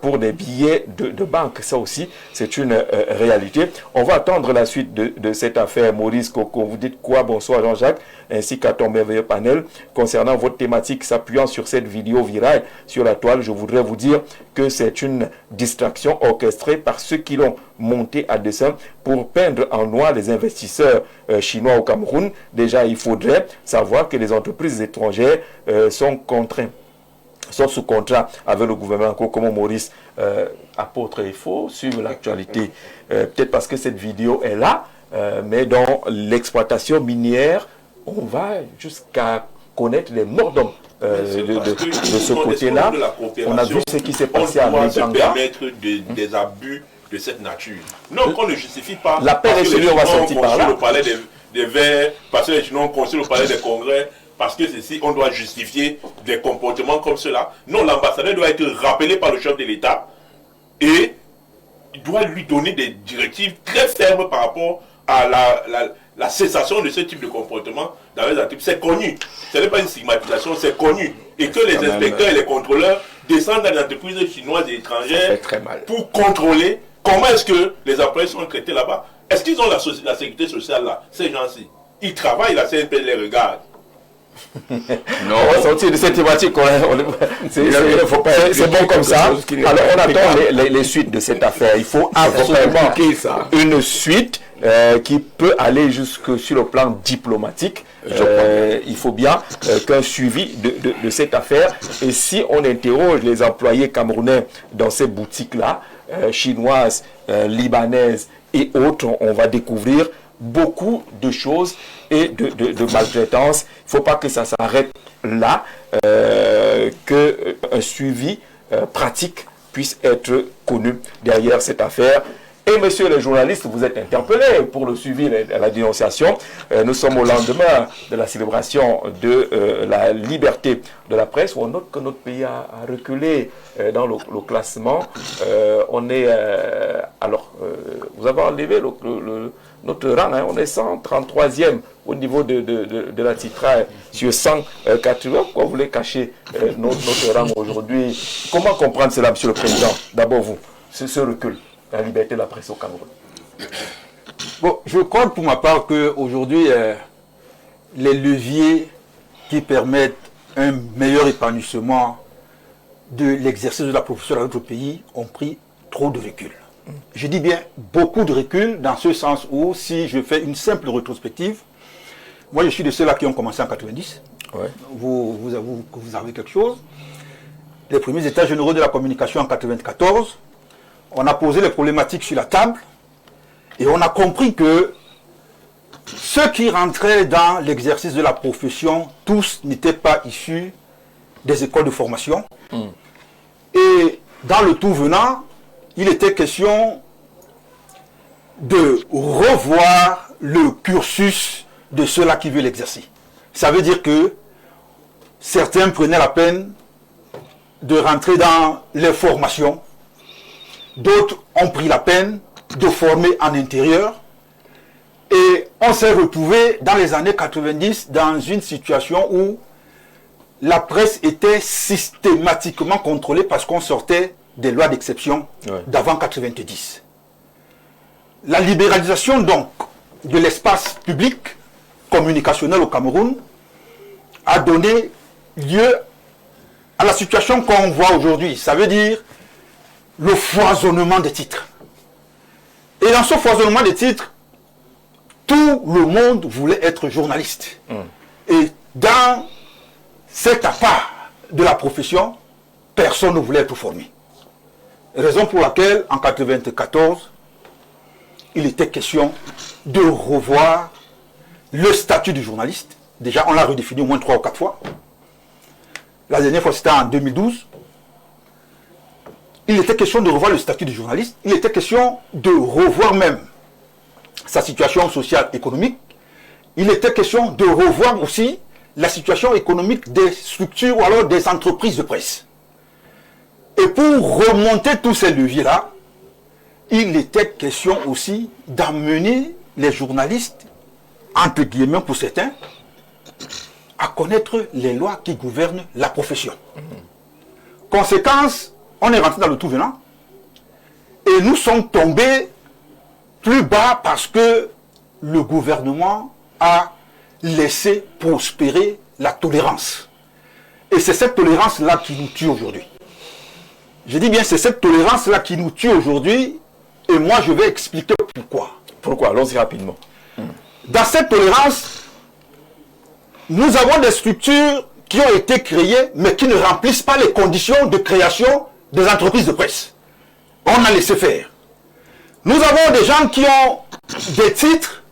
pour des billets de banque. Ça aussi, c'est une réalité. On va attendre la suite de cette affaire. Maurice Coco, vous dites quoi? Bonsoir Jean-Jacques, ainsi qu'à ton merveilleux panel. Concernant votre thématique, s'appuyant sur cette vidéo virale sur la toile, je voudrais vous dire que c'est une distraction orchestrée par ceux qui l'ont monté à dessein pour peindre en noir les investisseurs chinois au Cameroun. Déjà, il faudrait savoir que les entreprises étrangères sont sous contrat avec le gouvernement. Comment Maurice apôtre, il faut suivre l'actualité. Peut-être parce que cette vidéo est là, mais dans l'exploitation minière, on va jusqu'à connaître les morts d'hommes. De ce côté-là, on a vu ce qui s'est passé à Méganga. On doit se permettre des abus de cette nature. Non, qu'on ne justifie pas. La paix est celui, on va sortir par là. Le palais des Verts, parce que les Chinois ont construit le palais des Congrès, parce que ceci, on doit justifier des comportements comme cela. Non, l'ambassadeur doit être rappelé par le chef de l'État et il doit lui donner des directives très fermes par rapport à la cessation de ce type de comportement dans les entreprises. C'est connu. Ce n'est pas une stigmatisation, c'est connu. Et que les inspecteurs et les contrôleurs descendent dans les entreprises chinoises et étrangères pour contrôler comment est-ce que les employés sont traités là-bas. Est-ce qu'ils ont la sécurité sociale là? Ces gens-ci, ils travaillent, la CNP les regarde. Non, on va sortir de cette thématique. C'est bon comme ça. Alors on attend les suites de cette affaire. Il faut absolument une suite qui peut aller jusque sur le plan diplomatique. Il faut bien qu'un suivi de cette affaire. Et si on interroge les employés camerounais dans ces boutiques-là, chinoises, libanaises et autres, on va découvrir beaucoup de choses et de maltraitance. Il ne faut pas que ça s'arrête là, qu'un suivi pratique puisse être connu derrière cette affaire. Et messieurs les journalistes, vous êtes interpellés pour le suivi et la dénonciation. Nous sommes au lendemain de la célébration de la liberté de la presse, où on note que notre pays a reculé dans le classement. On est... vous avez enlevé notre rang, hein, on est 133e au niveau de la titraille sur 180. Pourquoi vous voulez cacher notre rang aujourd'hui? Comment comprendre cela, monsieur le Président? D'abord vous, ce recul. La liberté de la presse au Cameroun. Bon, je crois pour ma part qu'aujourd'hui, les leviers qui permettent un meilleur épanouissement de l'exercice de la profession dans notre pays ont pris trop de recul. Je dis bien beaucoup de recul dans ce sens où, si je fais une simple rétrospective, moi je suis de ceux-là qui ont commencé en 90. Ouais. Vous avouez que vous avez quelque chose. Les premiers états généraux de la communication en 94. On a posé les problématiques sur la table et on a compris que ceux qui rentraient dans l'exercice de la profession, tous n'étaient pas issus des écoles de formation. Et dans le tout venant, il était question de revoir le cursus de ceux-là qui veulent l'exercer. Ça veut dire que certains prenaient la peine de rentrer dans les formations, d'autres ont pris la peine de former en intérieur, et on s'est retrouvé dans les années 90 dans une situation où la presse était systématiquement contrôlée parce qu'on sortait des lois d'exception d'avant 90. La libéralisation donc de l'espace public communicationnel au Cameroun a donné lieu à la situation qu'on voit aujourd'hui. Ça veut dire le foisonnement des titres. Et dans ce foisonnement des titres, tout le monde voulait être journaliste. Et dans cet appart de la profession, personne ne voulait être formé. Raison pour laquelle, en 1994, il était question de revoir le statut du journaliste. Déjà, on l'a redéfini au moins 3 ou 4 fois. La dernière fois, c'était en 2012. Il était question de revoir le statut du journaliste. Il était question de revoir même sa situation sociale économique. Il était question de revoir aussi la situation économique des structures ou alors des entreprises de presse. Et pour remonter tous ces leviers-là, il était question aussi d'amener les journalistes, entre guillemets pour certains, à connaître les lois qui gouvernent la profession. Conséquence, on est rentré dans le tout venant et nous sommes tombés plus bas parce que le gouvernement a laissé prospérer la tolérance. Et c'est cette tolérance-là qui nous tue aujourd'hui. Je dis bien, c'est cette tolérance-là qui nous tue aujourd'hui, et moi je vais expliquer pourquoi. Pourquoi? Allons-y rapidement. Dans cette tolérance, nous avons des structures qui ont été créées, mais qui ne remplissent pas les conditions de création des entreprises de presse. On a laissé faire. Nous avons des gens qui ont des titres,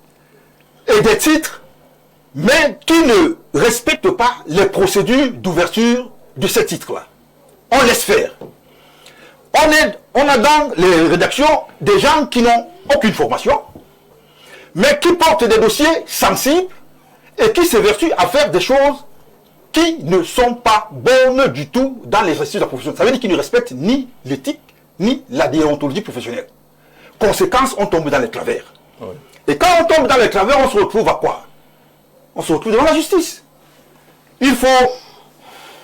mais qui ne respectent pas les procédures d'ouverture de ces titres-là. On laisse faire. On a dans les rédactions des gens qui n'ont aucune formation, mais qui portent des dossiers sensibles et qui s'évertuent à faire des choses qui ne sont pas bonnes du tout dans les exercices de la profession. Ça veut dire qu'ils ne respectent ni l'éthique, ni la déontologie professionnelle. Conséquence, on tombe dans les travers. Oui. Et quand on tombe dans les travers, on se retrouve à quoi? On se retrouve devant la justice. Il faut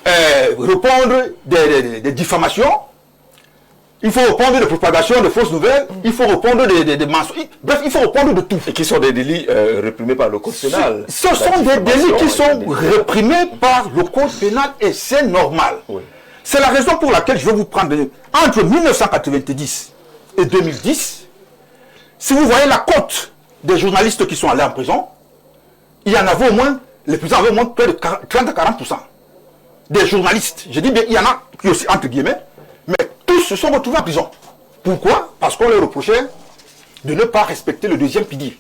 répondre des diffamations, il faut répondre de propagation de fausses nouvelles, il faut répondre des mensonges, bref, il faut répondre de tout. Et qui sont des délits réprimés par le code pénal. Ce sont des délits qui sont réprimés par le code pénal et c'est normal. Oui. C'est la raison pour laquelle je vais vous prendre entre 1990 et 2010, si vous voyez la cote des journalistes qui sont allés en prison, il y en avait au moins, les prisons avaient au moins près de 30 à 40% des journalistes. Je dis bien, il y en a qui aussi, entre guillemets, mais tous se sont retrouvés en prison. Pourquoi? Parce qu'on leur reprochait de ne pas respecter le deuxième pilier.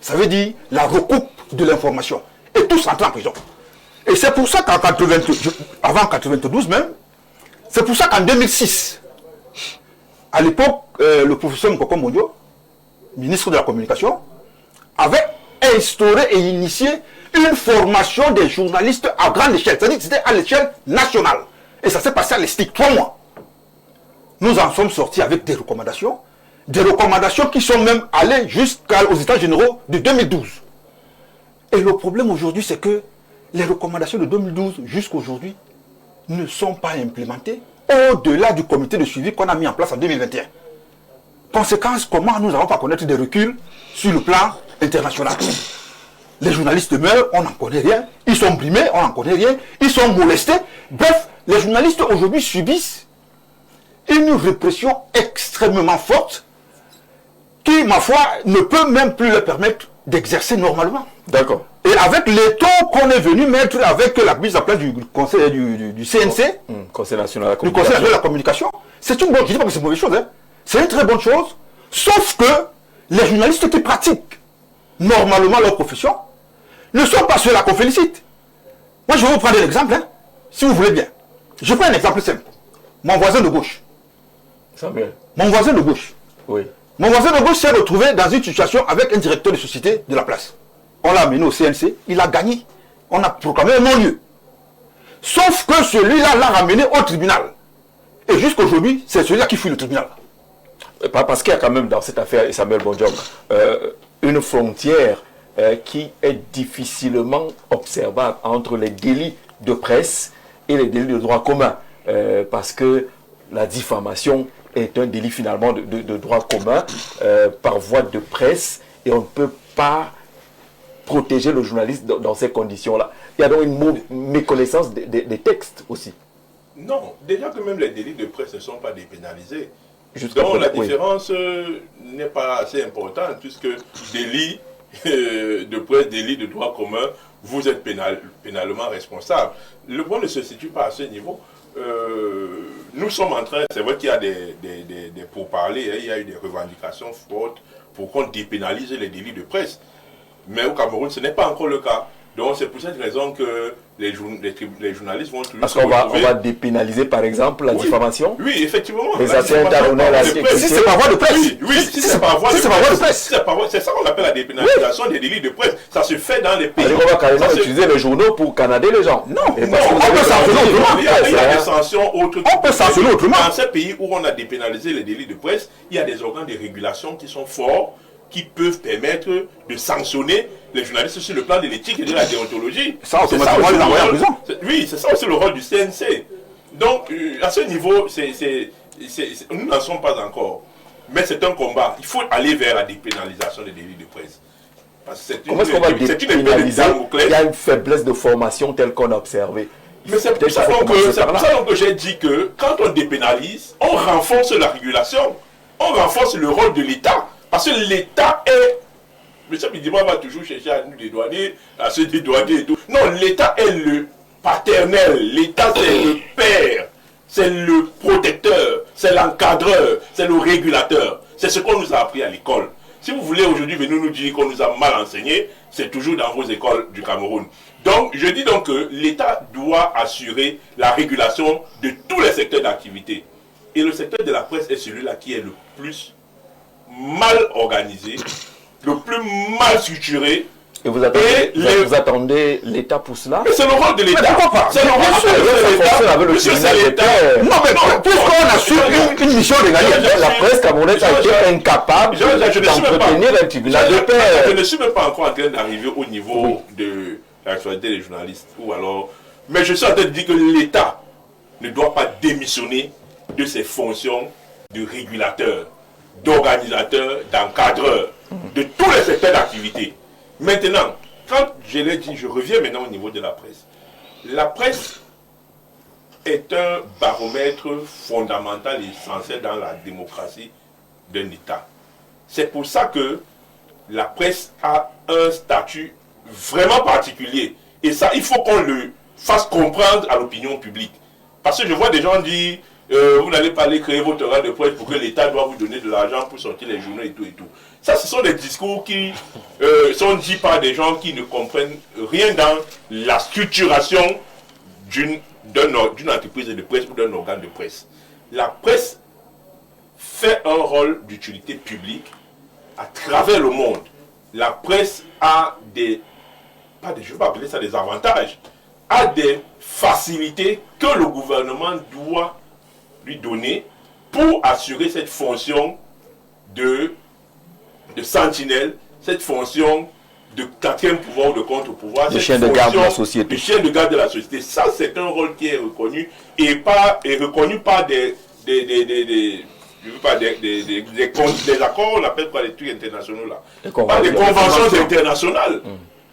Ça veut dire la recoupe de l'information. Et tous rentrés en prison. Et c'est pour ça qu'en avant 92 même, c'est pour ça qu'en 2006, à l'époque, le professeur Nkoko Mondio, ministre de la Communication, avait instauré et initié une formation des journalistes à grande échelle. C'est-à-dire que c'était à l'échelle nationale. Et ça s'est passé à l'ESTIC, 3 mois. Nous en sommes sortis avec des recommandations qui sont même allées jusqu'aux États généraux de 2012. Et le problème aujourd'hui, c'est que les recommandations de 2012 jusqu'à aujourd'hui ne sont pas implémentées au-delà du comité de suivi qu'on a mis en place en 2021. Conséquence, comment nous n'allons pas connaître des reculs sur le plan international? Les journalistes meurent, on n'en connaît rien. Ils sont brimés, on n'en connaît rien. Ils sont molestés. Bref, les journalistes aujourd'hui subissent une répression extrêmement forte qui, ma foi, ne peut même plus leur permettre d'exercer normalement. D'accord. Et avec les taux qu'on est venu mettre avec la mise en place du conseil du CNC, Conseil national de la du Conseil national de la communication, c'est une bonne chose. Je ne dis pas que c'est une mauvaise chose, hein. C'est une très bonne chose, sauf que les journalistes qui pratiquent normalement leur profession ne sont pas ceux-là qu'on félicite. Moi, je vais vous prendre un exemple, hein, si vous voulez bien. Je prends un exemple simple. Mon voisin de gauche. Samuel. Mon voisin de gauche. Oui. Mon voisin de gauche s'est retrouvé dans une situation avec un directeur de société de la place. On l'a amené au CNC, il a gagné. On a proclamé un non-lieu. Sauf que celui-là l'a ramené au tribunal. Et jusqu'aujourd'hui, c'est celui-là qui fuit le tribunal. Parce qu'il y a quand même dans cette affaire, Samuel Bondiong, une frontière qui est difficilement observable entre les délits de presse et les délits de droit commun. Parce que la diffamation est un délit finalement de droit commun par voie de presse et on ne peut pas protéger le journaliste dans ces conditions-là. Il y a donc une méconnaissance des textes aussi. Non, déjà que même les délits de presse ne sont pas dépénalisés. Donc la différence n'est pas assez importante puisque délit de presse, délit de droit commun, vous êtes pénalement responsable. Le point ne se situe pas à ce niveau. Nous sommes en train, c'est vrai qu'il y a des pourparlers, il y a eu des revendications fortes pour qu'on dépénalise les délits de presse. Mais au Cameroun, ce n'est pas encore le cas. Donc c'est pour cette raison que les journalistes vont toujours... Parce qu'on va dépénaliser par exemple la diffamation. Oui, effectivement. Les atteintes à l'honneur, la sécurité. Si c'est par voie de presse. Oui, si c'est par voie de presse. C'est ça qu'on appelle la dépénalisation des délits de presse. Ça se fait dans les pays. On va carrément utiliser les journaux pour canader les gens. Non, on peut sanctionner autrement. Il y a des sanctions autres. On peut sanctionner autrement. Dans ces pays où on a dépénalisé les délits de presse, il y a des organes de régulation qui sont forts, qui peuvent permettre de sanctionner les journalistes sur le plan de l'éthique et de la déontologie. Ça, automatiquement, les envoyer en prison. Oui, c'est ça aussi le rôle du CNC. Donc, à ce niveau, nous n'en sommes pas encore. Mais c'est un combat. Il faut aller vers la dépénalisation des délits de presse. Comment est-ce qu'on va dépénaliser? Il y a une faiblesse de formation telle qu'on a observé. Mais c'est pour ça que j'ai dit que quand on dépénalise, on renforce la régulation, on renforce le rôle de l'État. Parce que l'État est... M. Bidima va toujours chercher à nous dédouaner, à se dédouaner et tout. Non, l'État est le paternel, l'État c'est le père, c'est le protecteur, c'est l'encadreur, c'est le régulateur. C'est ce qu'on nous a appris à l'école. Si vous voulez aujourd'hui venir nous dire qu'on nous a mal enseigné, c'est toujours dans vos écoles du Cameroun. Donc, je dis donc que l'État doit assurer la régulation de tous les secteurs d'activité. Et le secteur de la presse est celui-là qui est le plus mal organisé, le plus mal structuré. Et vous attendez l'État pour cela? Mais c'est le rôle de l'État. C'est le rôle de l'État. Non, mais puisqu'on assure une mission régalienne, la presse camerounaise a été incapable d'entretenir un tribunal de paix. Je ne suis même pas encore en train d'arriver au niveau de la responsabilité des journalistes. Ou alors, mais je suis en train de dire que l'État ne doit pas démissionner de ses fonctions de régulateur, d'organisateur, d'encadreur, de tous les secteurs d'activité. Maintenant, quand je l'ai dit, je reviens maintenant au niveau de la presse. La presse est un baromètre fondamental et essentiel dans la démocratie d'un État. C'est pour ça que la presse a un statut vraiment particulier. Et ça, il faut qu'on le fasse comprendre à l'opinion publique. Parce que je vois des gens dire... vous n'allez pas aller créer votre rang de presse pour que l'État doit vous donner de l'argent pour sortir les journaux et tout et tout. Ça, ce sont des discours qui sont dits par des gens qui ne comprennent rien dans la structuration d'une entreprise de presse ou d'un organe de presse. La presse fait un rôle d'utilité publique à travers le monde. La presse a je ne vais pas appeler ça des avantages, a des facilités que le gouvernement doit lui donner pour assurer cette fonction de sentinelle, cette fonction de quatrième pouvoir ou de contre-pouvoir, de chien de garde de la société. De chien de garde de la société. Ça, c'est un rôle qui est reconnu et reconnu par des accords, on appelle pas les trucs internationaux là, par des conventions internationales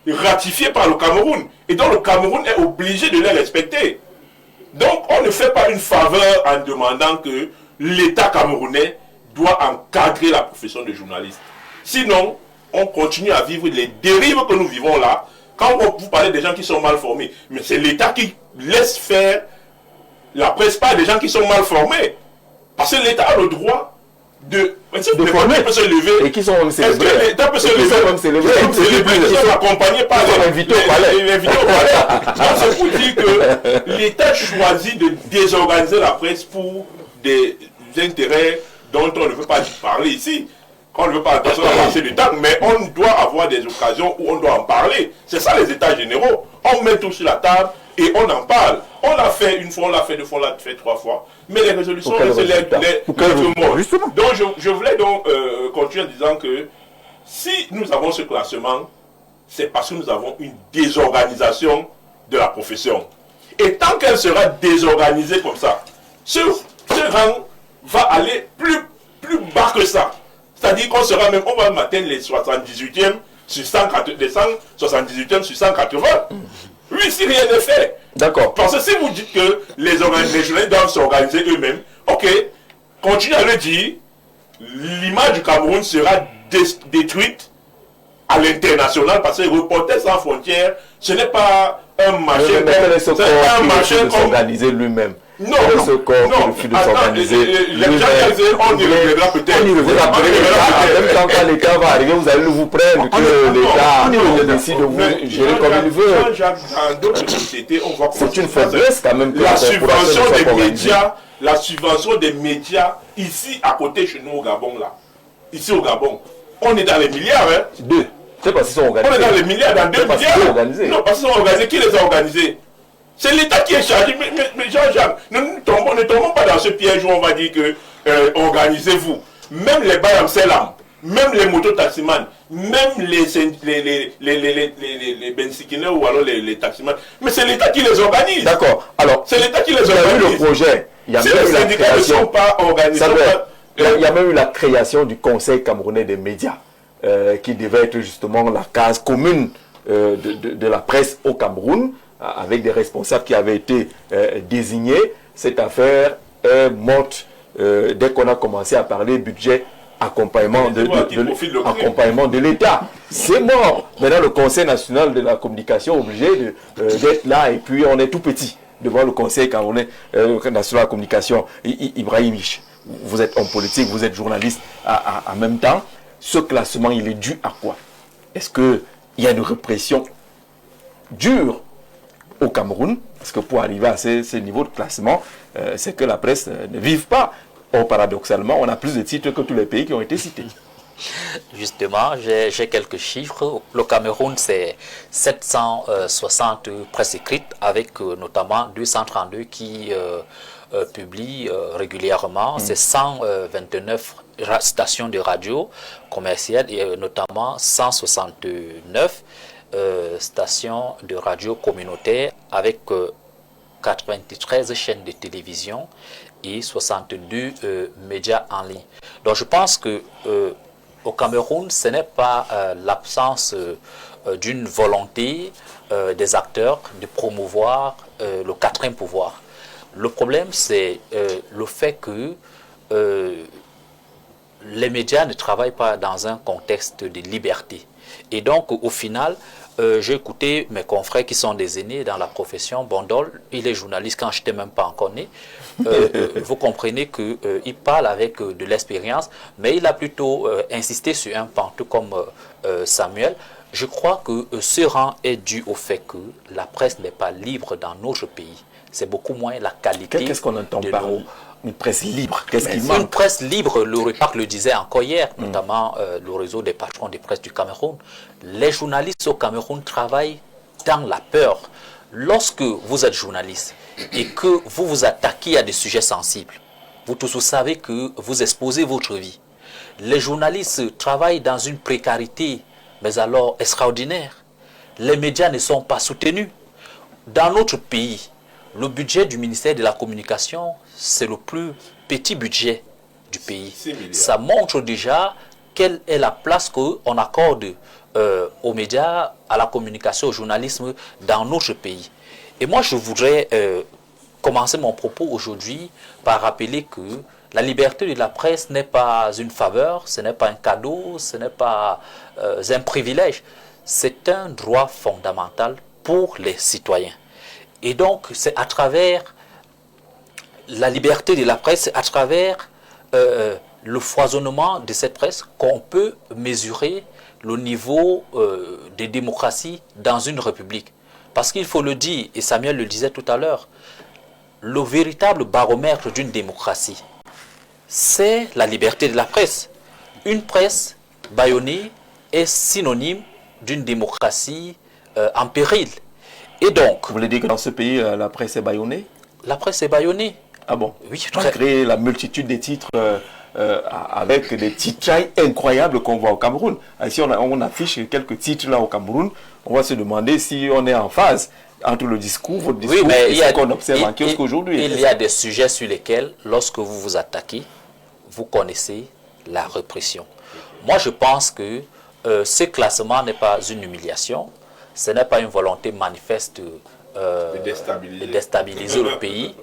ratifiées par le Cameroun. Et donc le Cameroun est obligé de les respecter. Donc, on ne fait pas une faveur en demandant que l'État camerounais doit encadrer la profession de journaliste. Sinon, on continue à vivre les dérives que nous vivons là. Quand vous parlez des gens qui sont mal formés, mais c'est l'État qui laisse faire la presse par des gens qui sont mal formés. Parce que l'État a le droit de former, peut se lever. Et qui sont même célébrés. Est-ce que l'État peut se lever? Ils sont accompagnés par les invités au palais. Donc c'est pour dire que l'État choisit de désorganiser la presse pour des intérêts dont on ne veut pas parler ici. quand on ne veut pas attention à passer du temps, mais on doit avoir des occasions où on doit en parler. C'est ça les états généraux. On met tout sur la table et on en parle. On l'a fait une fois, on l'a fait deux fois, on l'a fait trois fois. Mais les résolutions, c'est les mots. Donc je voulais donc continuer en disant que si nous avons ce classement, c'est parce que nous avons une désorganisation de la profession. Et tant qu'elle sera désorganisée comme ça, ce rang va aller plus bas que ça. C'est-à-dire qu'on sera même, on va atteindre les 78e sur 180, les 178e sur 180. Oui, si rien n'est fait. D'accord. Parce que si vous dites que les journalistes doivent s'organiser eux-mêmes, ok, continuez à le dire, l'image du Cameroun sera détruite à l'international parce que Reporters sans frontières, ce n'est pas un marché comme s'organiser lui-même. Non, ce corps qui refuse de s'organiser. Les gens on y reviendra peut-être. On y reviendra peut-être. En même temps, quand l'État va arriver, vous allez vous prendre que l'État décide de vous gérer comme il veut. Dans d'autres sociétés, on voit c'est une faiblesse quand même. La subvention des médias, ici à côté chez nous au Gabon, là. Ici au Gabon, on est dans les milliards, hein. Deux. C'est parce qu'ils sont organisés. On est dans les milliards, dans 2 milliards. Non, parce qu'ils sont organisés. Qui les a organisés? C'est l'État qui est chargé. Mais Jean-Jacques, ne tombons pas dans ce piège où on va dire que organisez-vous. Même les Bayam Selam, même les mototaximans, même les bensikineurs ou alors les taximans. Mais c'est l'État qui les organise. D'accord. Alors, c'est l'État qui les organise. Il y a eu le projet. Il y a si les syndicats ne sont pas organisés. Il y a même eu la création du Conseil camerounais des médias, qui devait être justement la case commune de la presse au Cameroun, avec des responsables qui avaient été désignés. Cette affaire est morte dès qu'on a commencé à parler budget, accompagnement de l'État. C'est mort. Maintenant, le Conseil national de la communication est obligé d'être là et puis on est tout petit devant le Conseil camerounais national de la communication. Ibrahim Ich, vous êtes homme politique, vous êtes journaliste en même temps. Ce classement, il est dû à quoi? Est-ce qu'il y a une répression dure au Cameroun? Parce que pour arriver à ces niveaux de classement, c'est que la presse ne vive pas. Or, paradoxalement, on a plus de titres que tous les pays qui ont été cités. Justement, j'ai quelques chiffres. Le Cameroun, c'est 760 presses écrites, avec notamment 232 qui publient régulièrement. C'est 129 stations de radio commerciales et notamment 169 stations de radio communautaires avec 93 chaînes de télévision et 62 médias en ligne. Donc je pense que au Cameroun, ce n'est pas l'absence d'une volonté des acteurs de promouvoir le quatrième pouvoir. Le problème, c'est le fait que les médias ne travaillent pas dans un contexte de liberté. Et donc, au final, j'ai écouté mes confrères qui sont des aînés dans la profession. Bondol, il est journaliste quand je n'étais même pas encore né. Vous comprenez qu'il parle avec de l'expérience, mais il a plutôt insisté sur un pan, tout comme Samuel. Je crois que ce rang est dû au fait que la presse n'est pas libre dans notre pays. C'est beaucoup moins la qualité. Qu'est-ce qu'on entend par une presse libre? Qu'est-ce qui manque? Une presse libre, le REPAC le disait encore hier, notamment le réseau des patrons des presses du Cameroun. Les journalistes au Cameroun travaillent dans la peur. Lorsque vous êtes journaliste et que vous vous attaquez à des sujets sensibles, vous tous vous savez que vous exposez votre vie. Les journalistes travaillent dans une précarité, mais alors extraordinaire. Les médias ne sont pas soutenus. Dans notre pays, le budget du ministère de la Communication, c'est le plus petit budget du pays. Ça montre déjà quelle est la place qu'on accorde aux médias, à la communication, au journalisme dans notre pays. Et moi, je voudrais commencer mon propos aujourd'hui par rappeler que la liberté de la presse n'est pas une faveur, ce n'est pas un cadeau, ce n'est pas un privilège. C'est un droit fondamental pour les citoyens. Et donc, c'est à travers la liberté de la presse, à travers le foisonnement de cette presse qu'on peut mesurer le niveau de démocratie dans une république. Parce qu'il faut le dire, et Samuel le disait tout à l'heure, le véritable baromètre d'une démocratie, c'est la liberté de la presse. une presse bâillonnée est synonyme d'une démocratie en péril. Et donc... Vous voulez dire que dans ce pays, la presse est bâillonnée? La presse est bâillonnée. Ah bon? Oui, malgré la multitude des titres, avec des titrailles incroyables qu'on voit au Cameroun. Si on affiche quelques titres là au Cameroun, on va se demander si on est en phase entre le discours, votre discours, et ce qu'on observe en kiosque aujourd'hui. Il y a des sujets sur lesquels, lorsque vous vous attaquez, vous connaissez la répression. Moi, je pense que ce classement n'est pas une humiliation, ce n'est pas une volonté manifeste de déstabiliser le pays,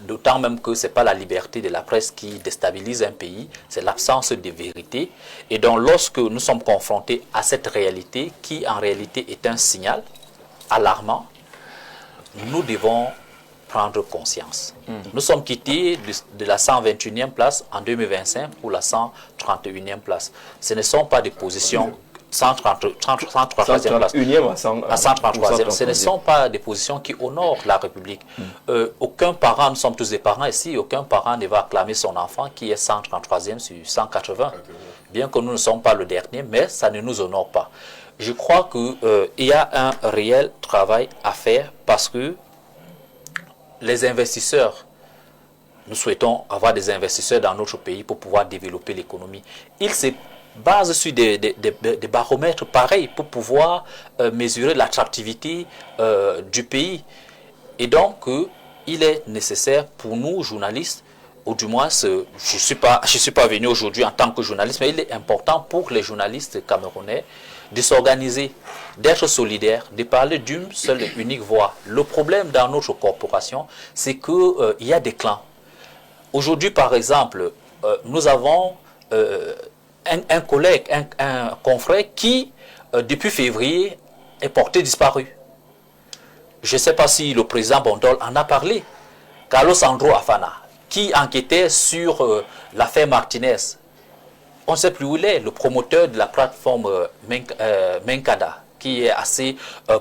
d'autant même que ce n'est pas la liberté de la presse qui déstabilise un pays, c'est l'absence de vérité. Et donc, lorsque nous sommes confrontés à cette réalité, qui en réalité est un signal alarmant, nous devons prendre conscience. Nous sommes quittés de la 121e place en 2025 pour la 131e place. Ce ne sont pas des positions 133e place. À 133e. Ce ne sont pas des positions qui honorent la République. Aucun parent, nous sommes tous des parents ici, aucun parent ne va acclamer son enfant qui est 133e sur 180. Bien que nous ne sommes pas le dernier, mais ça ne nous honore pas. Je crois qu'il y a un réel travail à faire parce que les investisseurs, nous souhaitons avoir des investisseurs dans notre pays pour pouvoir développer l'économie. Ils se basent sur des baromètres pareils pour pouvoir mesurer l'attractivité du pays. Et donc, il est nécessaire pour nous, journalistes, ou du moins, je ne suis pas venu aujourd'hui en tant que journaliste, mais il est important pour les journalistes camerounais de s'organiser, d'être solidaires, de parler d'une seule et unique voix. Le problème dans notre corporation, c'est qu'il y a des clans. Aujourd'hui, par exemple, nous avons un collègue, un confrère qui, depuis février, est porté disparu. Je ne sais pas si le président Bondol en a parlé. Carlos Andro Afana, qui enquêtait sur l'affaire Martinez. On ne sait plus où il est, le promoteur de la plateforme Menkada, qui est assez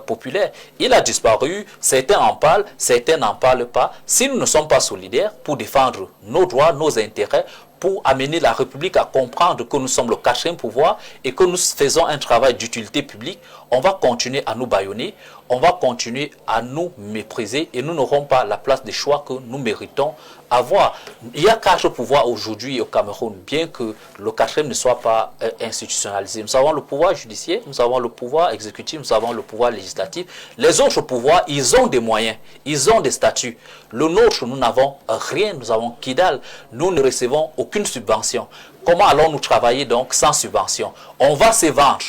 populaire. Il a disparu, certains en parlent, certains n'en parlent pas. Si nous ne sommes pas solidaires pour défendre nos droits, nos intérêts, pour amener la République à comprendre que nous sommes le 4e pouvoir et que nous faisons un travail d'utilité publique, on va continuer à nous bâillonner, on va continuer à nous mépriser et nous n'aurons pas la place de choix que nous méritons avoir. Il y a 4 pouvoirs aujourd'hui au Cameroun, bien que le 4e ne soit pas institutionnalisé. Nous avons le pouvoir judiciaire, nous avons le pouvoir exécutif, nous avons le pouvoir législatif. Les autres pouvoirs, ils ont des moyens, ils ont des statuts. Le nôtre, nous n'avons rien, nous avons Kidal, nous ne recevons aucune subvention. Comment allons-nous travailler donc sans subvention? On va se vendre.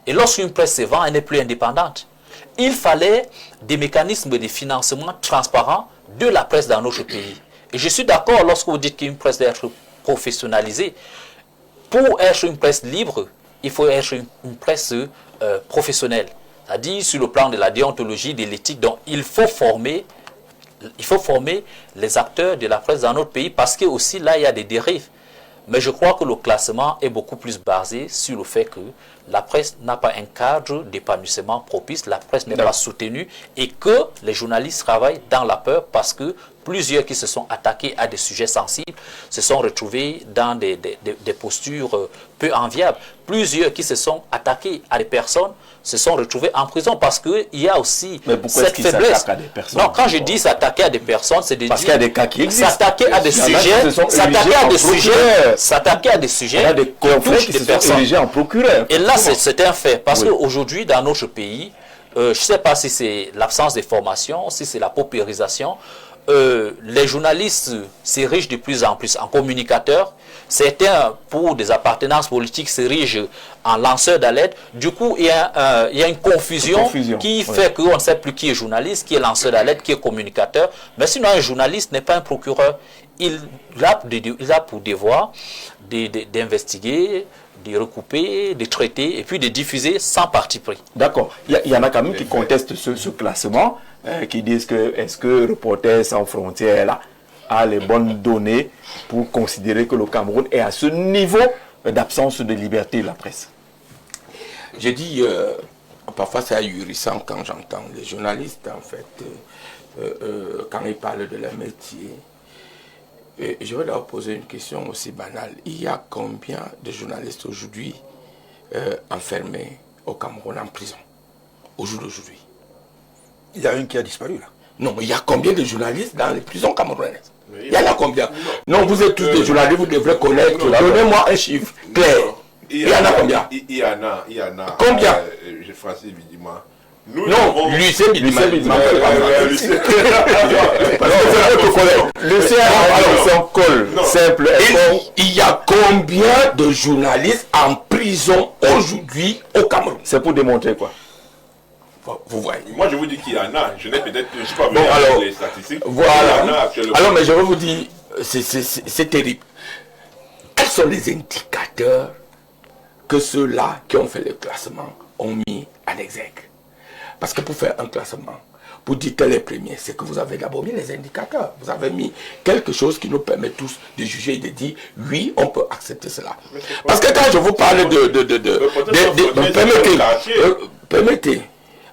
Et lorsqu'une presse se vend, elle n'est plus indépendante. Il fallait des mécanismes de financement transparents de la presse dans notre pays. Et je suis d'accord lorsque vous dites qu'une presse doit être professionnalisée. Pour être une presse libre, il faut être une presse professionnelle. C'est-à-dire sur le plan de la déontologie, de l'éthique. Donc il faut former les acteurs de la presse dans notre pays parce que aussi là, il y a des dérives. Mais je crois que le classement est beaucoup plus basé sur le fait que la presse n'a pas un cadre d'épanouissement propice, la presse n'est pas soutenue et que les journalistes travaillent dans la peur parce que plusieurs qui se sont attaqués à des sujets sensibles se sont retrouvés dans des postures peu enviables. Plusieurs qui se sont attaqués à des personnes se sont retrouvés en prison parce qu'il y a aussi cette faiblesse. À des personnes, non, quand je dis s'attaquer à des personnes, c'est de parce qu'il y a des cas qui existent. S'attaquer à des sujets, s'attaquer à des sujets, il y a des conflits qui se sont érigés en procureur. Et là, c'est un fait. Parce qu'aujourd'hui, dans notre pays, je ne sais pas si c'est l'absence de formation, si c'est la paupérisation, les journalistes s'érigent de plus en plus en communicateurs. Certains, pour des appartenances politiques, s'érigent en lanceurs d'alerte. Du coup, il y a une confusion qui fait qu'on ne sait plus qui est journaliste, qui est lanceur d'alerte, qui est communicateur. Mais sinon, un journaliste n'est pas un procureur. Il a pour devoir d'investiguer, de recouper, de traiter et puis de diffuser sans parti pris. D'accord. Il y en a quand même qui contestent ce classement, qui disent que est-ce que Reporters sans frontières là, a les bonnes données pour considérer que le Cameroun est à ce niveau d'absence de liberté de la presse. Je dis, parfois c'est ahurissant quand j'entends les journalistes, en fait, quand ils parlent de leur métier, Et je vais leur poser une question aussi banale. Il y a combien de journalistes aujourd'hui enfermés au Cameroun en prison au jour d'aujourd'hui? Il y a une qui a disparu là. Non, mais il y a combien de journalistes dans les prisons camerounaises? Il y en a combien? Non, vous êtes tous des journalistes, vous devrez connaître. Donnez-moi un chiffre clair. Il y en a combien? Il y en a. Combien? Francis Bidima. Non, Lucien Bidima. Lucien, col simple. Il y a combien de journalistes en prison aujourd'hui au Cameroun? C'est pour démontrer quoi? Vous voyez. Moi je vous dis qu'il y en a. Je n'ai peut-être pas vu les statistiques. Voilà. Il y en a actuellement. Alors, mais je vais vous dire, c'est terrible. Quels sont les indicateurs que ceux-là qui ont fait le classement ont mis en exergue? Parce que pour faire un classement, pour dire tel est premier, c'est que vous avez d'abord mis les indicateurs. Vous avez mis quelque chose qui nous permet tous de juger et de dire oui, on peut accepter cela. Parce que quand je vous parle permettez.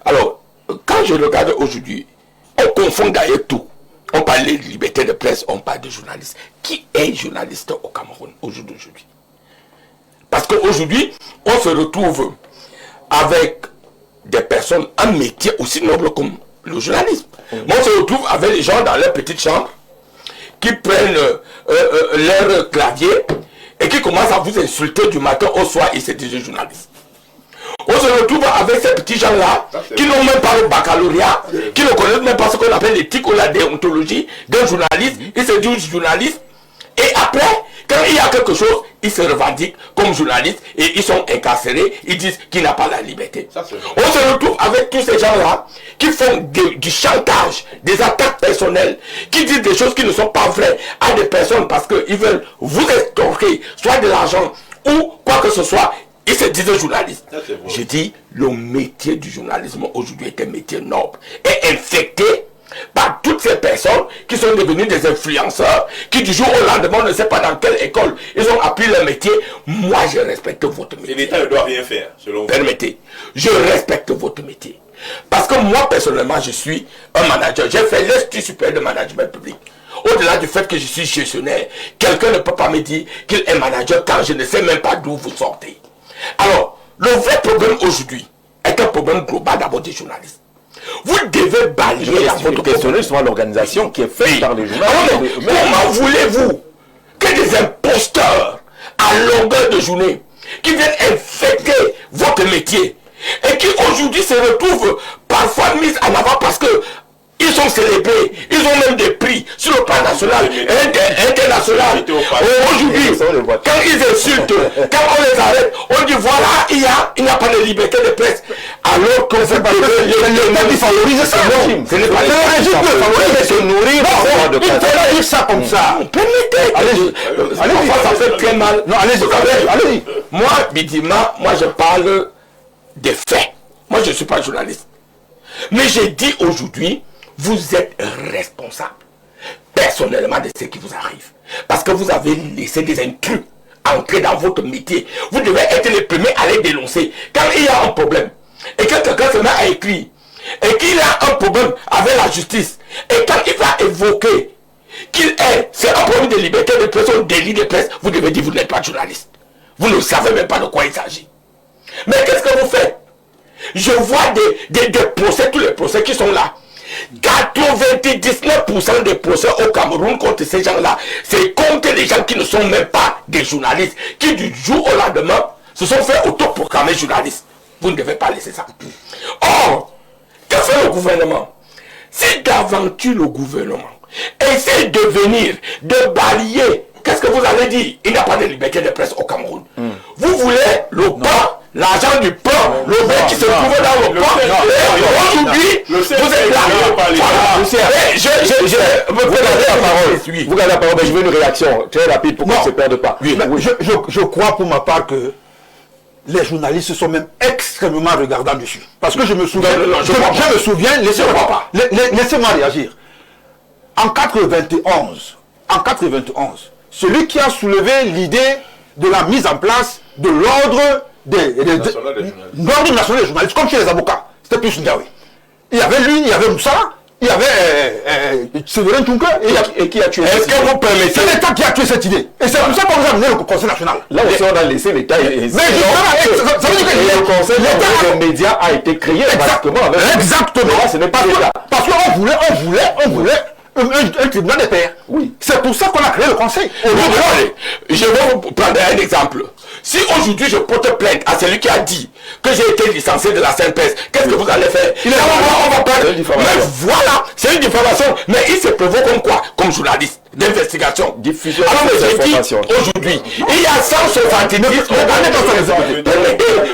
Alors, quand je regarde aujourd'hui, on confond d'ailleurs tout. On parle de liberté de presse, on parle de journaliste. Qui est journaliste au Cameroun aujourd'hui? Parce qu'aujourd'hui, on se retrouve avec des personnes, un métier aussi noble comme le journalisme. On se retrouve avec les gens dans leur petite chambre qui prennent leur clavier et qui commencent à vous insulter du matin au soir et c'est des journalistes. On se retrouve avec ces petits gens-là qui n'ont même pas le baccalauréat, qui ne connaissent même pas ce qu'on appelle l'éthique ou la déontologie d'un journaliste. Ils se disent journalistes. Et après, quand il y a quelque chose, ils se revendiquent comme journalistes et ils sont incarcérés, ils disent qu'il n'a pas la liberté. On se retrouve avec tous ces gens-là qui font du chantage, des attaques personnelles, qui disent des choses qui ne sont pas vraies à des personnes parce qu'ils veulent vous estorquer, soit de l'argent ou quoi que ce soit. Ils se disent journalistes. Je dis, le métier du journalisme aujourd'hui est un métier noble et infecté par toutes ces personnes qui sont devenues des influenceurs, qui du jour au lendemain, on ne sait pas dans quelle école ils ont appris leur métier. Moi, je respecte votre métier. Et l'État ne doit rien faire, selon vous. Permettez, je respecte votre métier. Parce que moi, personnellement, je suis un manager. J'ai fait l'Institut supérieur de management public. Au-delà du fait que je suis gestionnaire, quelqu'un ne peut pas me dire qu'il est manager quand je ne sais même pas d'où vous sortez. Alors, le vrai problème aujourd'hui est un problème global d'abord des journalistes. Vous devez balayer à votre questionner sur l'organisation qui est faite par les journalistes. Comment voulez-vous que des imposteurs à longueur de journée qui viennent infecter votre métier et qui aujourd'hui se retrouvent parfois mis en avant parce que ils sont célébrés, ils ont même des prix sur le plan national et international. Aujourd'hui, quand ils insultent, quand on les arrête, on dit voilà, il n'y a pas de liberté de presse. Alors qu'on sait pas que l'État qui favorise ça. Ce n'est pas le régime qui favorise se nourrir. Il faut dire ça comme ça. Permettez. Allez-y. Parfois ça fait très mal. Non, allez-y. Moi, Bidima, moi je parle des faits. Moi je ne suis pas journaliste. Mais j'ai dit aujourd'hui, vous êtes responsable personnellement de ce qui vous arrive. Parce que vous avez laissé des intrus entrer dans votre métier. Vous devez être les premiers à les dénoncer. Quand il y a un problème, et que quelqu'un se met à écrire, et qu'il a un problème avec la justice, et quand il va évoquer c'est un problème de liberté de presse ou de délit de presse, vous devez dire vous n'êtes pas journaliste. Vous ne savez même pas de quoi il s'agit. Mais qu'est-ce que vous faites? Je vois des procès, tous les procès qui sont là. 99% des procès au Cameroun contre ces gens-là, c'est contre les gens qui ne sont même pas des journalistes, qui du jour au lendemain se sont fait autoproclamer journalistes. Vous ne devez pas laisser ça. Or, que fait le gouvernement? Si d'aventure le gouvernement essaie de venir, de balayer, qu'est-ce que vous allez dire? Il n'y a pas de liberté de presse au Cameroun. Vous voulez le pain, l'argent du pain, le pain qui se trouve dans le pain. Aujourd'hui, vous êtes là. Vous gardez la parole, mais je veux une réaction très rapide pour qu'on ne se perde pas. Je crois pour ma part que les journalistes sont même extrêmement regardants dessus. Parce que je me souviens, laissez-moi réagir. En 91, celui qui a soulevé l'idée de la mise en place de l'ordre national des journalistes, comme chez les avocats, c'était plus Ndiaye. Il y avait lui, il y avait Moussa, il y avait Séverin Tunke et qui a tué. Est-ce que vous permettez? C'est l'État qui a tué cette idée. Et c'est pour ça qu'on vous a amené le Conseil national. Là aussi, on a laissé l'État. Mais ça veut dire que le Conseil des médias a été créé exactement. Exactement. Ce n'est pas l'État. Parce qu'on voulait un tribunal des pairs. Oui. C'est pour ça qu'on a créé le Conseil. Je vais vous prendre un exemple. Si aujourd'hui je porte plainte à celui qui a dit que j'ai été licencié de la CNPS, qu'est-ce que vous allez faire? On va parler. Mais voilà, c'est une diffamation. Mais il se prévoit comme quoi? Comme journaliste d'investigation. Diffusion d'information. Aujourd'hui, il y a 170 organes.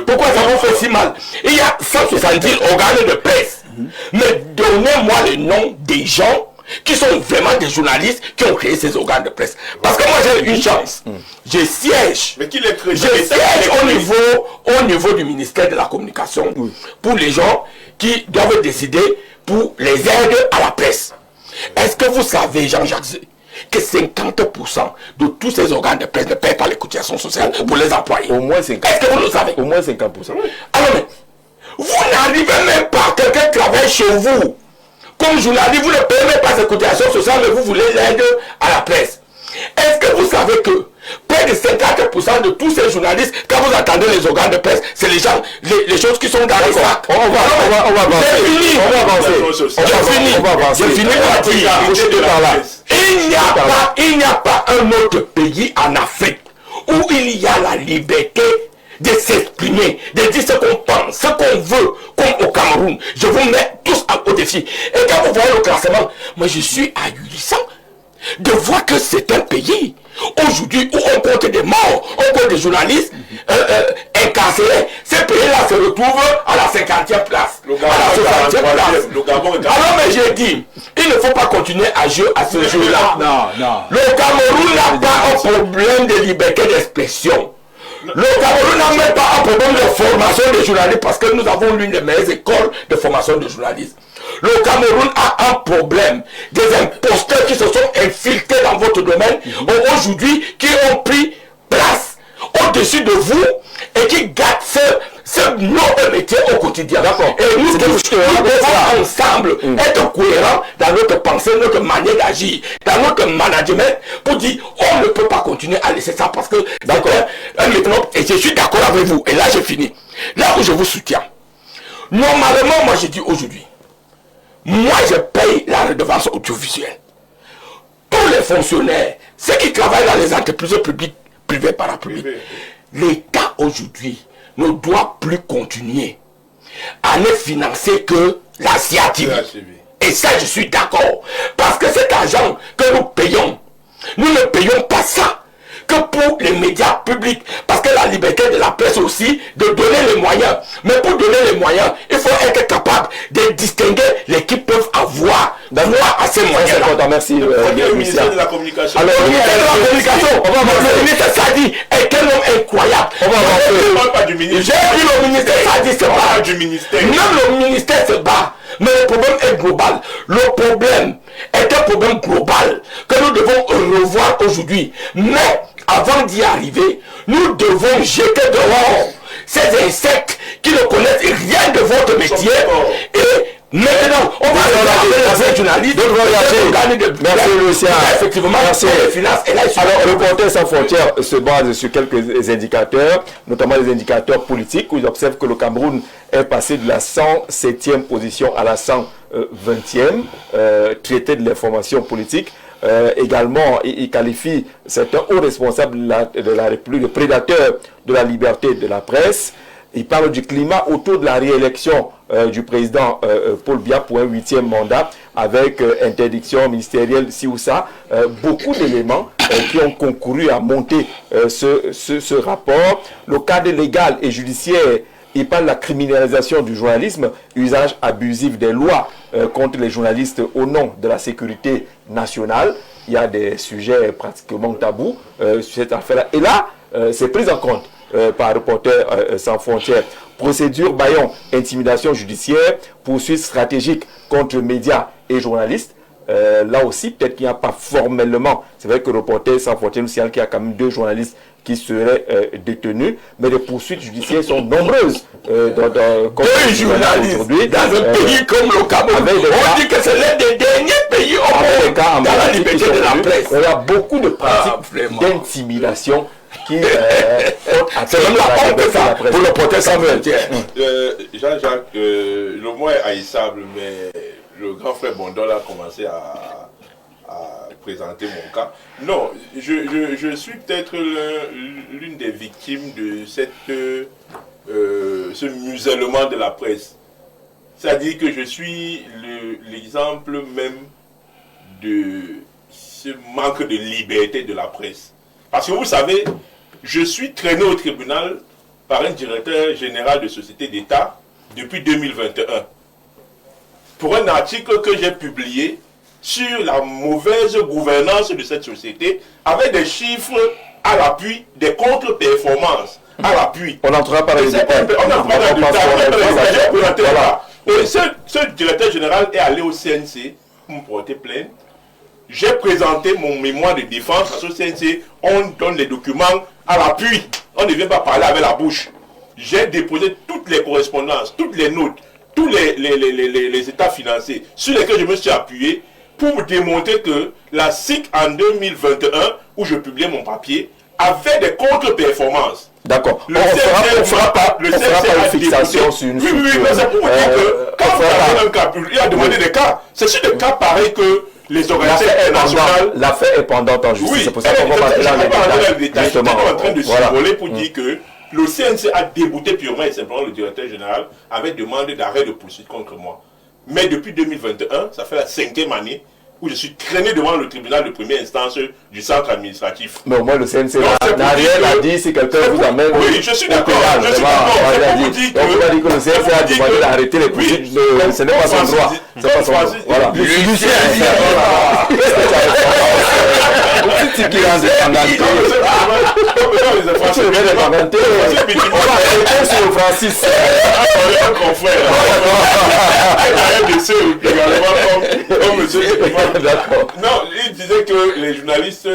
Pourquoi ça vous fait si mal? Il y a 170 organes de presse. Mais donnez-moi le nom des gens qui sont vraiment des journalistes qui ont créé ces organes de presse. Parce que moi j'ai une chance. Je siège. Mais qui les crée? Je siège au niveau du ministère de la Communication pour les gens qui doivent décider pour les aides à la presse. Est-ce que vous savez, Jean-Jacques, que 50% de tous ces organes de presse ne paient pas les cotisations sociales pour les employés? Au moins 50%. Est-ce que vous le savez? Au moins 50%. Alors, mais, vous n'arrivez même pas, quelqu'un travaille chez vous. Comme journaliste, vous ne payez même pas ces cotisations sociales, mais vous voulez l'aide à la presse. Est-ce que vous savez que près de 50% de tous ces journalistes, quand vous attendez les organes de presse, c'est les gens, les choses qui sont dans les sacs. On va avancer. Je finis par dire, il n'y a pas un autre pays en Afrique où il y a la liberté de s'exprimer, de dire ce qu'on pense, ce qu'on veut, comme au Cameroun. Je vous mets tous au défi. Et quand vous voyez le classement, moi je suis ahurissant de voir que c'est un pays aujourd'hui où on compte des morts, on compte des journalistes incarcérés. Ces pays-là se retrouvent à la 50e place, à la 60e place. Alors mais j'ai dit, il ne faut pas continuer à jouer à ce jeu-là. Le Cameroun n'a pas un problème de liberté d'expression. Le Cameroun n'a même pas un problème de formation des journalistes parce que nous avons l'une des meilleures écoles de formation de journalistes. Le Cameroun a un problème des imposteurs qui se sont infiltrés dans votre domaine aujourd'hui, qui ont pris place au-dessus de vous et qui gâtent ce noble métier au quotidien. Et nous devons ensemble être cohérents dans notre pensée, notre manière d'agir, dans notre management pour dire on ne peut pas continuer à laisser ça parce que maintenant, et je suis d'accord avec vous, et là j'ai fini. Là où je vous soutiens, normalement moi je dis aujourd'hui, moi je paye la redevance audiovisuelle. Tous les fonctionnaires, ceux qui travaillent dans les entreprises publiques, privées, parapubliques, l'État aujourd'hui ne doit plus continuer à ne financer que la CATV. Et ça, je suis d'accord. Parce que cet argent que nous payons, nous ne payons pas ça que pour les médias publics. Parce que la liberté de la presse aussi, de donner les moyens. Mais pour donner les moyens, il faut être capable de distinguer les qui peuvent avoir droit à ces moyens-là. Merci. Le ministère de la Communication. Alors, le ministère de la Communication, le ministère Sadi est un homme incroyable. On va avancer. Je ne parle pas du ministère. J'ai dit le ministère Sadi se bat. Du ministère. Même le ministère se bat. Mais le problème est global. Le problème est un problème global que nous devons revoir aujourd'hui. Mais avant d'y arriver, nous devons jeter dehors ces insectes qui ne connaissent rien de votre métier. Et maintenant, on va regarder les journalistes. Merci Lucien. Effectivement, merci. Alors, Reporters sans frontières se base sur quelques indicateurs, notamment les indicateurs politiques, où ils observent que le Cameroun est passé de la 107e position à la 120e, traité de l'information politique. Également, il qualifie certains hauts responsables de la République de prédateurs de la liberté de la presse. Il parle du climat autour de la réélection du président Paul Biya pour un 8e mandat avec interdiction ministérielle ci ou ça. Beaucoup d'éléments qui ont concouru à monter ce rapport. Le cadre légal et judiciaire, il parle de la criminalisation du journalisme, usage abusif des lois contre les journalistes au nom de la sécurité nationale. Il y a des sujets pratiquement tabous sur cette affaire-là. Et là, c'est pris en compte par Reporters sans frontières. Procédure Bayon, intimidation judiciaire, poursuite stratégique contre médias et journalistes. Là aussi, peut-être qu'il n'y a pas formellement, c'est vrai que Reporters sans frontières nous signale qu'il y a quand même 2 journalistes qui seraient détenus, mais les poursuites judiciaires sont nombreuses. Deux journalistes dans un pays comme le Cameroun, on dit que c'est l'un des derniers pays au monde dans la liberté de la presse. Il y a beaucoup de pratiques d'intimidation qui c'est même la honte de ça pour le protest sans frontières. Jean-Jacques, le mot est haïssable, mais le grand frère Bondol a commencé à présenter mon cas. Non, je suis peut-être l'une des victimes de ce musellement de la presse. C'est-à-dire que je suis l'exemple même de ce manque de liberté de la presse. Parce que vous savez, je suis traîné au tribunal par un directeur général de société d'État depuis 2021 pour un article que j'ai publié sur la mauvaise gouvernance de cette société avec des chiffres à l'appui, des contre-performances à l'appui. On n'entrera pas dans les détails. On n'entrera pas dans les détails. Ce directeur général est allé au CNC pour me porter plainte. J'ai présenté mon mémoire de défense à ce CNC. On donne les documents à l'appui. On ne vient pas parler avec la bouche. J'ai déposé toutes les correspondances, toutes les notes, tous les états financiers sur lesquels je me suis appuyé pour démontrer que la SIC en 2021, où je publiais mon papier, avait des contre-performances. D'accord. On ne fera pas une fixation sur une structure. Oui, mais c'est pour vous dire que quand vous avez un cas, il a demandé des cas. C'est sur des cas pareils que les organisations internationales... L'affaire est pendante en justice. C'est pour ça qu'on va parler dans les détails. J'étais en train de survoler pour dire que le CNC a débouté purement et simplement le directeur général avec demande d'arrêt de poursuite contre moi. Mais depuis 2021, ça fait la 5e année où je suis traîné devant le tribunal de première instance du centre administratif. Mais au moins le CNC n'a rien à dire si quelqu'un vous amène. Oui, je suis d'accord. Je suis d'accord. On va dire que le CNC a demandé d'arrêter les poursuites. Ce n'est pas son droit. C'est pas son droit. Voilà. Si tu rends indemnité. Tu le mets indemnité. On va arrêter sur Francis. Un confrère. Il y a un décès également comme monsieur. Non, il disait que les journalistes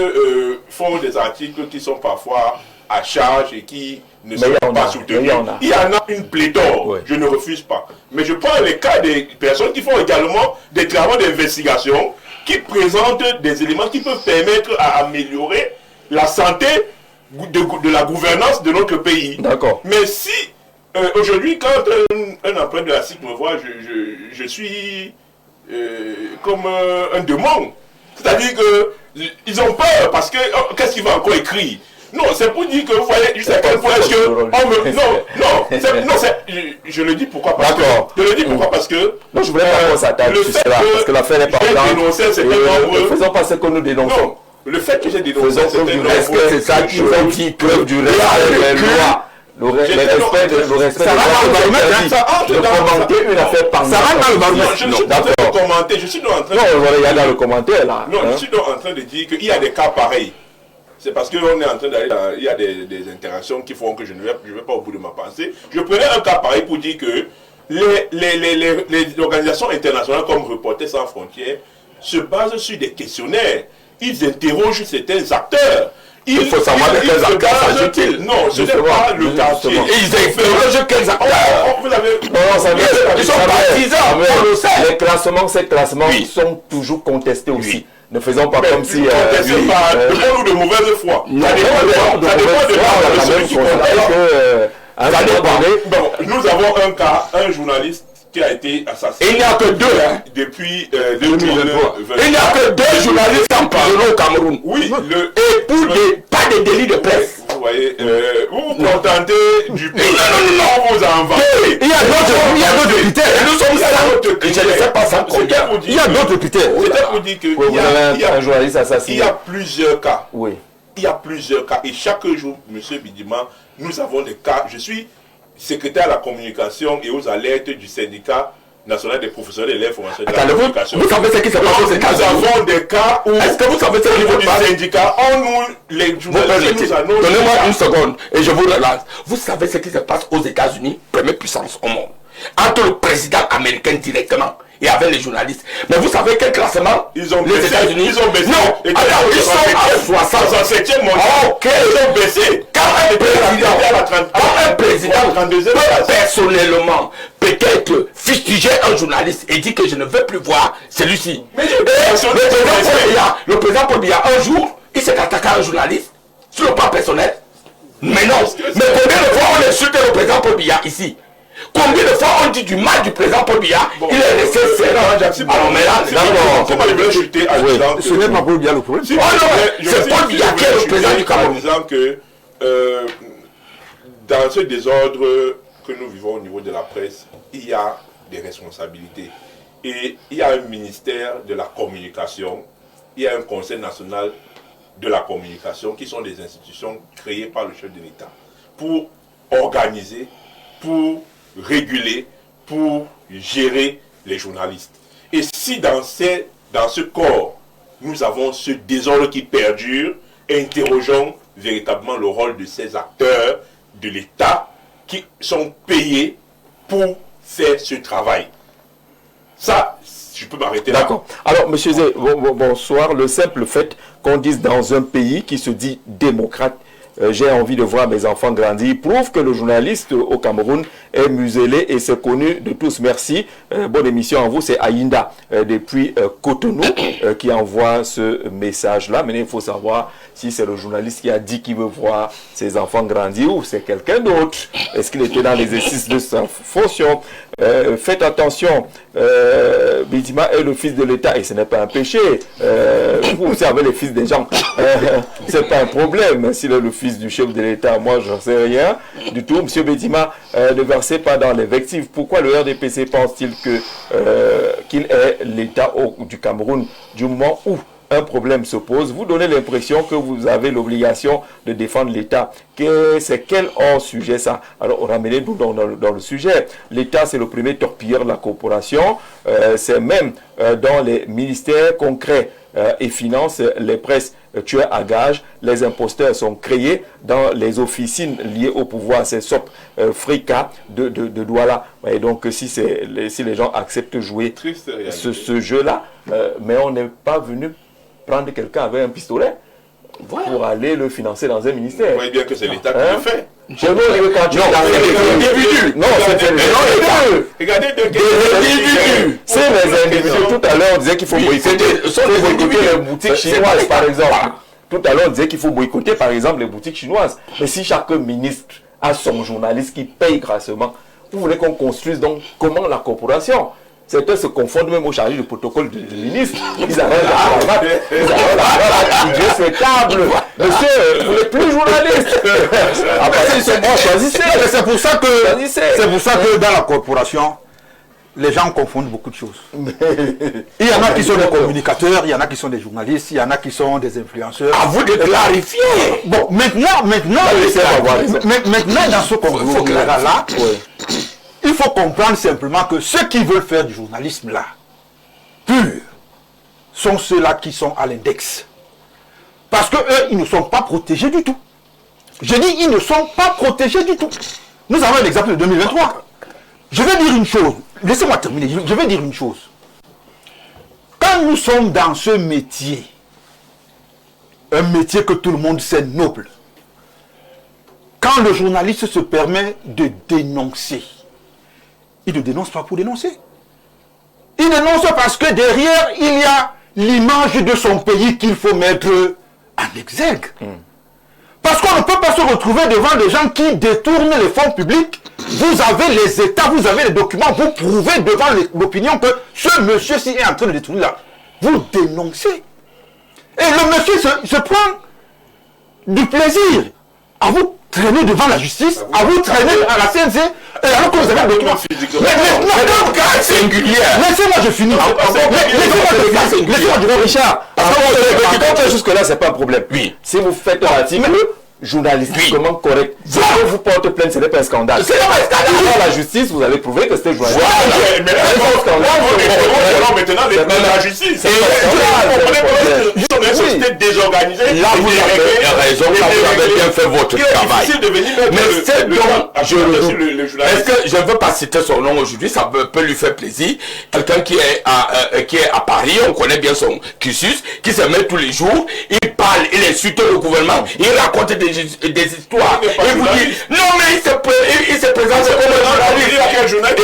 font des articles qui sont parfois à charge et qui ne sont pas soutenus. Il y en a une pléthore, oui. Je ne refuse pas. Mais je prends les cas des personnes qui font également des travaux d'investigation, qui présentent des éléments qui peuvent permettre à améliorer la santé de la gouvernance de notre pays. D'accord. Mais si, aujourd'hui, quand un employé de la SIC me voit, je suis... comme un démon. C'est-à-dire qu'ils ont peur parce que qu'est-ce qu'il va encore écrire? Non, c'est pour dire que vous voyez jusqu'à quel point est-ce que on me... Non, je le dis pourquoi parce que... Je le dis pourquoi parce que... Non, je voulais pas qu'on s'attaque sur cela parce que l'affaire n'est pas grave. J'ai dénoncé un certain nombre... Faisons pas ce que nous dénonçons. Non, le fait que j'ai dénoncé un certain nombre... Est-ce que c'est ça qui veut dire preuve du respect des lois? Le respect de commenter une affaire par ça rentre dans le baromètre. Je suis en train de commenter. Je suis donc en train il y a dans le commentaire là. Non, je suis donc en train de dire qu'il y a des cas pareils. C'est parce qu'on est en train d'aller dans... Il y a des interactions qui font que je ne vais pas au bout de ma pensée. Je prenais un cas pareil pour dire que les organisations internationales comme Reporters sans frontières se basent sur des questionnaires. Ils interrogent certains acteurs. Il faut savoir de quels acteurs s'agit-il. Non, ce n'est pas le quartier. Ils interrogent quels acteurs. Vous avez... Ils sont partisans. Les classements, ces classements sont toujours contestés aussi. Ne faisons pas comme si... Contestés par de bonne ou de mauvaise foi. Ça dépend de la... Nous avons un cas, un journaliste qui a été assassiné. Il n'y a que deux. Depuis 2023. Il n'y a que deux journalistes emprisonnés au Cameroun. Oui. Et pour pas des délits de presse. Vous voyez, vous vous contentez du pays. Non, vous en vendez. Il y a d'autres critères. Nous sommes ça. Je ne sais pas ça. Il y a d'autres critères. C'était pour dire qu'il y a un journaliste assassiné. Il y a plusieurs cas. Oui. Il y a plusieurs cas. Et chaque jour, M. Bidima, nous avons des cas. Je suis secrétaire à la communication et aux alertes du syndicat national des professionnels et élèves formation de la communication. Vous savez ce qui se passe aux États-Unis? Nous avons des cas où... Est-ce que vous savez ce qui se passe? Du syndicat, les journalistes nous annoncent... Donnez-moi une seconde et je vous relance. Vous savez ce qui se passe aux États-Unis, première puissance au monde. Entre le président américain directement et avec les journalistes. Mais vous savez quel classement ils ont les baissé. États-Unis? Ils ont baissé. Non, alors ils sont à 67e mondial. Ok. Ils ont baissé. Quand un président peut personnellement peut-être fustiger un journaliste et dit que je ne veux plus voir celui-ci. Mais le président Paul Biya, un jour, il s'est attaqué à un journaliste sur le plan personnel. Mais non. Mais combien de fois on insulte le président Paul Biya ici? Combien de fois on dit du mal du président Paul Biya? Il est resté serré. Alors mais là, ce n'est pas Paul Biya le problème. C'est Paul Biya qui est le président du Cameroun. En disant que dans ce désordre que nous vivons au niveau de la presse, il y a des responsabilités. Et il y a un ministère de la communication, il y a un conseil national de la communication qui sont des institutions créées par le chef de l'État pour organiser, pour réguler, pour gérer les journalistes. Et si dans ce corps, nous avons ce désordre qui perdure, interrogeons véritablement le rôle de ces acteurs de l'État qui sont payés pour faire ce travail. Ça, je peux m'arrêter là. D'accord. Alors, monsieur Zé, bonsoir. Le simple fait qu'on dise dans un pays qui se dit démocrate, j'ai envie de voir mes enfants grandir, prouve que le journaliste au Cameroun est muselé et c'est connu de tous. Merci. Bonne émission à vous. C'est Aïnda depuis Cotonou qui envoie ce message-là. Mais il faut savoir si c'est le journaliste qui a dit qu'il veut voir ses enfants grandir ou c'est quelqu'un d'autre. Est-ce qu'il était dans l'exercice de sa fonction? Faites attention. Bédima est le fils de l'État et ce n'est pas un péché. Vous savez les fils des gens. C'est pas un problème s'il est le fils du chef de l'État. Moi, j'en sais rien du tout. Monsieur Bédima, ne versez pas dans l'invective. Pourquoi le RDPC pense-t-il qu'il est l'État du Cameroun du moment où un problème se pose? Vous donnez l'impression que vous avez l'obligation de défendre l'État. C'est quel hors-sujet ça? Alors, ramenez-nous dans le sujet. L'État, c'est le premier torpilleur de la corporation. C'est même dans les ministères concrets et finances, les presses tueurs à gages, les imposteurs sont créés dans les officines liées au pouvoir. C'est SOP, Frika de Douala. Et donc, si les gens acceptent de jouer ce jeu-là, mais on n'est pas venu prendre quelqu'un avec un pistolet pour aller le financer dans un ministère. Vous voyez bien que c'est l'État qui le fait. Je veux dire quand tu es dans les individus. Non, c'est l'État. Regardez des individus. C'est les individus. Tout à l'heure, on disait qu'il faut boycotter les boutiques chinoises, par exemple. Tout à l'heure, on disait qu'il faut boycotter, par exemple, les boutiques chinoises. Mais si chaque ministre a son journaliste qui paye grassement, vous voulez qu'on construise donc comment la corporation? Certains se confondent même au chargé du protocole du ministre. Ils arrêtent la cravate. Ils arrêtent la cravate. C'est câble. Monsieur, vous n'êtes plus journaliste. Après, ils sont bons, choisissez. C'est pour ça que dans la corporation, les gens confondent beaucoup de choses. Il y en a qui sont des communicateurs, il y en a qui sont des journalistes, il y en a qui sont des influenceurs. À vous de clarifier. Bon, maintenant dans ce conglomérat-là, il faut comprendre simplement que ceux qui veulent faire du journalisme là, pur, sont ceux-là qui sont à l'index. Parce que eux, ils ne sont pas protégés du tout. Je dis, ils ne sont pas protégés du tout. Nous avons un exemple de 2023. Je vais dire une chose. Laissez-moi terminer. Je vais dire une chose. Quand nous sommes dans ce métier, un métier que tout le monde sait noble, quand le journaliste se permet de dénoncer, il ne dénonce pas pour dénoncer. Il dénonce parce que derrière, il y a l'image de son pays qu'il faut mettre en exergue. Parce qu'on ne peut pas se retrouver devant des gens qui détournent les fonds publics. Vous avez les états, vous avez les documents, vous prouvez devant l'opinion que ce monsieur-ci est en train de détourner là. Vous dénoncez. Et le monsieur se prend du plaisir à vous traîner devant la justice, à vous traîner à la CNC, et alors que vous avez le document. Mais laissez-moi, je finis. Laissez-moi, Richard. Jusque-là, c'est pas un problème. Oui. Si vous faites un article, journalistiquement correct. Si on vous porte plainte, ce n'est pas un scandale. C'est pas un scandale. Dans la justice, vous avez prouvé que c'était journalistique. Mais maintenant, la justice. Une société désorganisée. Là, vous avez raison, vous avez bien fait votre travail. Mais c'est donc, est-ce que je ne veux pas citer son nom aujourd'hui, ça peut lui faire plaisir. Quelqu'un qui est à Paris, on connaît bien son cursus, qui se met tous les jours, il parle, il insulte le gouvernement, il raconte des histoires. Il vous dit, non mais il se présente comme un journaliste.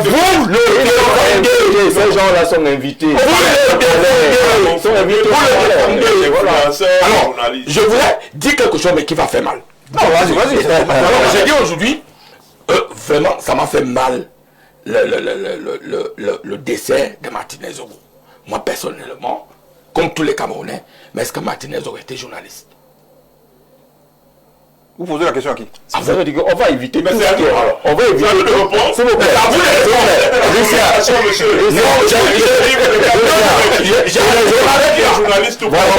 Vous le ces gens-là sont invités. Alors, je voulais dire quelque chose, mais qui va faire mal. Non, vas-y. J'ai dit aujourd'hui, vraiment, ça m'a fait mal le décès de Martinez Zogo. Moi, personnellement, comme tous les Camerounais, mais est-ce que Martinez aurait été journaliste? Vous posez la question à qui? On va éviter. Mais c'est à toi. On va éviter. C'est vous plaît.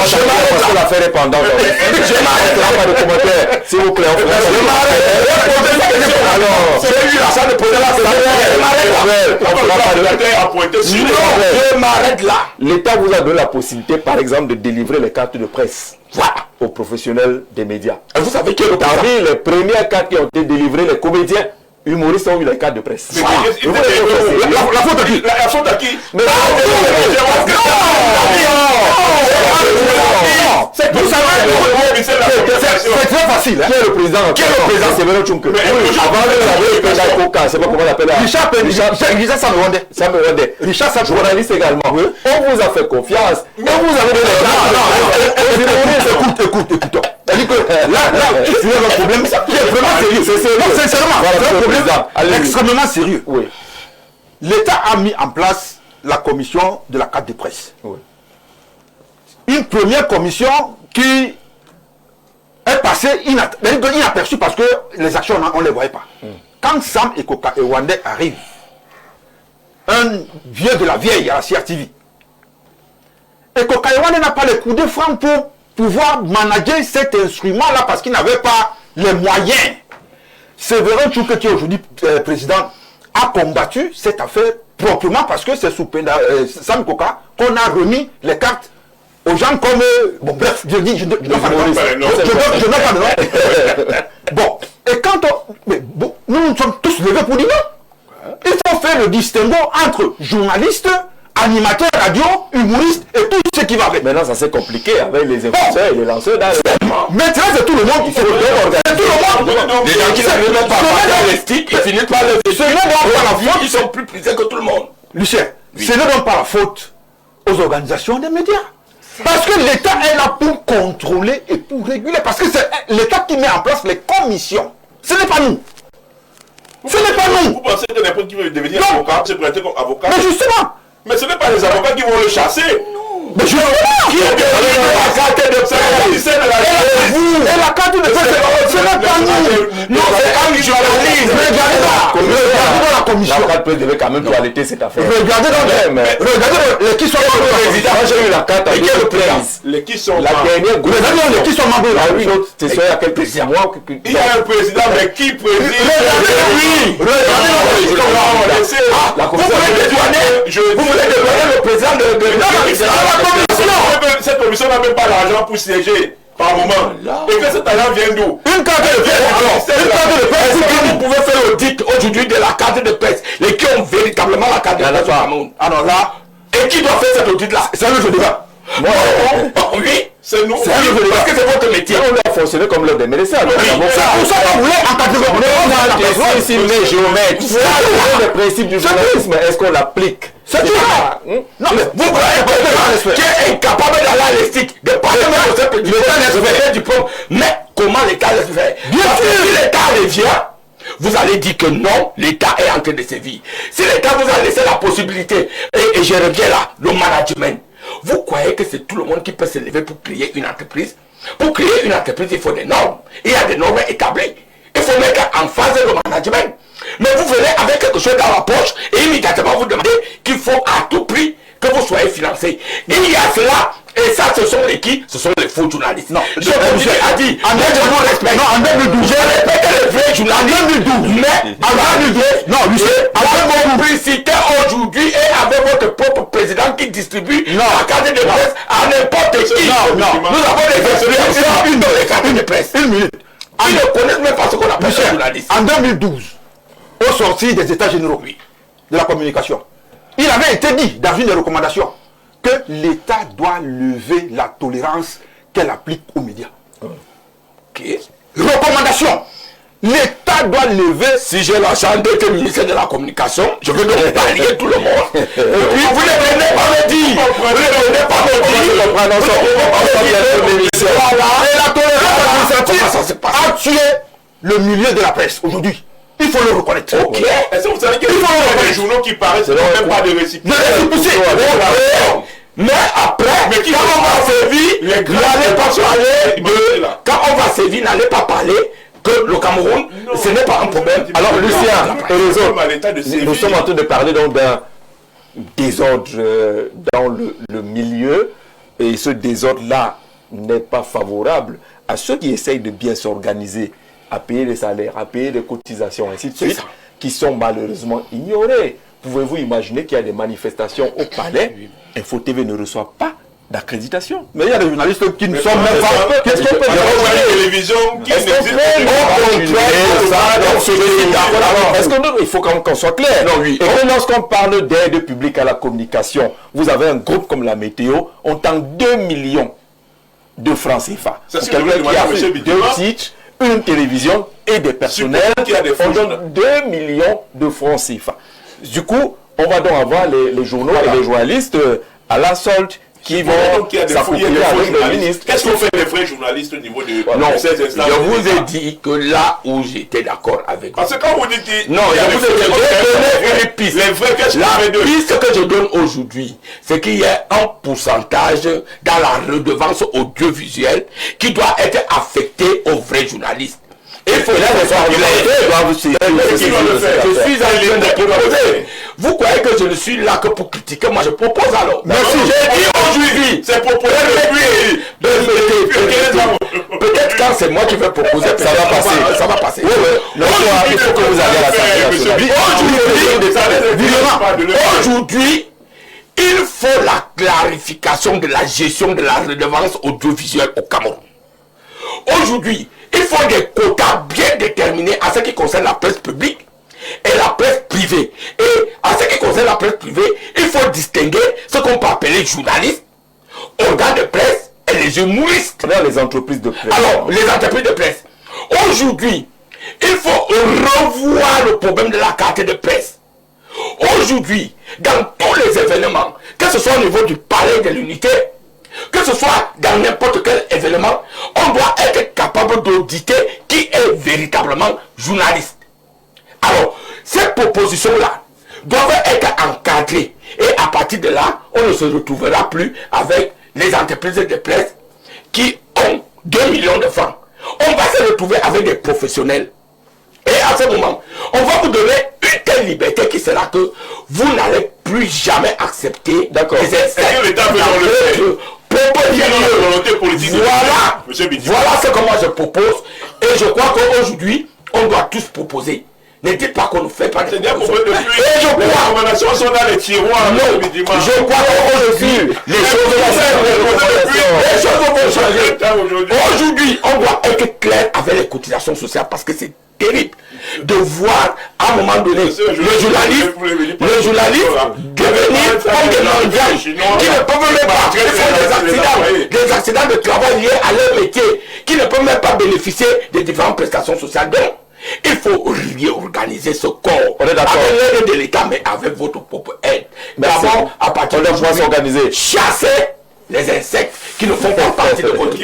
Je m'arrête l'affaire est pendante. Je m'arrête là, pas de commentaires. S'il vous plaît, je m'arrête là. L'État vous a donné la possibilité, par exemple, de délivrer les cartes de presse. Voilà. Aux professionnels des médias. Et vous savez que parmi les premières cartes qui ont été délivrées, les comédiens humoristes ont eu les cartes de presse. La faute à qui? La faute à qui? C'est très facile. Qui est le président? C'est Beno Tchouke. Avant de la Coca, c'est pas comment on l'appelle. Richard Samerwande. Richard Samerwande, journaliste également. On vous a fait confiance. Et vous avez donné écoute. C'est-à-dire que là, tu as un problème qui est vraiment sérieux. Sincèrement, c'est un problème extrêmement sérieux. Oui. L'État a mis en place la commission de la carte de presse. Oui. Une première commission qui est passée inaperçue parce que les actions, on ne les voyait pas. Quand Sam et Koka et Wande arrivent, un vieux de la vieille à la CRTV, et Koka et Wande n'a pas les coups de franc pour pouvoir manager cet instrument-là parce qu'il n'avait pas les moyens. C'est Véron Tchouke qui est aujourd'hui président a combattu cette affaire proprement parce que c'est sous Sam Koka qu'on a remis les cartes aux gens comme... bon, bref, je dis, je ne donne pas de nom. Bon, et quand nous nous sommes tous levés pour dire non. Il faut faire le distinguo entre journalistes, animateurs radio, humoristes et tout ce qui va avec. Maintenant, ça c'est compliqué avec les influenceurs et les lanceurs dans maintenant, c'est tout le monde. Il faut c'est tout le monde. Les gens qui n'arrivent même pas à faire les sticks, ils finissent par le ce n'est donc pas la faute. Ils sont plus prisés que tout le monde. Lucien, ce n'est donc pas la faute aux organisations des médias. Parce que l'État est là pour contrôler et pour réguler. Parce que c'est l'État qui met en place les commissions. Ce n'est pas nous. Ce n'est pas nous. Vous pensez que n'importe qui veut devenir avocat, se présenter comme avocat? Mais justement. Mais ce n'est pas les avocats qui vont le chasser. Mais justement. Qui est la carte de presse? Et la carte de presse, ce n'est pas nous. Non, c'est un journaliste. Regardez dans la commission. La carte peut devait quand même toiletter cette affaire. Regardez les qui sont membres du président. Moi j'ai eu la carte avec le prince. Les qui sont la dernière les qui sont membres. Ah oui, c'est ça, il y a quelques mois. Il y a un président, mais qui préside? Vous voulez dédouaner le président cette commission n'a même pas l'argent pour siéger par moment. Et que cet argent vient d'où? Une carte de presse. Est-ce que vous pouvez faire l'audit aujourd'hui de la carte de presse? Les qui ont véritablement la carte de presse. Alors là, et qui doit faire cet audit là? C'est le jeu de débat. Oui, c'est nous. Parce que c'est votre métier. On a fonctionné comme l'ordre des médecins. C'est pour ça qu'on voulait encadrer. Mais géomètre. C'est le principe du journalisme. Est-ce qu'on l'applique? C'est tout ça. Non, mais vous voyez qui est incapable d'aller à l'estique, de passer même au simple diplôme. Mais comment l'État laisse faire? Bien sûr, si l'État revient, vous allez dire que non, l'État est en train de sévir. Si l'État vous a laissé la possibilité, et je reviens là, le management, vous croyez que c'est tout le monde qui peut se lever pour créer une entreprise? Pour créer une entreprise, il faut des normes. Il y a des normes établies. Il faut mettre en phase le management. Mais vous venez avec quelque chose dans la poche et immédiatement vous demandez qu'il faut à tout prix que vous soyez financé. Il y a cela, et Et ça, ce sont les qui? Ce sont les faux journalistes. Non, je a dit, en 2012, j'ai répété les vrais journalistes. En 2012, mais en 2012, non, avec vos publicités aujourd'hui et avec votre propre président qui distribue la carte de presse à n'importe qui. Nous avons des expériences dans les cartes de presse. Une minute. Ils ne connaissent même pas ce qu'on appelle un journaliste. En 2012, au sorti des États généraux de la communication, il avait été dit dans une des recommandations que l'État doit lever la tolérance qu'elle applique aux médias. Recommandation. L'État doit lever... Si j'ai l'argent d'être ministre de la communication, je veux donc parier tout le monde. Et puis vous ne venez pas me dire. Vous ne venez pas me dire. Et la tolérance administrative a tué le milieu de la presse aujourd'hui. Il faut le reconnaître. Ok. Est-ce que vous savez qu'il faut les journaux qui paraissent même pas de récipient? Mais après, quand on va servir, n'allez pas parler de... Quand on va servir, n'allez pas parler que le Cameroun, ce n'est pas un problème. Alors Lucien, nous sommes en train de parler donc d'un désordre dans le milieu, et ce désordre-là n'est pas favorable à ceux qui essayent de bien s'organiser, à payer les salaires, à payer les cotisations, ainsi de suite, qui sont malheureusement ignorés. Pouvez-vous imaginer qu'il y a des manifestations au palais? Info TV ne reçoit pas d'accréditation. Mais il y a des journalistes qui ne sont même pas... Qu'est-ce qu'on peut dire? La télévision qui n'existe pas. Est-ce qu'il faut qu'on soit clair? Non, oui. Et lorsqu'on parle d'aide publique à la communication, vous avez un groupe comme la Météo, on tend 2 millions de francs CFA. C'est quelqu'un qui a fait 2 titres, une télévision et des personnels. On donne 2 millions de francs CFA. Du coup, on va donc avoir les journaux et les journalistes à la solde qui vont s'approprier avec le ministre. Qu'est-ce qu'on fait des vrais journalistes au niveau de ces instances? Je vous ai dit que là où j'étais d'accord avec vous. Parce que quand vous dites... Non, je vous ai donné une piste. La piste que je donne aujourd'hui, c'est qu'il y a un pourcentage dans la redevance audiovisuelle qui doit être affecté aux vrais journalistes. Il faut là je suis en train de proposer. Vous croyez que je ne suis là que pour critiquer? Moi je propose alors. Merci. J'ai dit aujourd'hui. C'est proposé depuis. Peut-être quand c'est moi qui vais proposer, ça va passer. Ça va passer. Il faut que vous alliez à la Aujourd'hui, il faut la clarification de la gestion de la redevance audiovisuelle au Cameroun. Aujourd'hui, il faut des quotas bien déterminés en ce qui concerne la presse publique et la presse privée. Et en ce qui concerne la presse privée, il faut distinguer ce qu'on peut appeler journalistes, organes de presse et les humoristes. Les entreprises de presse. Alors, les entreprises de presse. Aujourd'hui, il faut revoir le problème de la carte de presse. Aujourd'hui, dans tous les événements, que ce soit au niveau du palais de l'unité, que ce soit dans n'importe quel événement, on doit être capable d'auditer qui est véritablement journaliste. Alors, ces propositions-là doivent être encadrées. Et à partir de là, on ne se retrouvera plus avec les entreprises de presse qui ont 2 millions de francs. On va se retrouver avec des professionnels. Et à ce moment, on va vous donner une telle liberté qui sera que vous n'allez plus jamais accepter les essais. Voilà ce que moi je propose. Et je crois qu'aujourd'hui, on doit tous proposer. Ne dites pas qu'on ne fait pas de propositions. Et je crois les recommandations sont dans les tiroirs. Non, je crois qu'aujourd'hui, les choses vont changer. Aujourd'hui, on doit être clair avec les cotisations sociales parce que c'est terrible de voir à un moment donné le journaliste devenir comme des mendiants qui ne peuvent même pas faire des accidents de travail liés à leur métier, qui ne peuvent même pas bénéficier des différentes prestations sociales. Donc, il faut réorganiser ce corps avec l'aide de l'État, mais avec votre propre aide. D'abord, à partir de pouvoir s'organiser, chasser les insectes qui ne font pas partie de votre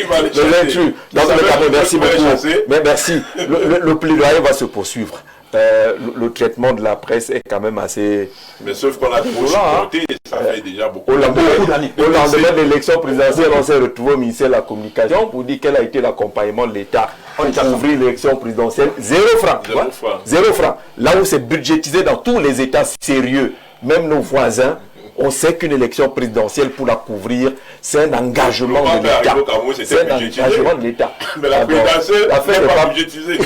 merci beaucoup. Mais merci. Le plaidoyer va se poursuivre. Le traitement de la presse est quand même assez... Mais sauf qu'on a trop supporté, ça fait déjà beaucoup d'années. Au lendemain de l'élection présidentielle, on s'est retrouvé au ministère de la Communication pour dire quel a été l'accompagnement de l'État pour ouvrir l'élection présidentielle. 0 francs. 0 francs. Là où c'est budgétisé dans tous les États sérieux, même nos voisins, On sait qu'une élection présidentielle, pour la couvrir, c'est un engagement de l'État. C'est un engagement de l'État. Mais la présidentielle n'est pas budgétisée.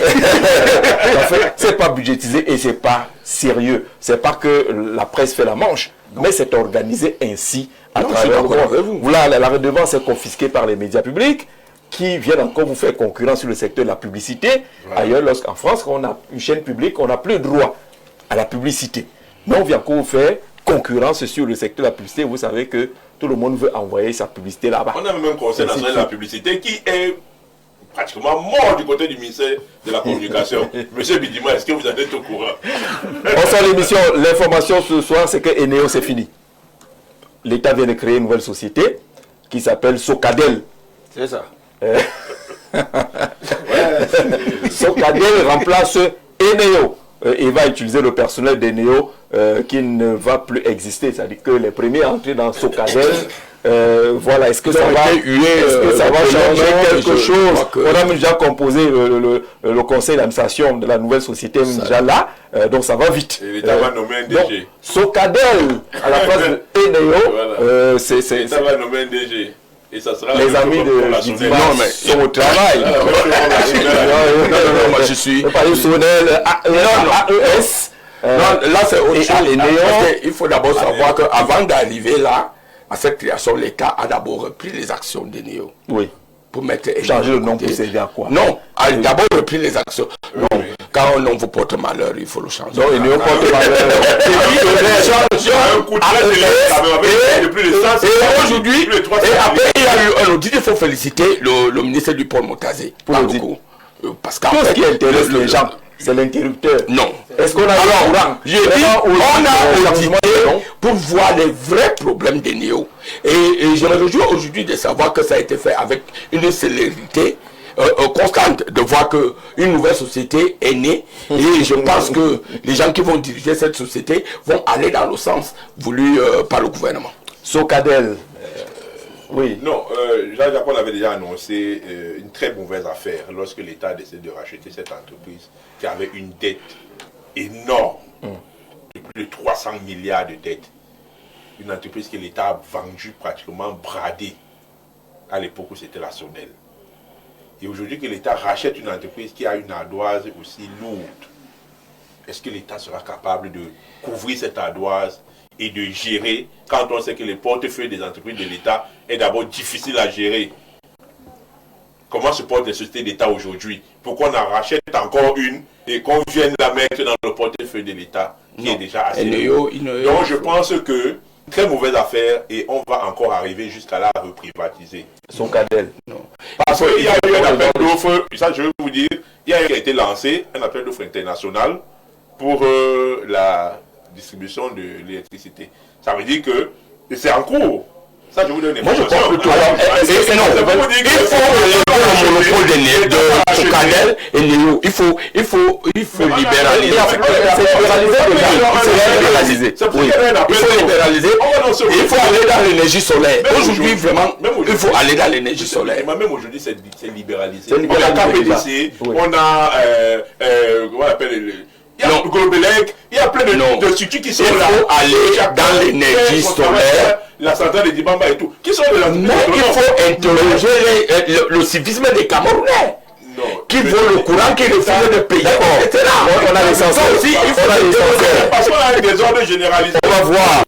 C'est pas budgétisé et c'est pas sérieux. C'est pas que la presse fait la manche, mais c'est organisé ainsi à travers le monde. Voilà, la redevance est confisquée par les médias publics qui viennent encore vous faire concurrence sur le secteur de la publicité. Ailleurs, en France, quand on a une chaîne publique, on n'a plus droit à la publicité. Mais on vient encore vous faire concurrence sur le secteur de la publicité. Vous savez que tout le monde veut envoyer sa publicité là-bas. On a le même conseil national de la publicité qui est pratiquement mort du côté du ministère de la Communication. Monsieur Bidima, est-ce que vous êtes au courant? On sort l'émission. L'information ce soir, c'est que Eneo, c'est fini. L'État vient de créer une nouvelle société qui s'appelle Socadel. C'est ça. Socadel remplace Eneo. Il va utiliser le personnel d'Eneo qui ne va plus exister. C'est-à-dire que les premiers à entrer dans Socadel, voilà, est-ce que ça va changer quelque chose? On a déjà composé le conseil d'administration de la nouvelle société déjà là, donc ça va vite. Et l'État va nommer un DG. Socadel à la place de Eneo, l'État va nommer un DG. Et ça sera les amis de Bidima sont au travail. Moi je suis. AES. Là c'est autre chose. Il faut d'abord savoir qu'avant d'arriver là, à cette création, l'État a d'abord repris les actions de Néo. Oui. Pour mettre changer le nom pour servir à quoi? Non, a d'abord repris les actions. Non, quand un nom vous porte malheur, il faut le changer. Non, Néo porte malheur. Et aujourd'hui, et après il y a eu un audit, il faut féliciter le ministre du Port Montazé. Pour le coup. Parce qu'en fait, ce qui intéresse les gens, c'est l'interrupteur. Non. Est-ce qu'on a le courant? J'ai dit, on a audité pour voir les vrais problèmes des Néo. Et je me réjouis aujourd'hui de savoir que ça a été fait avec une célérité constante, de voir qu'une nouvelle société est née. Et je pense que les gens qui vont diriger cette société vont aller dans le sens voulu par le gouvernement. Socadel. Oui. Non, Jean Japon avait déjà annoncé une très mauvaise affaire lorsque l'État a décidé de racheter cette entreprise qui avait une dette énorme, de plus de 300 milliards de dettes. Une entreprise que l'État a vendue pratiquement bradée à l'époque où c'était la Sonel. Et aujourd'hui que l'État rachète une entreprise qui a une ardoise aussi lourde, est-ce que l'État sera capable de couvrir cette ardoise et de gérer, quand on sait que le portefeuille des entreprises de l'État est d'abord difficile à gérer? Comment se portent les sociétés d'État aujourd'hui? Pourquoi on en rachète encore une et qu'on vienne la mettre dans le portefeuille de l'État qui est déjà assez lourd? Donc je pense que très mauvaise affaire et on va encore arriver jusqu'à la reprivatiser. Socadel. Non. Parce qu'il y a eu un appel d'offres, ça je vais vous dire, il y a été lancé un appel d'offres international pour la distribution de l'électricité. Ça veut dire que c'est en cours. Ça, je vous donne des informations. Moi, je pense plutôt. Non, il faut le monopole de Socadel et Néo. Il faut libéraliser. Il faut libéraliser. Il faut aller dans l'énergie solaire. Aujourd'hui, vraiment, il faut aller dans l'énergie solaire. Même aujourd'hui, c'est libéralisé. On a KPDC, on a, comment on appelle, il y a Globelec, il y a plein de structures qui sont là. Il faut aller dans l'énergie solaire. La centrale de Dibamba et tout. Qui sont de mais il faut interroger le civisme des Camerounais. Qui veut le courant, qui refuse de payer, etc. On a l'essentiel aussi, il faut l'essentiel. Parce qu'on a des ordres généralisés. On va voir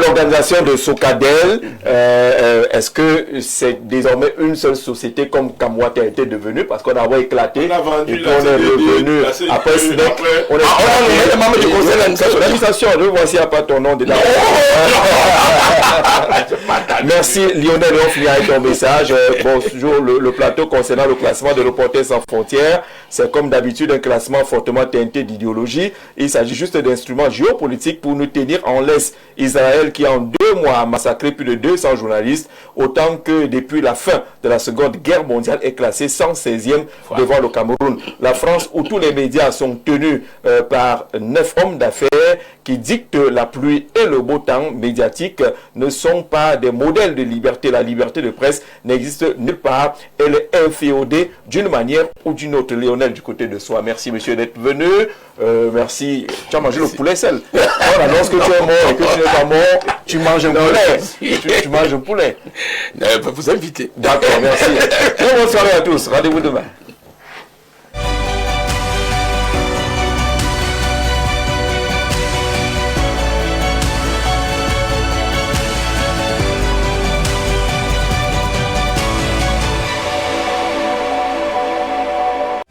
l'organisation de Socadel. Est-ce que c'est désormais une seule société comme Kamwat a été devenue? Parce qu'on a éclaté. On a vendu et puis on est revenu. Après SNEC. On est le membre du conseil d'administration. Je vois s'il n'y a pas ton nom dedans. Merci Lionel Offli avec ton message. Bonjour, le plateau concernant le classement de Reporters sans frontières. C'est comme d'habitude un classement fortement teinté d'idéologie. Il s'agit juste d'instruments géopolitiques pour nous tenir en laisse. Israël qui en 2 mois a massacré plus de 200 journalistes, autant que depuis la fin de la Seconde Guerre mondiale est classé 116e devant le Cameroun. La France où tous les médias sont tenus par 9 hommes d'affaires qui dictent la pluie et le beau temps médiatique ne sont pas des modèles de liberté. La liberté de presse n'existe nulle part. Elle est inféodée d'une manière ou d'une autre. Léonard traditionnel du côté de soi. Merci, monsieur, d'être venu. Merci. Tu as mangé le poulet seul. On annonce que tu es mort et que tu n'es pas mort. Tu manges un poulet. Tu manges un poulet. Vous invitez. D'accord, merci. Bonne soirée à tous. Rendez-vous demain.